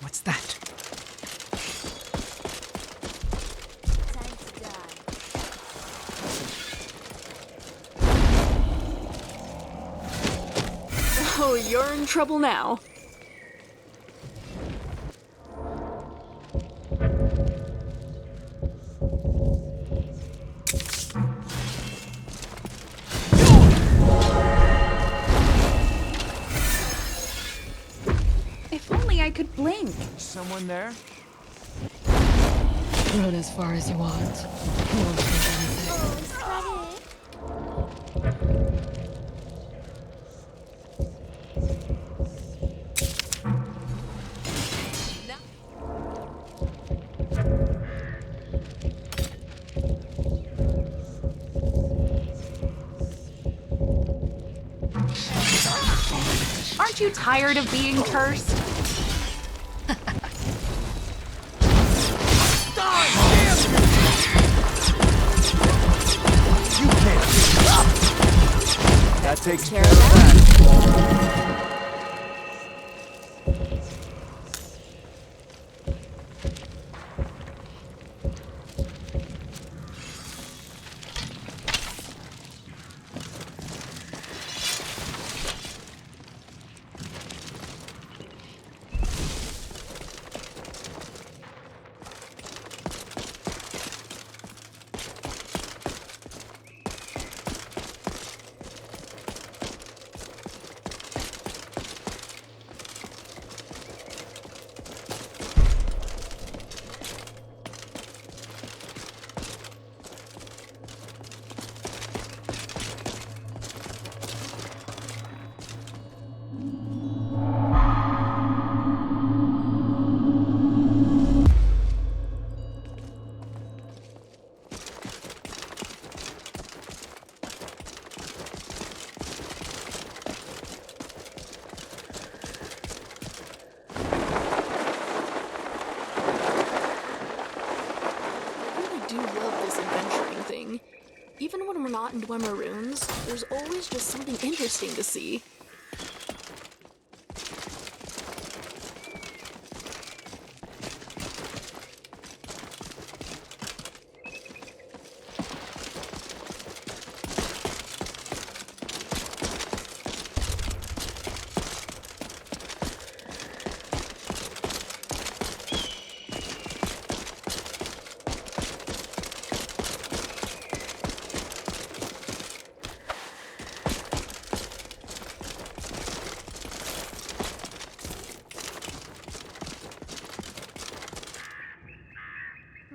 What's that? Oh, you're in trouble now. If only I could blink. Someone there? Run as far as you want. You won't change anything. Aren't you tired of being cursed? That takes care of that. Even when we're not in Dwemer Runes, there's always just something interesting to see.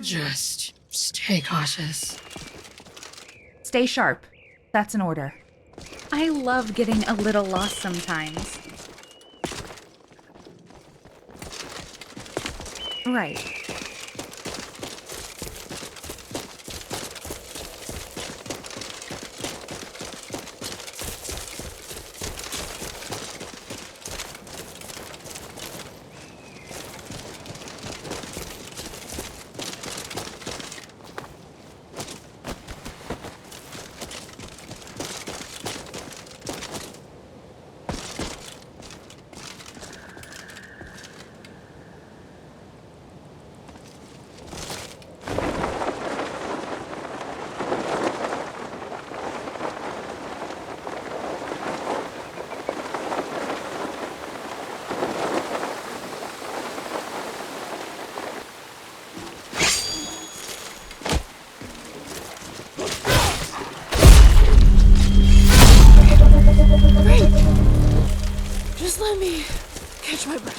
Just stay cautious. Stay sharp. That's an order. I love getting a little lost sometimes. Right.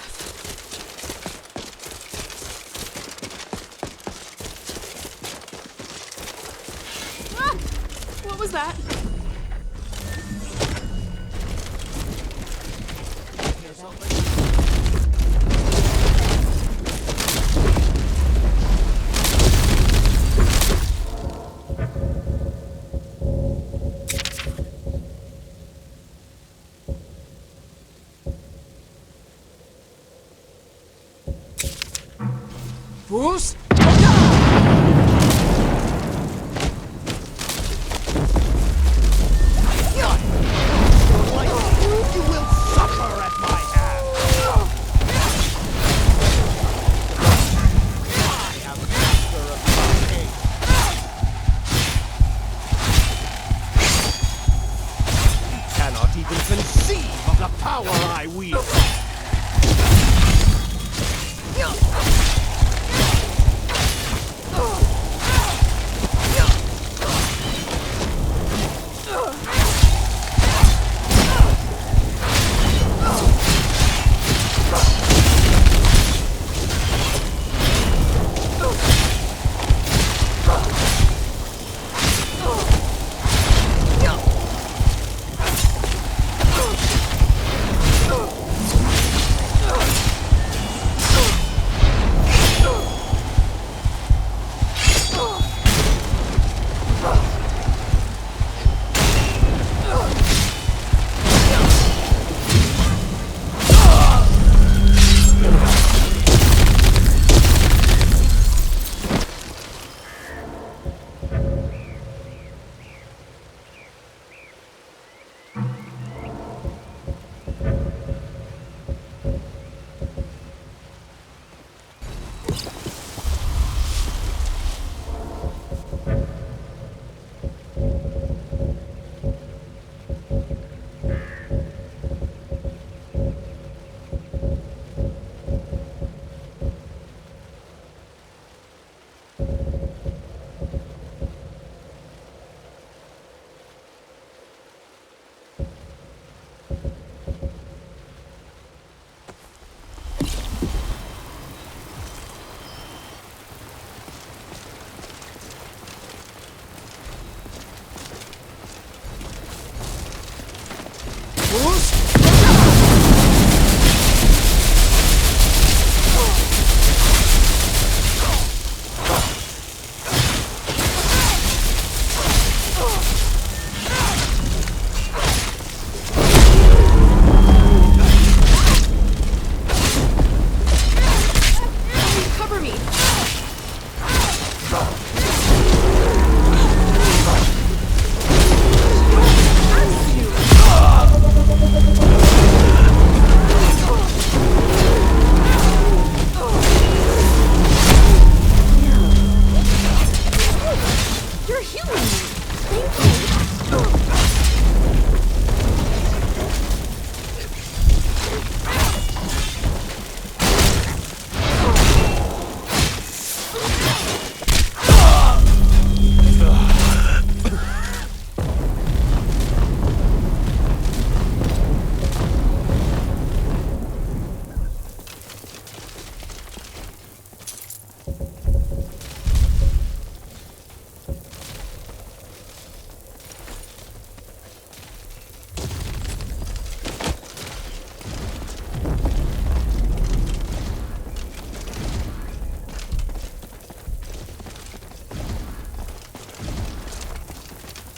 path. Ah! What was that? Bruce? You will suffer at my hand! I am master of my age. You cannot even conceive of the power I wield!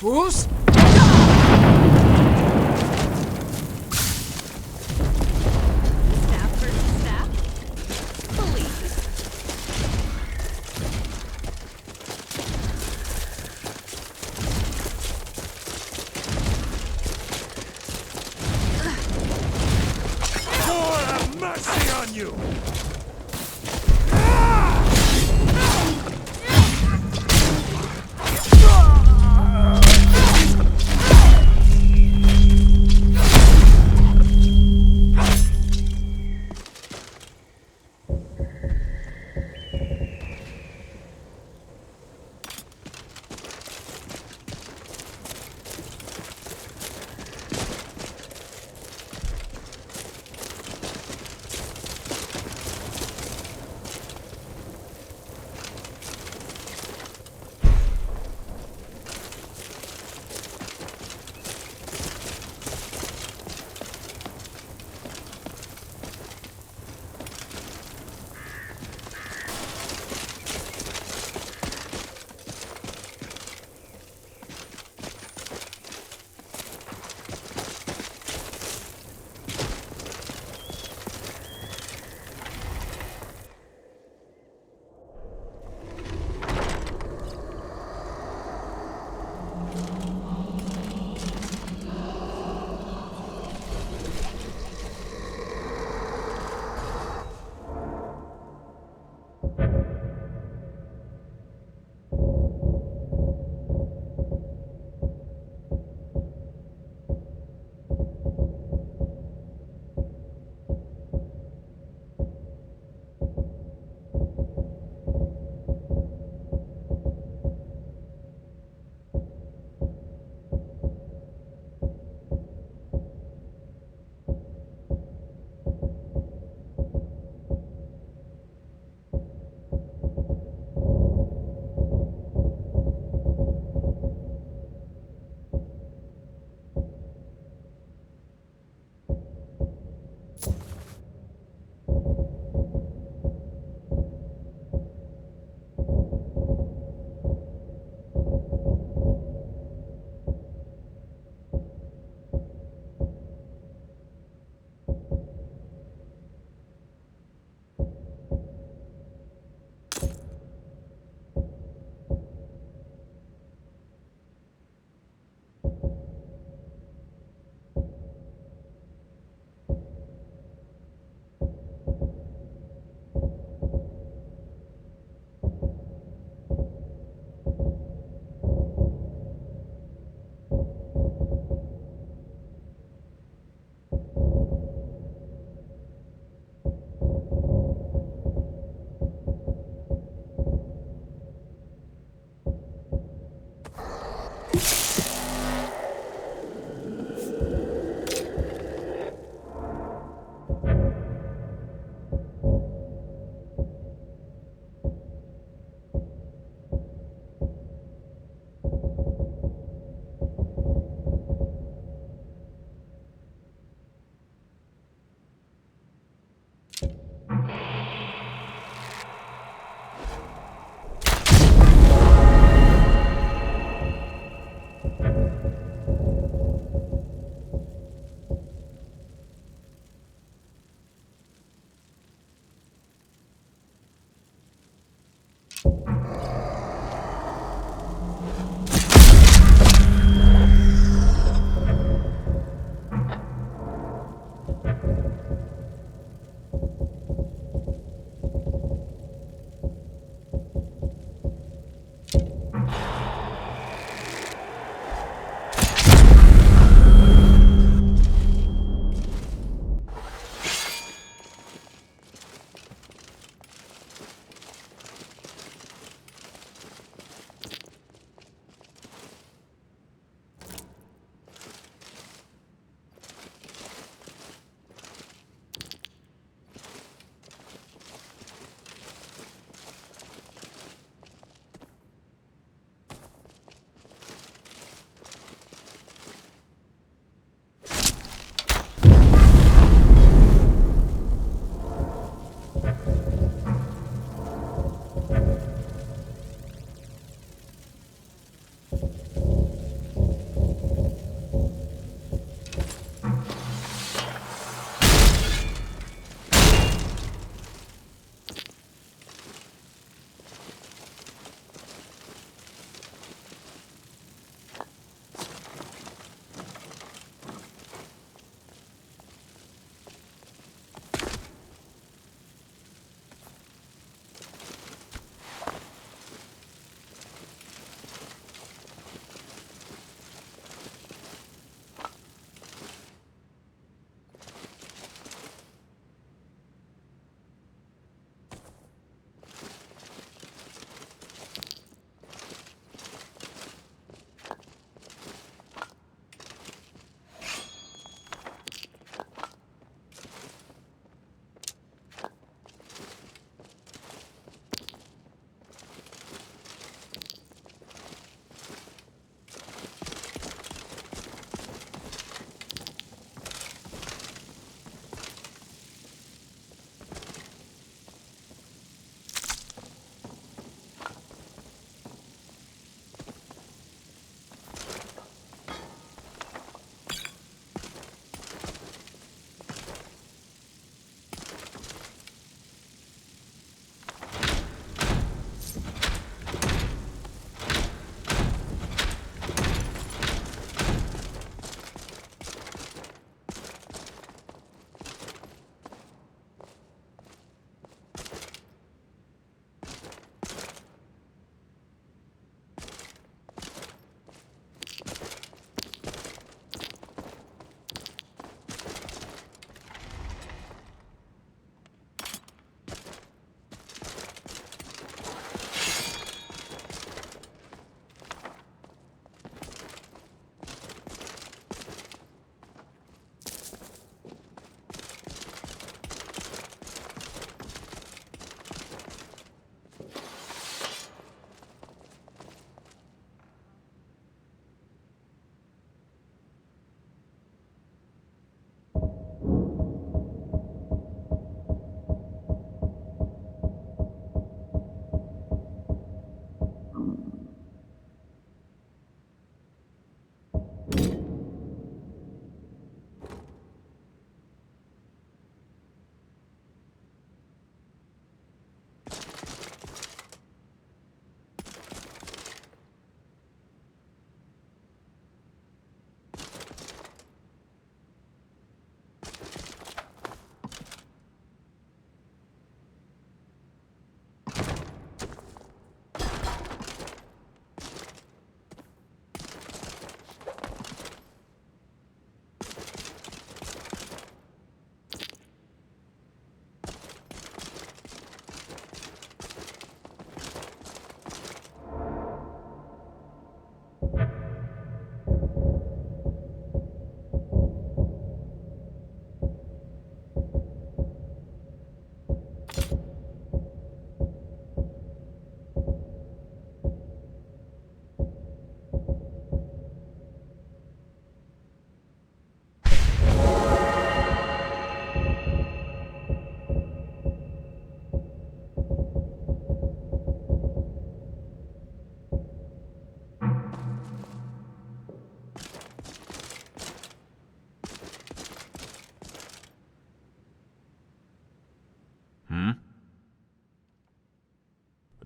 Bruce? Staff versus staff? Please. Lord have mercy on you!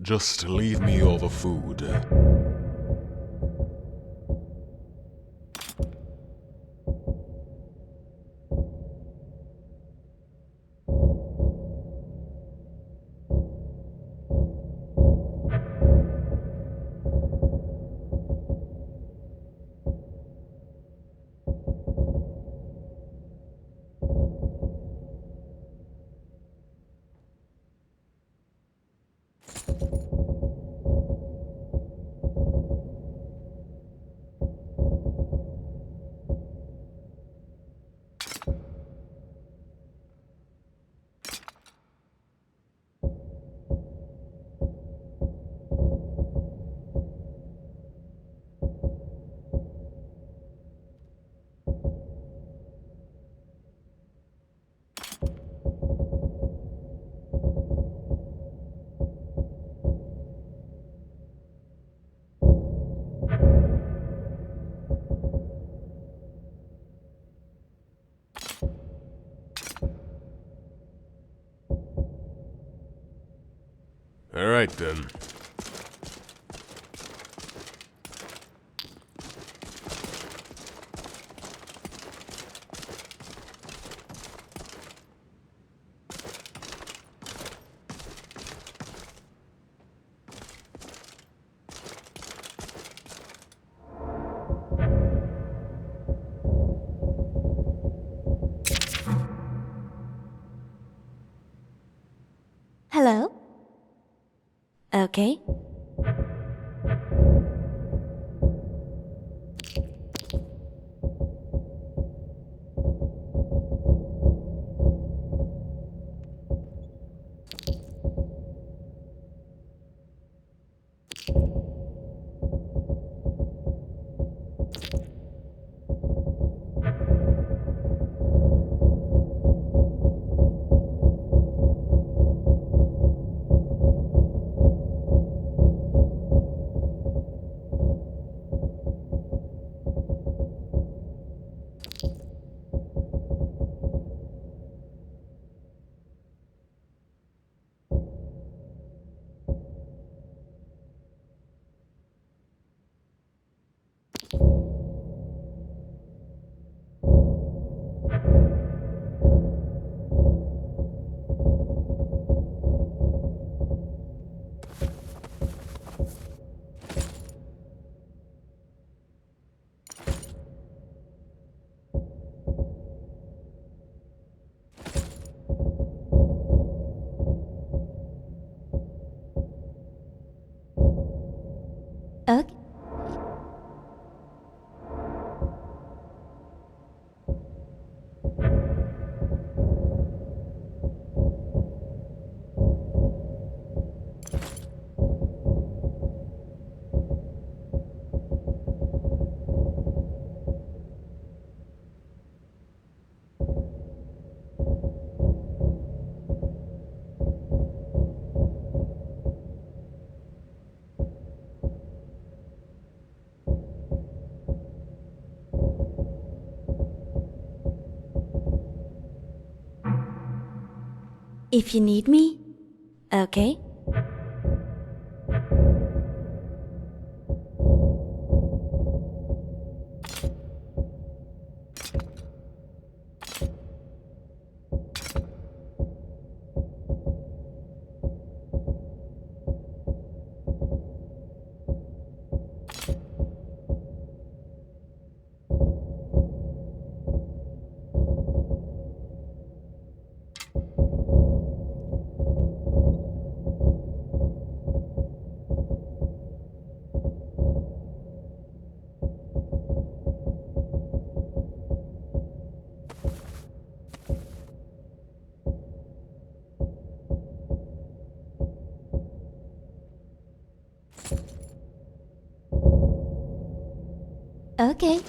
Just leave me all the food. All right, then. Hello? Okay. Okay. If you need me, okay? Okay.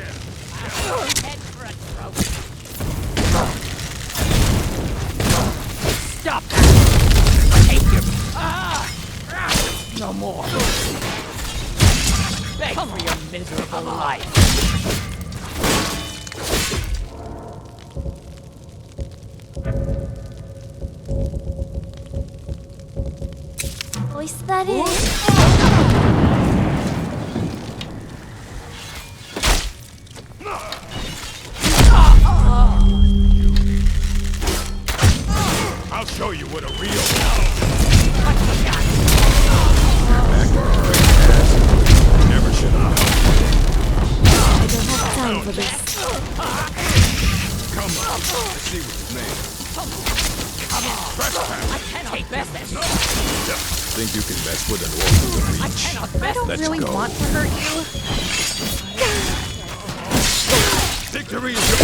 Head for a trophy. Stop that! Take him! No more. Beg for your miserable life. Voice that is. I'll show you what a real never should have. I don't have time for this. Come on, let's see what you made. Come on! I cannot bear this! Think you can mess with an orc with a reach? I cannot bear I don't Let's really go. want to hurt you. Victory is yours!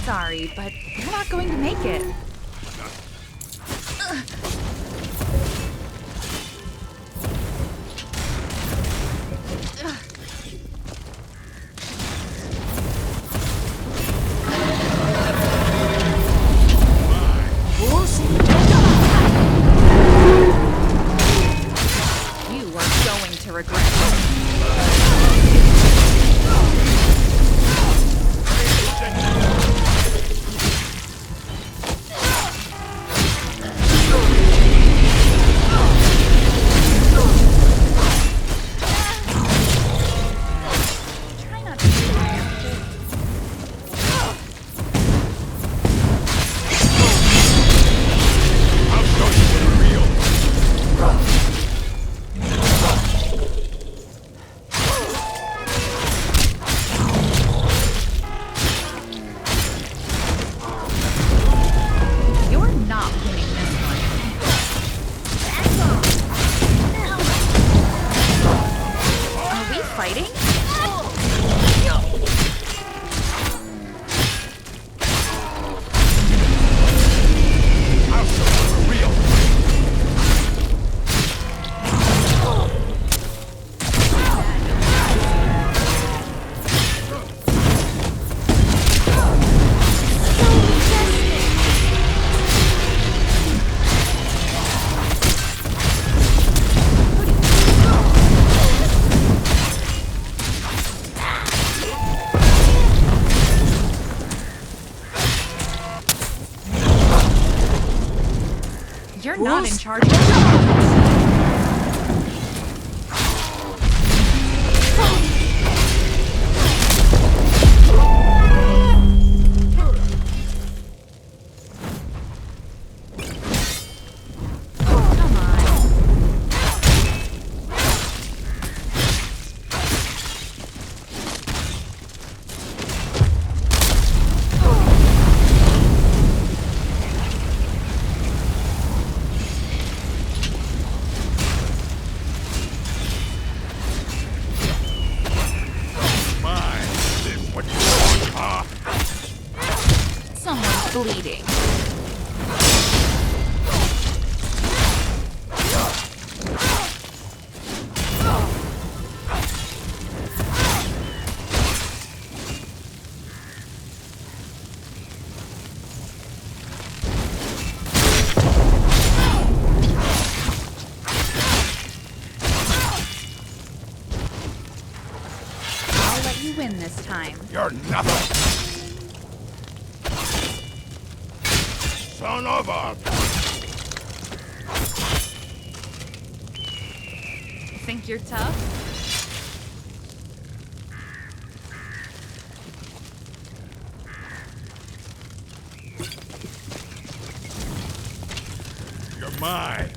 Sorry, but you're not going to make it. You are going to regret it. Try not to do that. I'll show you what a real... You're not winning this one. Are we fighting? I'll show you what a real... You're not in charge of Come on. Mine. This what you want, huh? Someone's bleeding. I'll let you win this time. You're nothing. Son of a... Think you're tough? You're mine.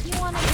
You wanna do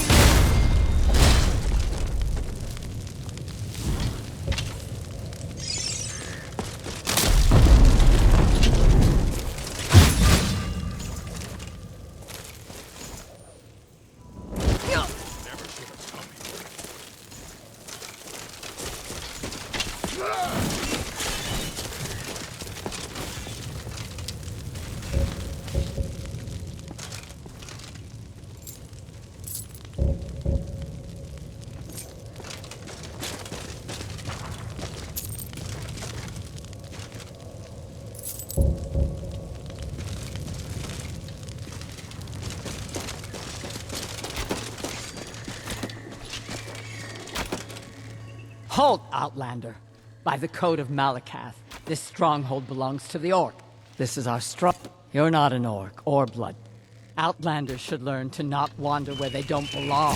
Halt, Outlander! By the code of Malakath, this stronghold belongs to the Orc. This is our strong... You're not an Orc, or Blood. Outlanders should learn to not wander where they don't belong.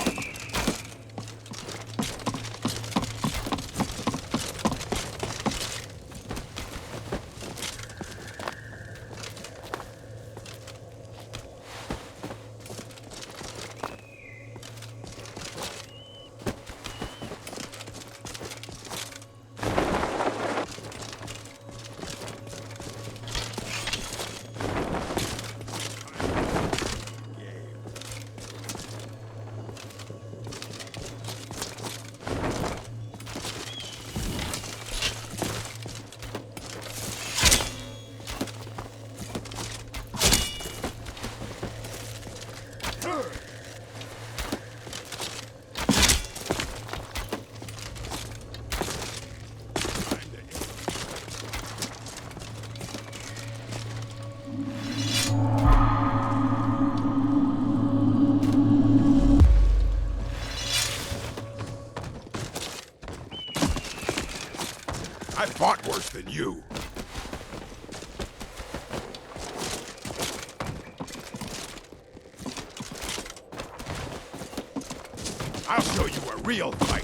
I fought worse than you. I'll show you a real fight.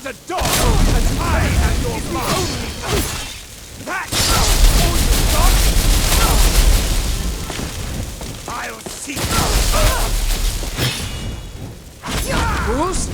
not a dog, and I have your blood. That's all you got. I'll see you. Bruce?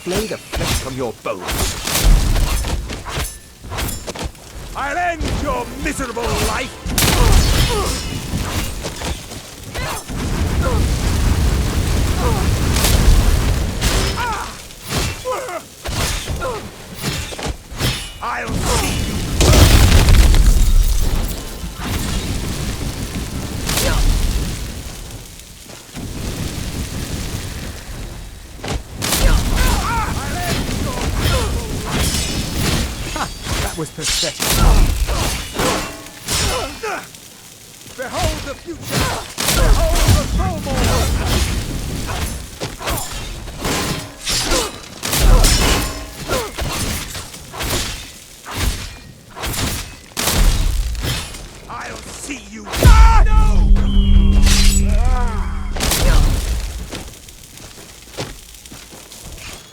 Flay the flesh from your bones. I'll end your miserable life! I'll see you! That was pathetic. Behold the future! Behold the Thromor! I'll see you! No!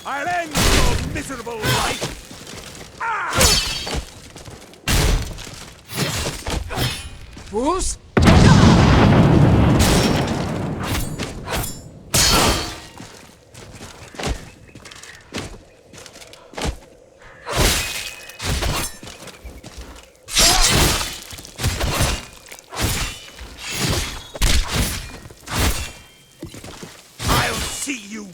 I'll end your miserable life! Bruce? I'll see you!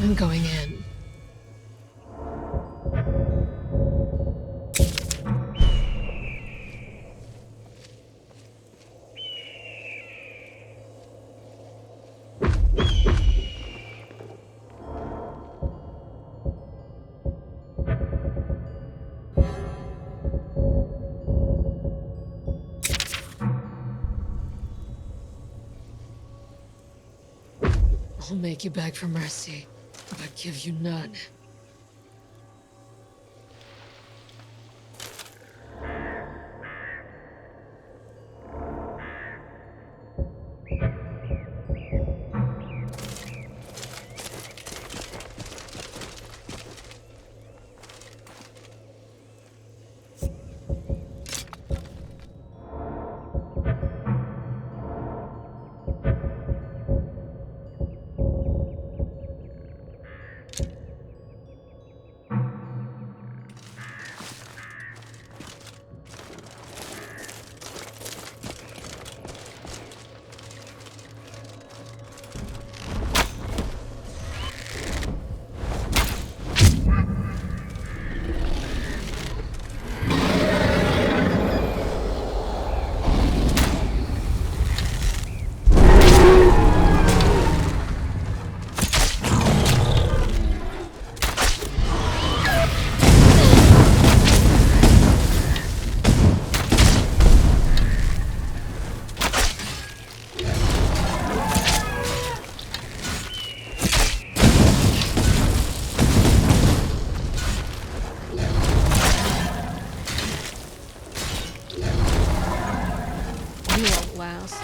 I'm going in. I'll make you beg for mercy, but give you none. You won't last.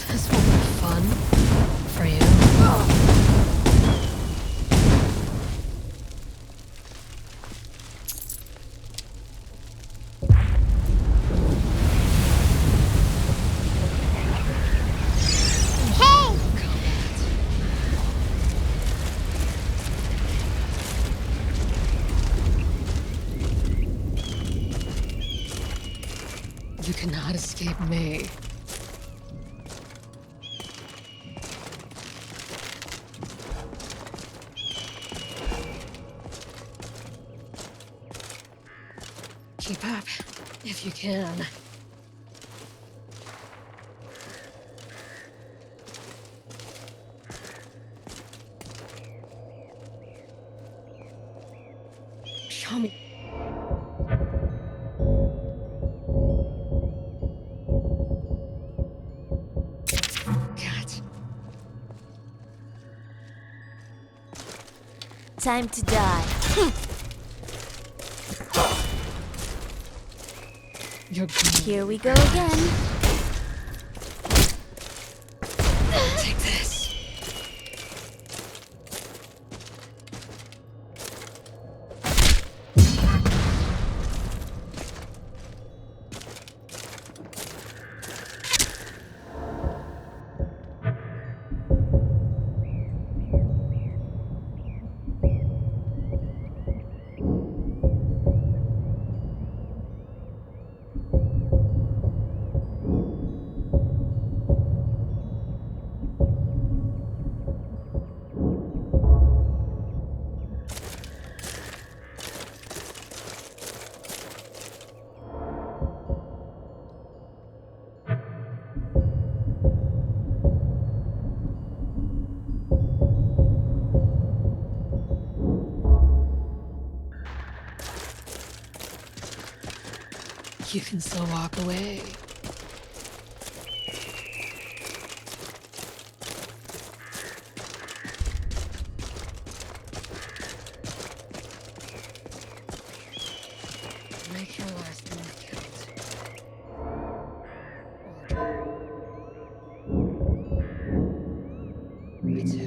This will be fun for you. You cannot escape me. Keep up, if you can. Show me. Time to die. You're Here we go again. Take this. You can still walk away. Make your last move count. Me too.